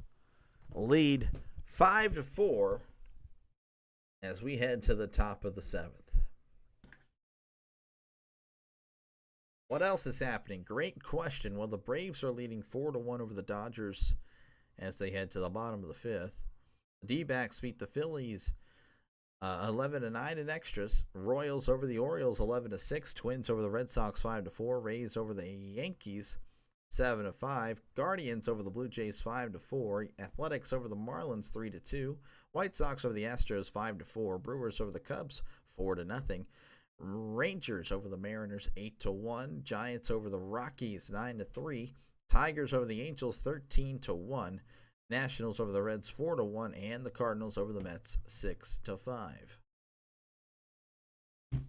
lead 5-4 as we head to the top of the 7th. What else is happening? Great question. Well, the Braves are leading 4-1 over the Dodgers as they head to the bottom of the 5th. The D-backs beat the Phillies 11-9 in extras. Royals over the Orioles 11-6. Twins over the Red Sox 5-4. Rays over the Yankees 7-5. Guardians over the Blue Jays 5-4. Athletics over the Marlins 3-2. White Sox over the Astros 5-4. Brewers over the Cubs 4-0. Rangers over the Mariners 8-1. Giants over the Rockies 9-3. Tigers over the Angels 13-1. Nationals over the Reds 4-1, and the Cardinals over the Mets 6-5. Again,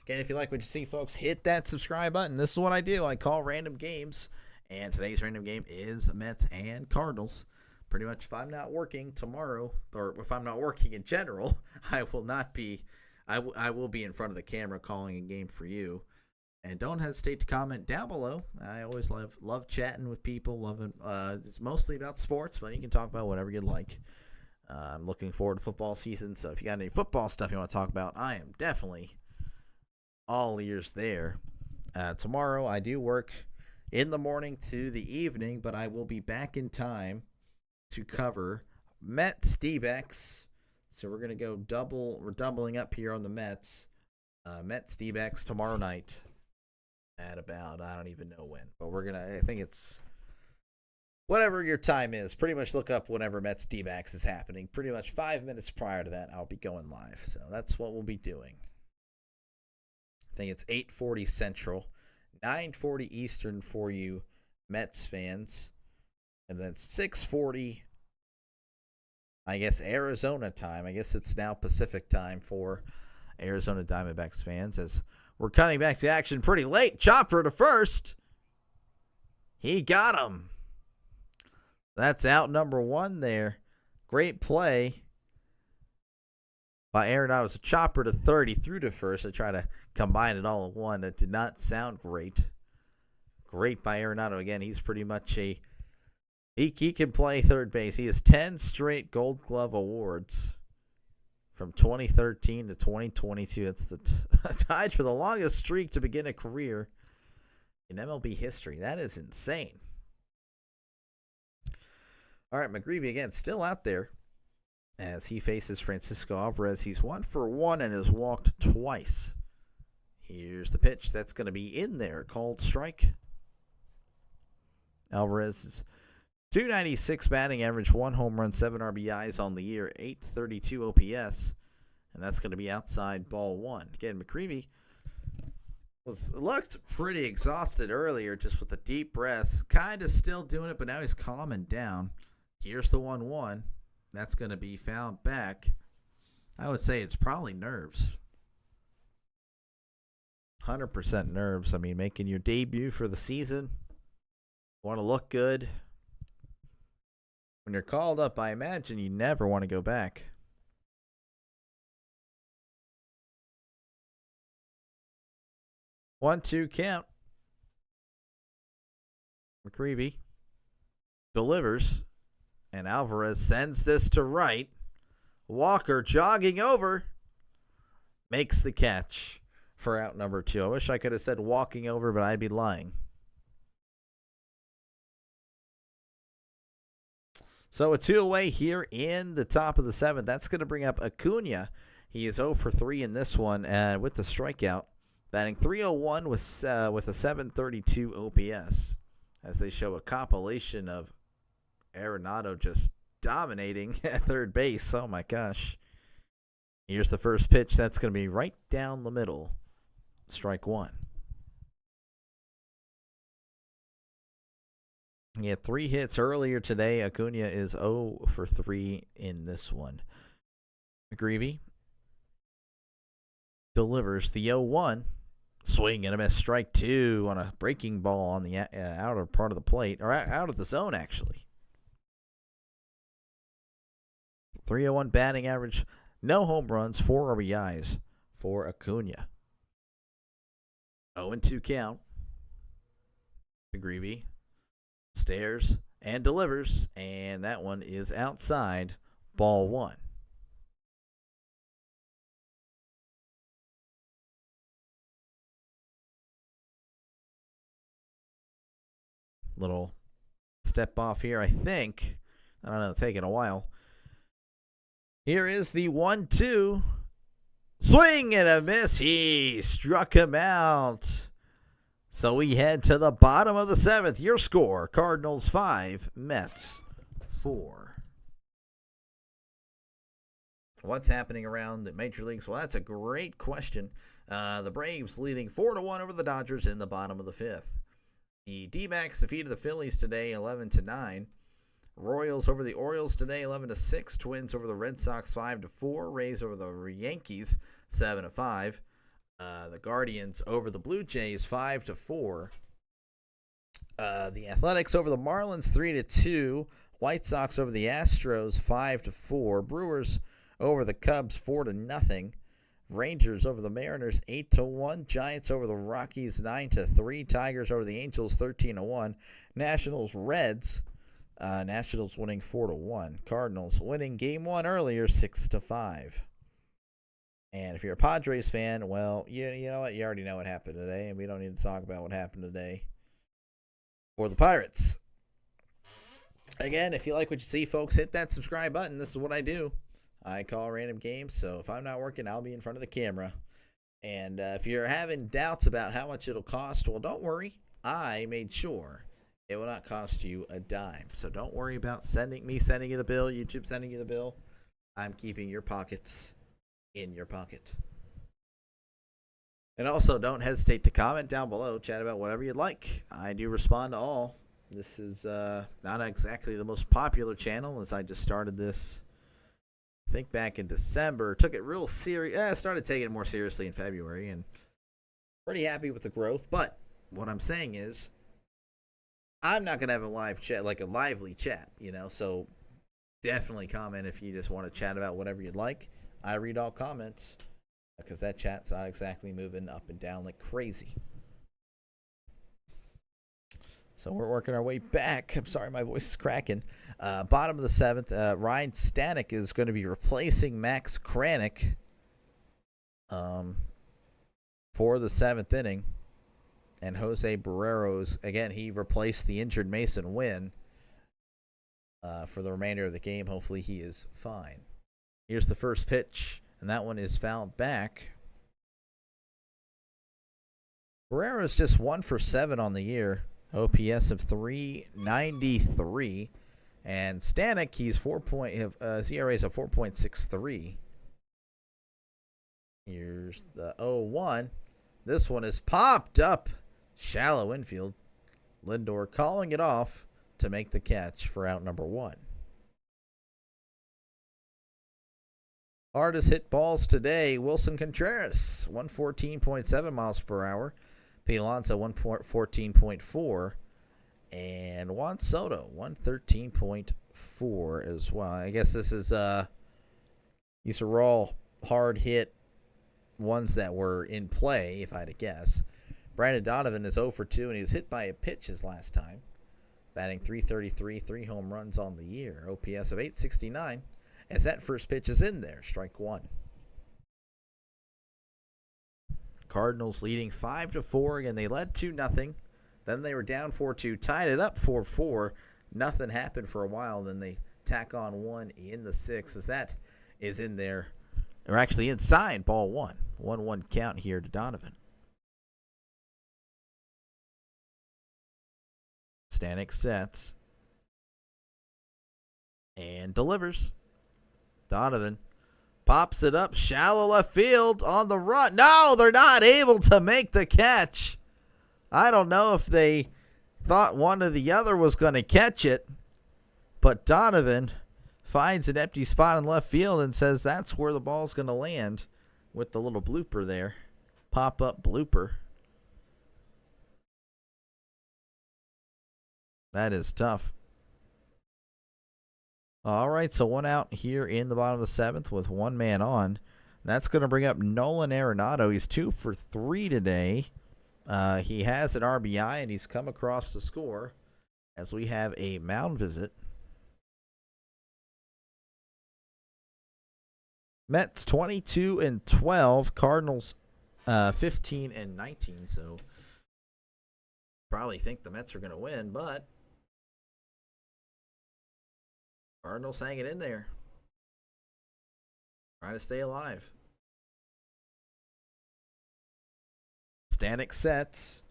if you like what you see, folks, hit that subscribe button. This is what I do. I call random games, and today's random game is the Mets and Cardinals. Pretty much, if I'm not working tomorrow, or if I'm not working in general, I will not be. I will be in front of the camera calling a game for you. And don't hesitate to comment down below. I always love chatting with people. It's mostly about sports, but you can talk about whatever you'd like. I'm looking forward to football season, so if you got any football stuff you want to talk about, I am definitely all ears there. Tomorrow I do work in the morning to the evening, but I will be back in time to cover Mets D-backs. So we're going to go we're doubling up here on the Mets. Mets D-backs tomorrow night at about, I don't even know when. But I think it's whatever your time is. Pretty much look up whenever Mets D-backs is happening. Pretty much 5 minutes prior to that, I'll be going live. So that's what we'll be doing. I think it's 8:40 Central, 9:40 Eastern for you Mets fans. And then 6:40, I guess, Arizona time. I guess it's now Pacific time for Arizona Diamondbacks fans as We're cutting back to action pretty late. Chopper to first. He got him. That's out number one there. Great play by Arenado. It's a chopper to third. He threw to first to try to combine it all in one. That did not sound great. Great by Arenado. Again, he's pretty much a... He can play third base. He has 10 straight Gold Glove awards from 2013 to 2022. It's the tied for the longest streak to begin a career in MLB history. That is insane. All right, McGreevy again, still out there as he faces Francisco Alvarez. He's 1 for 1 and has walked twice. Here's the pitch. That's going to be in there. Called strike. Alvarez is .296 batting average, 1 home run, 7 RBIs on the year, .832 OPS, and that's going to be outside ball 1. Again, McCreevy looked pretty exhausted earlier just with the deep breaths. Kind of still doing it, but now he's calming down. Here's the 1-1. That's going to be fouled back. I would say it's probably nerves. 100% nerves. I mean, making your debut for the season. Want to look good. When you're called up, I imagine you never want to go back. One-two count. McCreevy delivers, and Alvarez sends this to right. Walker jogging over, makes the catch for out number 2. I wish I could have said walking over, but I'd be lying. So a 2 away here in the top of the 7th. That's going to bring up Acuna. He is 0 for 3 in this one with the strikeout. Batting .301 with a .732 OPS. As they show a compilation of Arenado just dominating at third base. Oh my gosh. Here's the first pitch. That's going to be right down the middle. Strike 1. He had 3 hits earlier today. Acuna is 0 for 3 in this one. McGreevy delivers the 0-1. Swing and a miss. Strike 2 on a breaking ball on the outer part of the plate. Or out of the zone, actually. .301 batting average. No home runs. 4 RBIs for Acuna. 0-2 count. McGreevy stares and delivers, and that one is outside ball 1. Little step off here, I think. I don't know, taking a while. Here is the 1-2. Swing and a miss. He struck him out. So we head to the bottom of the 7th. Your score, Cardinals 5, Mets 4. What's happening around the major leagues? Well, that's a great question. The Braves leading 4-1 over the Dodgers in the bottom of the 5th. The D-backs defeated the Phillies today 11-9. Royals over the Orioles today 11-6. Twins over the Red Sox 5-4. Rays over the Yankees 7-5. The Guardians over the Blue Jays 5-4. The Athletics over the Marlins 3-2. White Sox over the Astros 5-4. Brewers over the Cubs 4-0. Rangers over the Mariners 8-1. Giants over the Rockies 9-3. Tigers over the Angels 13-1. Nationals Reds. Nationals winning 4-1. Cardinals winning game 1 earlier 6-5. And if you're a Padres fan, well, you know what? You already know what happened today, and we don't need to talk about what happened today for the Pirates. Again, if you like what you see, folks, hit that subscribe button. This is what I do. I call random games, so if I'm not working, I'll be in front of the camera. And if you're having doubts about how much it'll cost, well, don't worry. I made sure it will not cost you a dime. So don't worry about sending you the bill, YouTube sending you the bill. I'm keeping your pockets in your pocket. And also, don't hesitate to comment down below, chat about whatever you'd like. I do respond to all. This is not exactly the most popular channel, as I just started this, I think, back in December. Took it real serious. I started taking it more seriously in February, and Pretty happy with the growth, but what I'm saying is I'm not gonna have a live chat, like a lively chat, So definitely comment if you just want to chat about whatever you'd like. I read all comments because that chat's not exactly moving up and down like crazy. So we're working our way back. I'm sorry, my voice is cracking. Bottom of the seventh, Ryan Stanek is going to be replacing Max Kranick for the seventh inning. And Jose Barrero's, again, he replaced the injured Mason Wynn for the remainder of the game. Hopefully he is fine. Here's the first pitch, and that one is fouled back. Barrero's just 1 for 7 on the year. OPS of 393. And Stanek, he's his ERA is a 4.63. Here's the 0-1. This one is popped up. Shallow infield. Lindor calling it off to make the catch for out number 1. Hardest hit balls today, Wilson Contreras, 114.7 miles per hour. Pete Alonso, 114.4. And Juan Soto, 113.4 as well. I guess this is, these are all hard hit ones that were in play, if I had to guess. Brandon Donovan is 0 for 2, and he was hit by a pitch his last time. Batting .333, 3 home runs on the year. OPS of 869, as that first pitch is in there. Strike 1. Cardinals leading 5-4. Again, they led 2-0. Then they were down 4-2, tied it up 4-4. Nothing happened for a while. Then they tack on 1 in the 6th, as that is in there. Or actually inside, ball 1. 1-1 count here to Donovan. Stanek sets and delivers. Donovan pops it up, shallow left field on the run. No, they're not able to make the catch. I don't know if they thought one or the other was going to catch it, but Donovan finds an empty spot in left field and says that's where the ball's going to land with the little blooper there. Pop-up blooper. That is tough. All right, so 1 out here in the bottom of the 7th with 1 man on. That's going to bring up Nolan Arenado. He's 2 for 3 today. He has an RBI, and he's come across to score as we have a mound visit. Mets 22-12. Cardinals 15-19. So probably think the Mets are going to win, but Cardinals hanging in there. Trying to stay alive. Stanek sets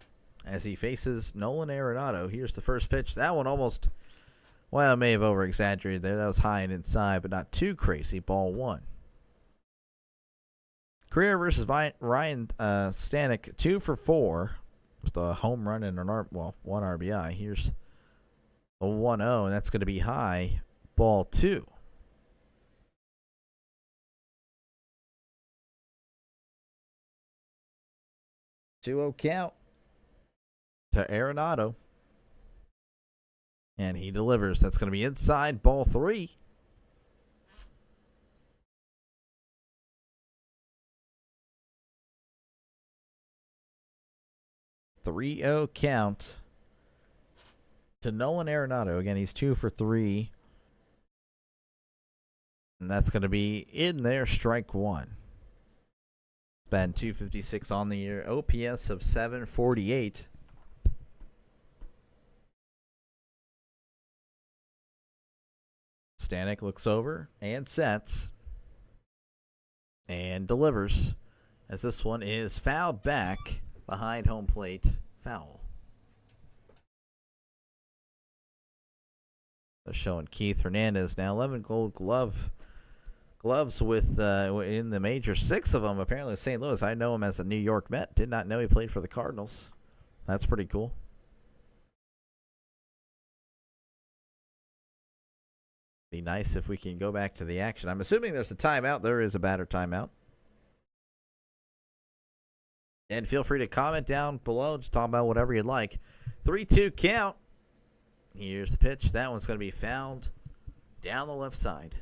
as he faces Nolan Arenado. Here's the first pitch. That one almost, well, I may have over-exaggerated there. That was high and inside, but not too crazy. Ball 1. Career versus Ryan Stanek, 2 for 4 with a home run and 1 RBI. Here's a 1-0, and that's going to be high. Ball 2. Two-0 count to Arenado. And he delivers. That's going to be inside. Ball 3. Three-0 count to Nolan Arenado. Again, he's 2 for 3. And that's going to be in there. Strike 1. Batting .256 on the year. OPS of 748. Stanek looks over and sets. And delivers. As this one is fouled back behind home plate. Foul. They're showing Keith Hernandez now. 11 gold gloves with in the major. 6 of them apparently with St. Louis. I know him as a New York Met. Did not know he played for the Cardinals. That's pretty cool. Be nice if we can go back to the action. I'm assuming there's a timeout. There is a batter timeout. And feel free to comment down below. Just talk about whatever you'd like. 3-2 count. Here's the pitch. That one's going to be fouled down the left side.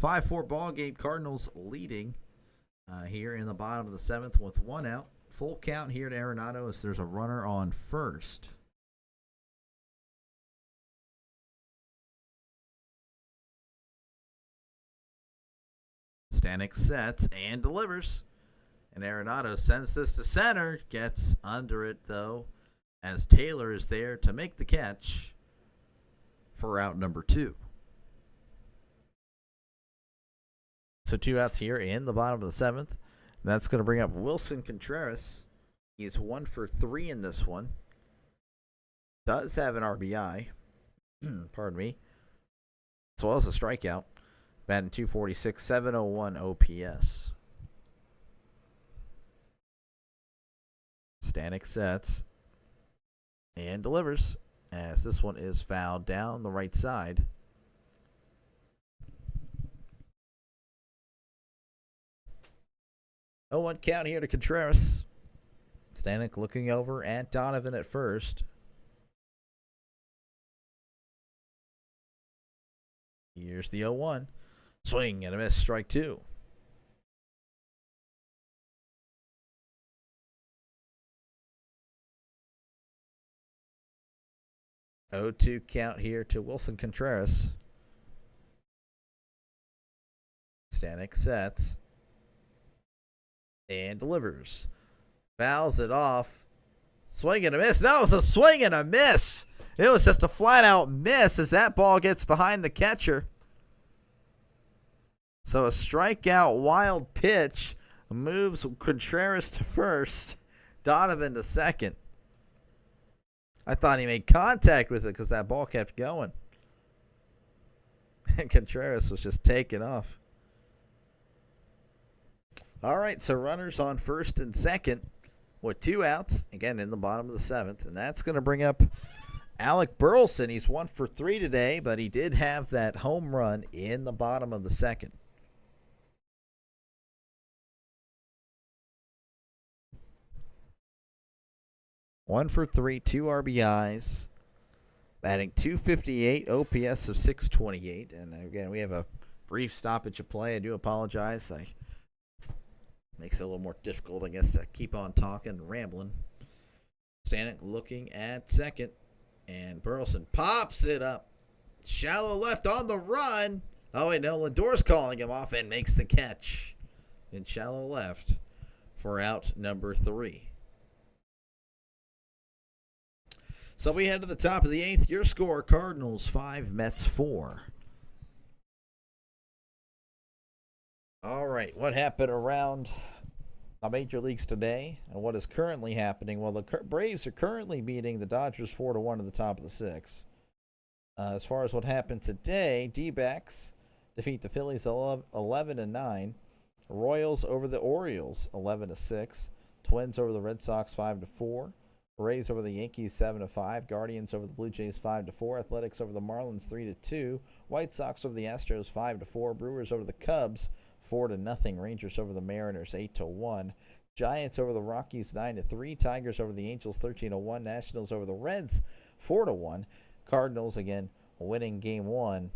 5-4 ball game. Cardinals leading here in the bottom of the 7th with 1 out. Full count here to Arenado as there's a runner on first. Stanek sets and delivers. And Arenado sends this to center. Gets under it, though, as Taylor is there to make the catch for out number 2. So 2 outs here in the bottom of the 7th. That's going to bring up Wilson Contreras. He's 1 for 3 in this one. Does have an RBI. Pardon me. As well as a strikeout. Batting .246, 701 OPS. Stanek sets and delivers as this one is fouled down the right side. Oh, 1 count here to Contreras. Stanek looking over at Donovan at first. Here's the 0-1. Swing and a miss, strike 2. Oh, 2 count here to Wilson Contreras. Stanek sets and delivers. Fouls it off. Swing and a miss. No, it was a swing and a miss. It was just a flat-out miss as that ball gets behind the catcher. So a strikeout wild pitch moves Contreras to first, Donovan to second. I thought he made contact with it because that ball kept going. And Contreras was just taking off. All right, so runners on first and second with 2 outs, again in the bottom of the 7th. And that's going to bring up Alec Burleson. He's 1 for 3 today, but he did have that home run in the bottom of the 2nd. One for 3, 2 RBIs, batting .258, OPS of 628. And again, we have a brief stoppage of play. I do apologize. Makes it a little more difficult, I guess, to keep on talking and rambling. Stanek looking at second, and Burleson pops it up. Shallow left on the run. Oh, wait, no, Lindor's calling him off and makes the catch in shallow left for out number 3. So we head to the top of the 8th. Your score, Cardinals 5, Mets 4. All right, what happened around the major leagues today and what is currently happening? Well, the Braves are currently beating the Dodgers 4-1 at the top of the 6th. As far as what happened today, D-backs defeat the Phillies 11-9. Royals over the Orioles 11-6. Twins over the Red Sox 5-4. Rays over the Yankees 7-5. Guardians over the Blue Jays 5-4. Athletics over the Marlins 3-2. White Sox over the Astros 5-4. Brewers over the Cubs 4-0. Rangers over the Mariners 8-1. Giants over the Rockies 9-3. Tigers over the Angels 13-1. Nationals over the Reds 4-1. Cardinals again winning game 1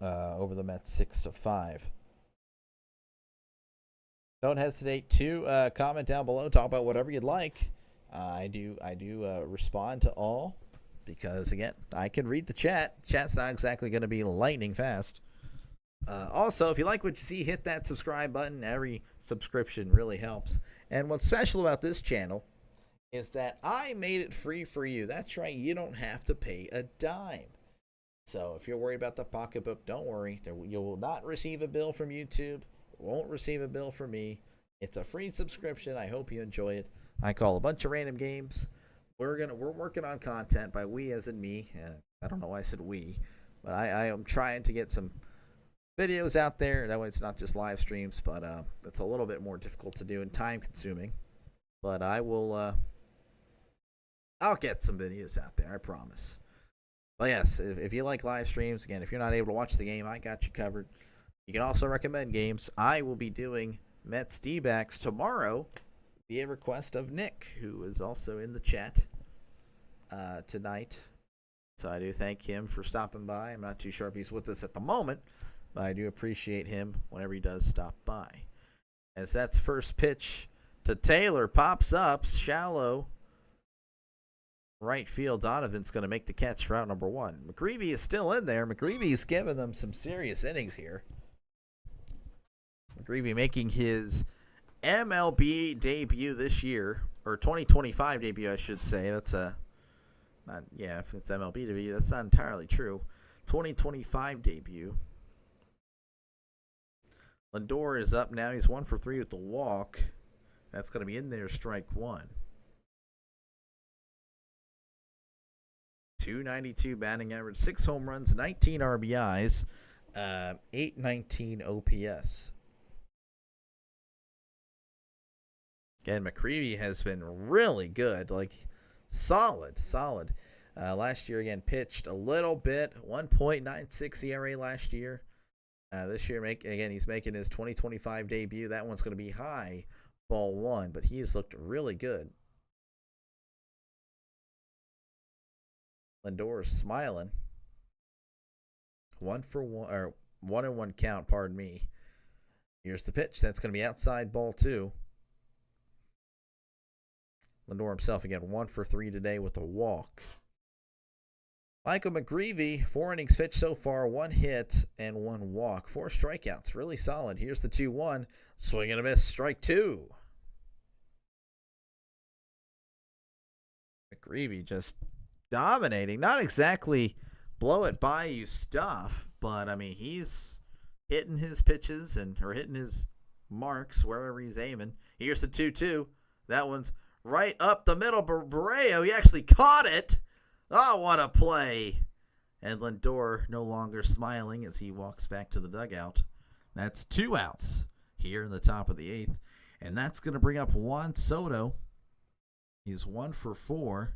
over the Mets 6-5. Don't hesitate to comment down below. Talk about whatever you'd like. I do respond to all because, again, I can read the chat. Chat's not exactly going to be lightning fast. Also, if you like what you see, hit that subscribe button. Every subscription really helps. And what's special about this channel is that I made it free for you. That's right. You don't have to pay a dime. So if you're worried about the pocketbook, don't worry. You will not receive a bill from YouTube. Won't receive a bill from me. It's a free subscription. I hope you enjoy it. I call a bunch of random games. We're working on content by we as in me. I don't know why I said we, but I am trying to get some videos out there. That way it's not just live streams, but it's a little bit more difficult to do and time consuming. But I will I'll get some videos out there, I promise. But yes, if you like live streams, again, if you're not able to watch the game, I got you covered. You can also recommend games. I will be doing Mets D-backs tomorrow via request of Nick, who is also in the chat tonight. So I do thank him for stopping by. I'm not too sure if he's with us at the moment, but I do appreciate him whenever he does stop by. As that's first pitch to Taylor, pops up, shallow right field. Donovan's going to make the catch for out number one. McGreevy is still in there. McGreevy's giving them some serious innings here. McGreevy making his MLB debut this year, or 2025 debut, I should say. That's if it's MLB debut, that's not entirely true. 2025 debut. Lindor is up now. He's 1 for 3 with the walk. That's going to be in there, strike one. 292 batting average, 6 home runs, 19 RBIs, 819 OPS. Again, McCreevy has been really good, solid. Last year, again, pitched a little bit, 1.96 ERA last year. This year, he's making his 2025 debut. That one's going to be high, ball one, but he's looked really good. Lindor is smiling. 1-1 count, pardon me. Here's the pitch. That's going to be outside, ball two. Lindor himself again 1 for 3 today with a walk. Michael McGreevy, 4 innings pitched so far, 1 hit and 1 walk. 4 strikeouts, really solid. Here's the 2-1. Swing and a miss, strike two. McGreevy just dominating. Not exactly blow it by you stuff, but he's hitting his pitches or hitting his marks wherever he's aiming. Here's the 2-2. That one's right up the middle. Barreo, he actually caught it. Oh, what a play. And Lindor no longer smiling as he walks back to the dugout. That's 2 outs here in the top of the 8th. And that's going to bring up Juan Soto. He's 1 for 4.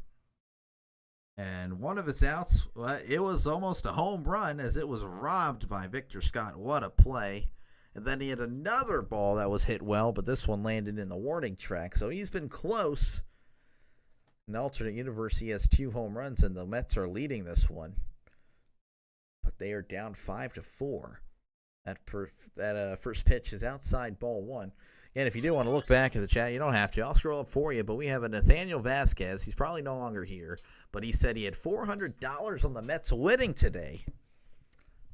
And one of his outs, it was almost a home run as it was robbed by Victor Scott. What a play. And then he had another ball that was hit well, but this one landed in the warning track. So he's been close. In the alternate universe, he has 2 home runs, and the Mets are leading this one. But they are down 5-4. That first pitch is outside, ball one. And if you do want to look back at the chat, you don't have to. I'll scroll up for you. But we have a Nathaniel Vasquez. He's probably no longer here. But he said he had $400 on the Mets winning today.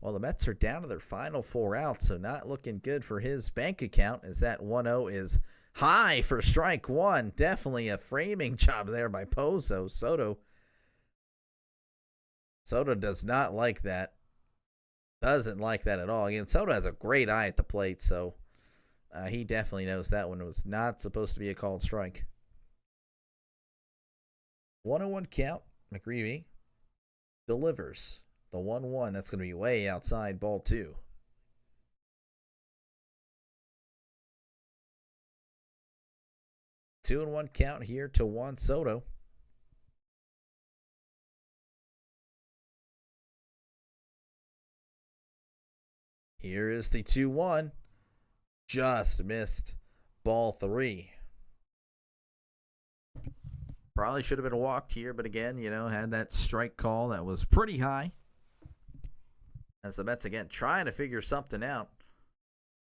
Well, the Mets are down to their final 4 outs, so not looking good for his bank account as that 1-0 is high for strike one. Definitely a framing job there by Pozo. Soto does not like that. Doesn't like that at all. Again, Soto has a great eye at the plate, so he definitely knows that one was not supposed to be a called strike. 1-1 count. McGreevy delivers the 1-1. That's going to be way outside, ball two. 2-1 count here to Juan Soto. Here is the 2-1. Just missed, ball three. Probably should have been walked here, but again, had that strike call that was pretty high. As the Mets, again, trying to figure something out.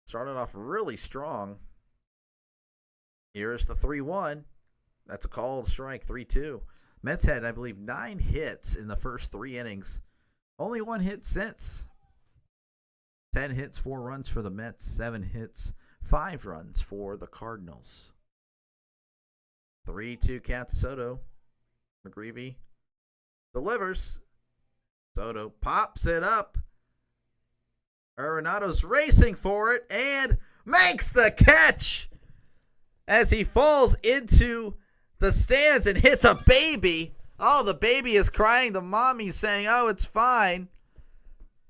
Started off really strong. Here's the 3-1. That's a called strike, 3-2. Mets had, I believe, 9 hits in the first 3 innings. Only 1 hit since. 10 hits, 4 runs for the Mets. 7 hits, 5 runs for the Cardinals. 3-2 count to Soto. McGreevy delivers. Soto pops it up. Arenado's racing for it and makes the catch as he falls into the stands and hits a baby. Oh, the baby is crying. The mommy's saying, oh, it's fine.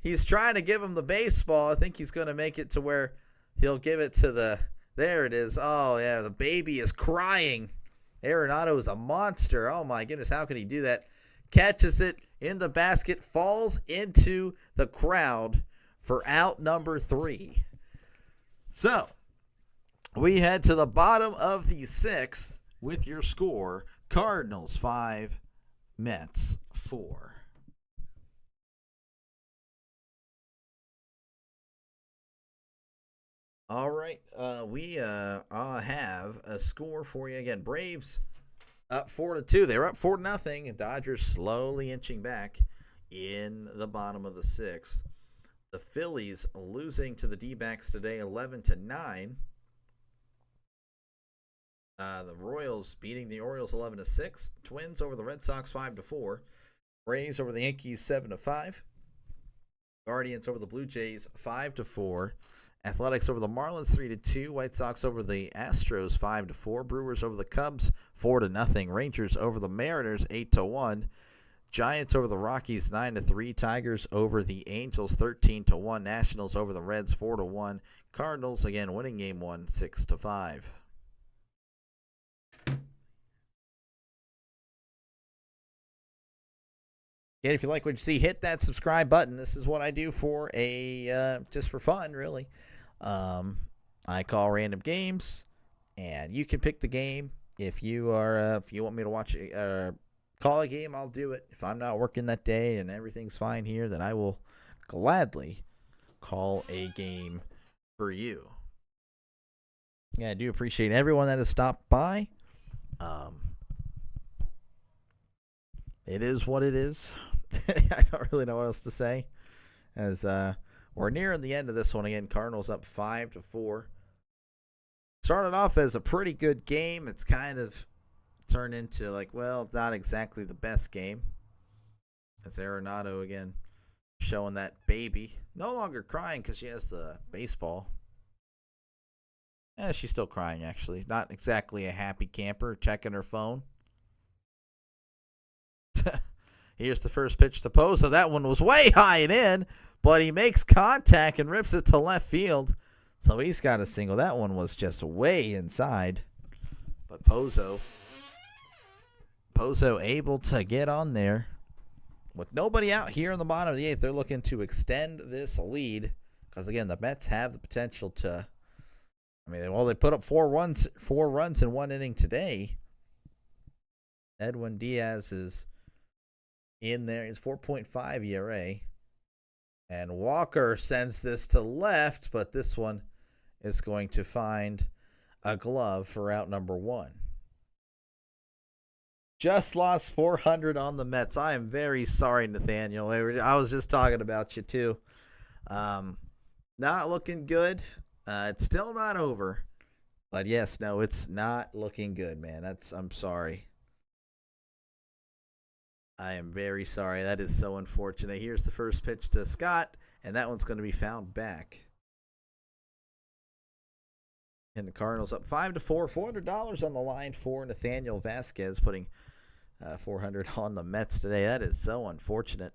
He's trying to give him the baseball. I think he's going to make it to where he'll give it to the... There it is. Oh, yeah, the baby is crying. Arenado is a monster. Oh, my goodness, how could he do that? Catches it in the basket, falls into the crowd for out number 3. So, We head to the bottom of the 6th with your score: Cardinals 5, Mets 4. All right, we have a score for you again. Braves up 4-2. They were up 4-0. And Dodgers slowly inching back in the bottom of the 6th. The Phillies losing to the D-backs today, 11-9. The Royals beating the Orioles 11-6. Twins over the Red Sox 5-4. Braves over the Yankees 7-5. Guardians over the Blue Jays 5-4. Athletics over the Marlins 3-2. White Sox over the Astros 5-4. Brewers over the Cubs 4-0. Rangers over the Mariners 8-1. Giants over the Rockies 9-3. Tigers over the Angels 13-1. Nationals over the Reds 4-1. Cardinals again winning game 1 6-5. And if you like what you see, hit that subscribe button. This is what I do for just for fun, really. I call random games, and you can pick the game. If you want me to watch call a game, I'll do it. If I'm not working that day and everything's fine here, then I will gladly call a game for you. Yeah, I do appreciate everyone that has stopped by. It is what it is. I don't really know what else to say. As we're nearing the end of this one again, Cardinals up 5-4. Started off as a pretty good game. It's kind of turned into not exactly the best game. As Arenado again showing that baby. No longer crying because she has the baseball. She's still crying, actually. Not exactly a happy camper, checking her phone. Here's the first pitch to Pozo. That one was way high and in, but he makes contact and rips it to left field. So he's got a single. That one was just way inside. But Pozo able to get on there. With nobody out here in the bottom of the 8th, they're looking to extend this lead. Because, again, the Mets have the potential to... they put up 4 runs in 1 inning today. Edwin Diaz is in there. It's 4.5 ERA. And Walker sends this to left, but this one is going to find a glove for out number 1. Just lost 400 on the Mets. I am very sorry, Nathaniel. I was just talking about you, too. Not looking good. It's still not over. But yes, no, it's not looking good, man. I'm sorry. I am very sorry. That is so unfortunate. Here's the first pitch to Scott, and that one's going to be fouled back. And the Cardinals up 5-4, $400 on the line for Nathaniel Vasquez, putting 400 on the Mets today. That is so unfortunate.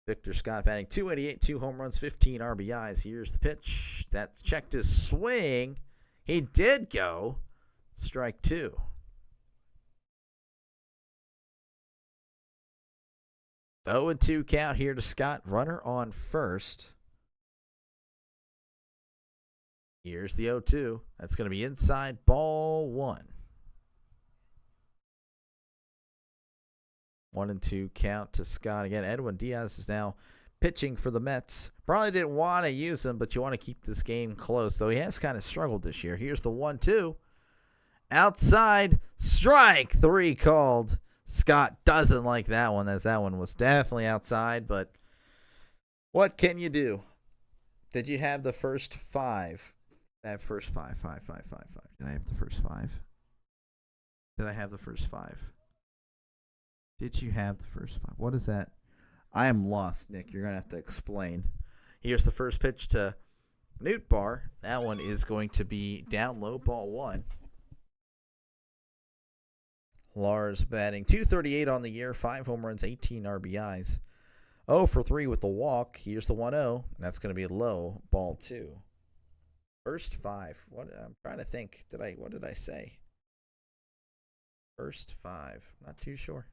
Victor Scott batting .288, 2 home runs, 15 RBIs. Here's the pitch. That's checked his swing. He did go. Strike 2. The 0-2 count here to Scott. Runner on first. Here's the 0-2. That's going to be inside, ball 1. 1-2 count to Scott. Again, Edwin Diaz is now pitching for the Mets. Probably didn't want to use him, but you want to keep this game close, though he has kind of struggled this year. Here's the 1-2. Outside, strike 3 called. Scott doesn't like that one, as that one was definitely outside, but what can you do? Did you have the first 5? I have first 5. Did I have the first 5? Did I have the first 5? Did you have the first 5? What is that? I am lost, Nick. You're going to have to explain. Here's the first pitch to Nootbaar. That one is going to be down low, ball 1. Lars batting .238 on the year, 5 home runs, 18 RBIs. 0 for 3 with the walk. Here's the 1-0. That's going to be low, ball 2. First 5. I'm trying to think. What did I say? First 5. Not too sure.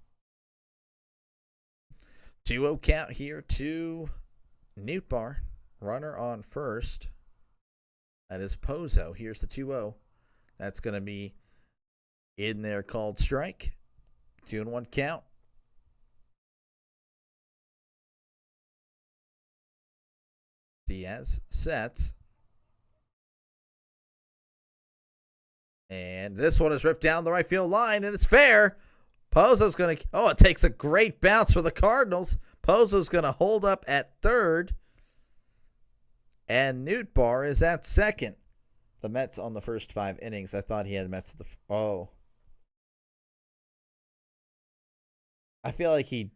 2-0 count here to Nootbaar. Runner on first. That is Pozo. Here's the 2-0. That's going to be in there, called strike. 2-1 count. Diaz sets. And this one is ripped down the right field line, and it's fair. Pozo's going to... Oh, it takes a great bounce for the Cardinals. Pozo's going to hold up at third. And Nootbaar is at second. The Mets on the first 5 innings. I thought he had the Mets at the... Oh. I feel like he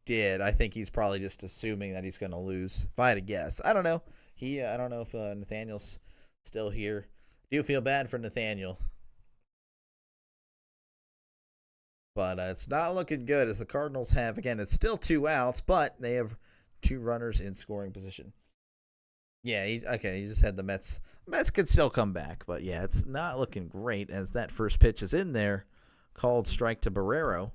did. I think he's probably just assuming that he's going to lose. If I had to guess. I don't know. I don't know if Nathaniel's still here. I do feel bad for Nathaniel. But it's not looking good as the Cardinals have, again, it's still 2 outs, but they have 2 runners in scoring position. Yeah, he just had the Mets. Mets could still come back, but yeah, it's not looking great as that first pitch is in there. Called strike to Barrero,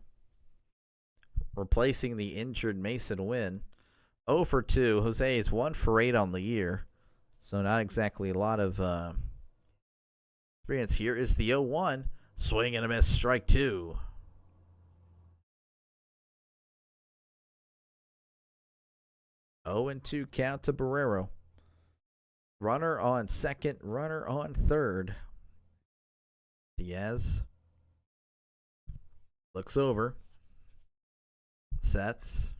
replacing the injured Mason Wynn. 0 for 2. Jose is 1 for 8 on the year, so not exactly a lot of experience. Here is the 0-1. Swing and a miss, strike 2. Oh and 2 count to Barrero. Runner on second, runner on third. Diaz looks over, sets,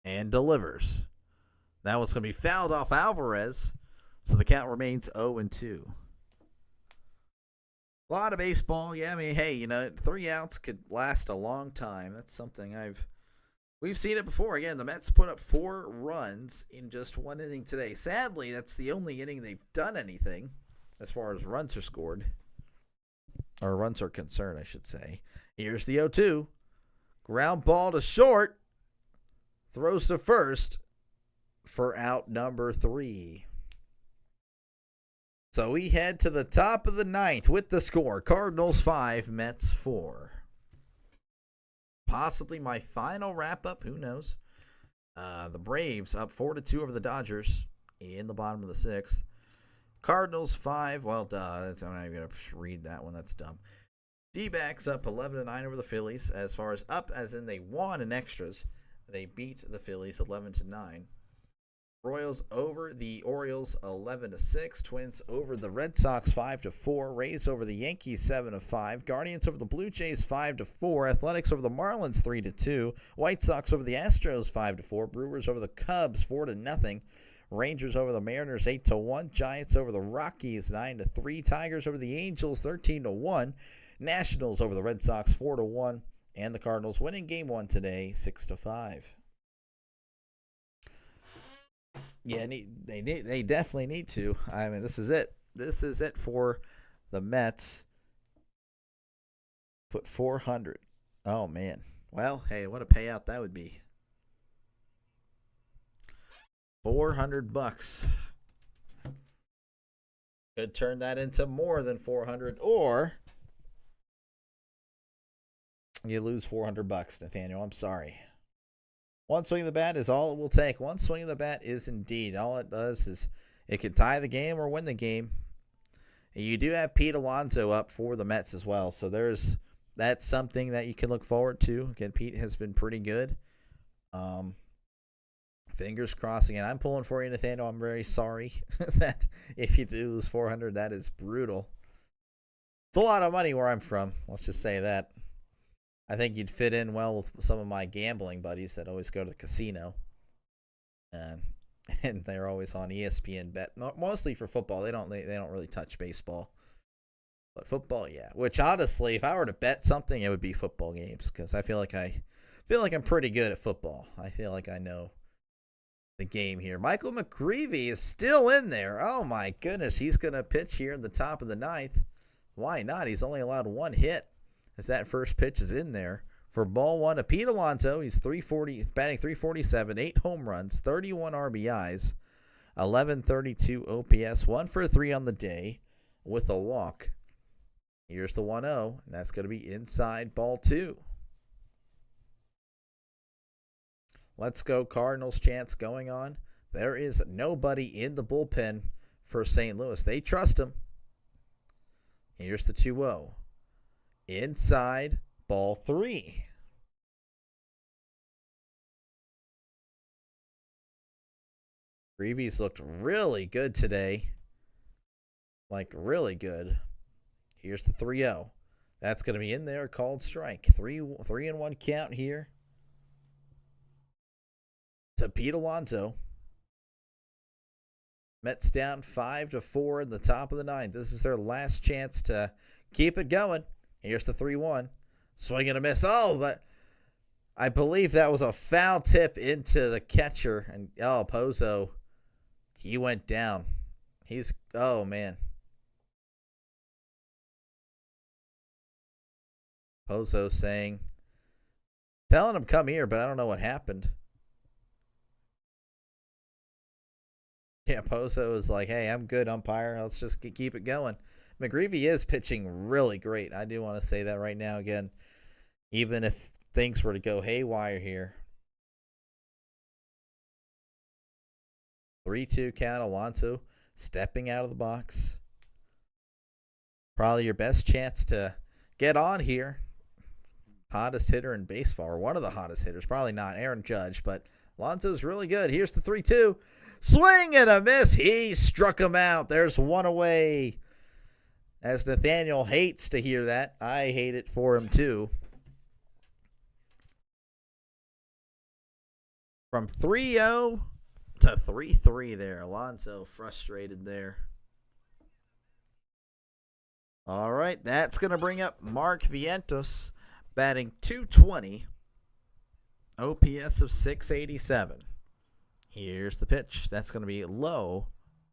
and delivers. That one's going to be fouled off Alvarez, so the count remains 0 and 2. A lot of baseball. Yeah, I mean, hey, 3 outs could last a long time. That's something we've seen it before. Again, the Mets put up 4 runs in just 1 inning today. Sadly, that's the only inning they've done anything as far as runs are scored. Or runs are concerned, I should say. Here's the 0-2. Ground ball to short. Throws to first for out number 3. So we head to the top of the 9th with the score. Cardinals 5, Mets 4. Possibly my final wrap-up. Who knows? The Braves up 4-2 over the Dodgers in the bottom of the 6th. Cardinals 5. Well, I'm not even going to read that one. That's dumb. D-backs up 11-9 over the Phillies. As far as up, as in they won in extras. They beat the Phillies 11-9. Royals over the Orioles 11-6. Twins over the Red Sox 5-4. Rays over the Yankees 7-5. Guardians over the Blue Jays 5-4. Athletics over the Marlins 3-2. White Sox over the Astros 5-4. Brewers over the Cubs 4-0. Rangers over the Mariners 8-1. Giants over the Rockies 9-3. Tigers over the Angels 13-1. Nationals over the Red Sox 4-1. And the Cardinals winning game 1 today 6-5. Yeah, they definitely need to. I mean, this is it. This is it for the Mets. Put 400. Oh, man. Well, hey, what a payout that would be. $400. Could turn that into more than 400, or you lose $400, Nathaniel. I'm sorry. One swing of the bat is all it will take. One swing of the bat is indeed. All it does is it can tie the game or win the game. And you do have Pete Alonso up for the Mets as well. So that's something that you can look forward to. Again, Pete has been pretty good. Fingers crossed. Again, I'm pulling for you, Nathaniel. I'm very sorry that if you do lose 400, that is brutal. It's a lot of money where I'm from. Let's just say that. I think you'd fit in well with some of my gambling buddies that always go to the casino. And they're always on ESPN Bet, mostly for football. They don't really touch baseball. But football, yeah. Which honestly, if I were to bet something, it would be football games, because I feel like I'm pretty good at football. I feel like I know the game here. Michael McGreevy is still in there. Oh my goodness, he's gonna pitch here in the top of the 9th. Why not? He's only allowed 1 hit. As that first pitch is in there for ball 1 to Pete Alonso. He's batting 347, 8 home runs, 31 RBIs, 1132 OPS, 1 for 3 on the day with a walk. Here's the 1-0, and that's going to be inside ball 2. Let's go Cardinals chants going on. There is nobody in the bullpen for St. Louis. They trust him. Here's the 2-0. Inside, ball 3. Greavy's looked really good today. Like, really good. Here's the 3-0. That's going to be in there, called strike. 3-1 count here to Pete Alonso. Mets down 5-4 in the top of the ninth. This is their last chance to keep it going. Here's the 3-1. Swing and a miss. Oh, I believe that was a foul tip into the catcher. And, Pozo, he went down. Oh, man. Pozo telling him come here, but I don't know what happened. Yeah, Pozo is like, hey, I'm good, umpire. Let's just keep it going. McGreevy is pitching really great. I do want to say that right now again, even if things were to go haywire here. 3-2 count, Alonso stepping out of the box. Probably your best chance to get on here. Hottest hitter in baseball, or one of the hottest hitters. Probably not Aaron Judge, but Alonso's really good. Here's the 3-2. Swing and a miss. He struck him out. There's one away. As Nathaniel hates to hear that. I hate it for him too. From 3-0 to 3-3 there. Alonso frustrated there. All right, that's going to bring up Mark Vientos, batting .220, OPS of .687. Here's the pitch. That's going to be low,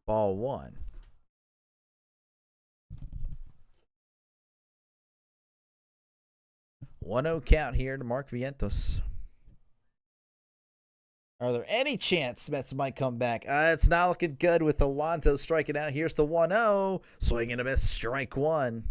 ball 1. .1-0 count here to Mark Vientos. Are there any chance Mets might come back? It's not looking good with Alonso striking out. Here's the 1-0. Swing and a miss, strike 1.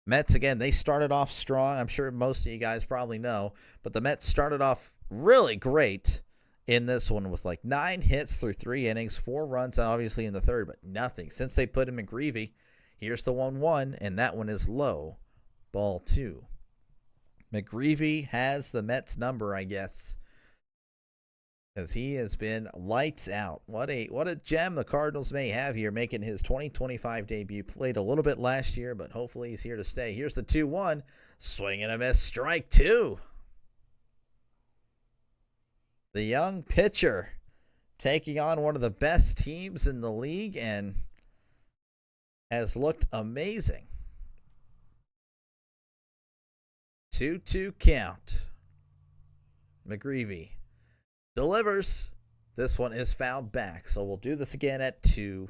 Mets, again, they started off strong. I'm sure most of you guys probably know. But the Mets started off really great in this one with like 9 hits through 3 innings, 4 runs, obviously, in the third, but nothing. Since they put him in McGreevy, here's the 1-1, and that one is low, ball 2. McGreevy has the Mets number, I guess, because he has been lights out. What a gem the Cardinals may have here, making his 2025 debut. Played a little bit last year, but hopefully he's here to stay. Here's the 2-1. Swing and a miss, strike 2. The young pitcher taking on one of the best teams in the league and has looked amazing. 2-2 count. McGreevy delivers. This one is fouled back, so we'll do this again at 2-2.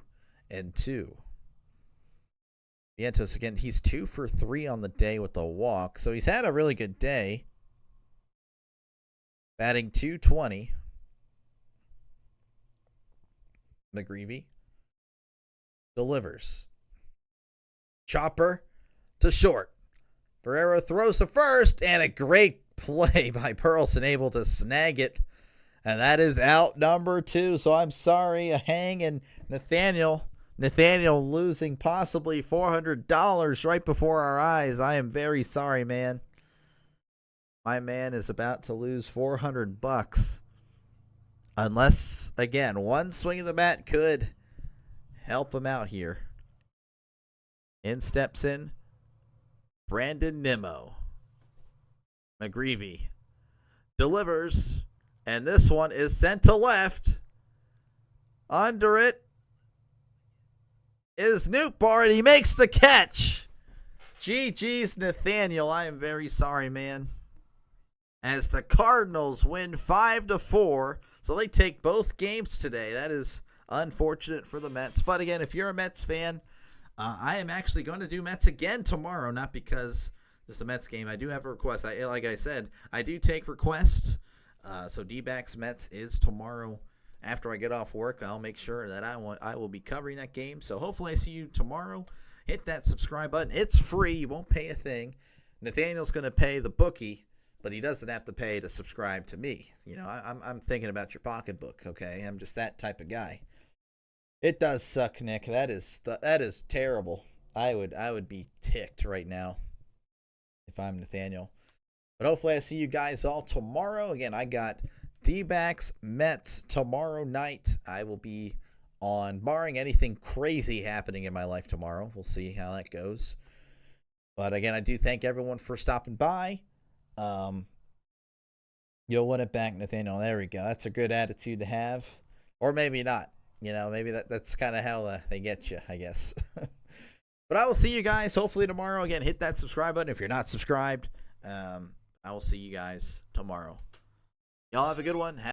Vientos, again, he's 2 for 3 on the day with a walk, so he's had a really good day. Batting .220. McGreevy delivers. Chopper to short. Barrero throws to first, and a great play by Burleson, able to snag it. And that is out number 2. So I'm sorry, a hang, and Nathaniel losing possibly $400 right before our eyes. I am very sorry, man. My man is about to lose $400. Unless, again, one swing of the bat could help him out here. In steps in Brandon Nimmo. McGreevy delivers, and this one is sent to left. Under it is Nootbaar, and he makes the catch. GG's Nathaniel. I am very sorry, man. As the Cardinals win 5-4, so they take both games today. That is unfortunate for the Mets. But again, if you're a Mets fan, I am actually going to do Mets again tomorrow. Not because this is a Mets game. I do have a request. Like I said, I do take requests. So D-backs Mets is tomorrow. After I get off work, I'll make sure that I will be covering that game. So hopefully I see you tomorrow. Hit that subscribe button. It's free. You won't pay a thing. Nathaniel's going to pay the bookie but he doesn't have to pay to subscribe to me. You know, I'm thinking about your pocketbook, okay? I'm just that type of guy. It does suck, Nick. That is terrible. I would be ticked right now if I'm Nathaniel. But hopefully I see you guys all tomorrow. Again, I got D-backs, Mets tomorrow night. I will be on, barring anything crazy happening in my life tomorrow. We'll see how that goes. But again, I do thank everyone for stopping by. You'll win it back, Nathaniel. There we go. That's a good attitude to have. Or maybe not. You know, maybe that's kind of how they get you, I guess. But I will see you guys hopefully tomorrow. Again, hit that subscribe button if you're not subscribed. I will see you guys tomorrow. Y'all have a good one.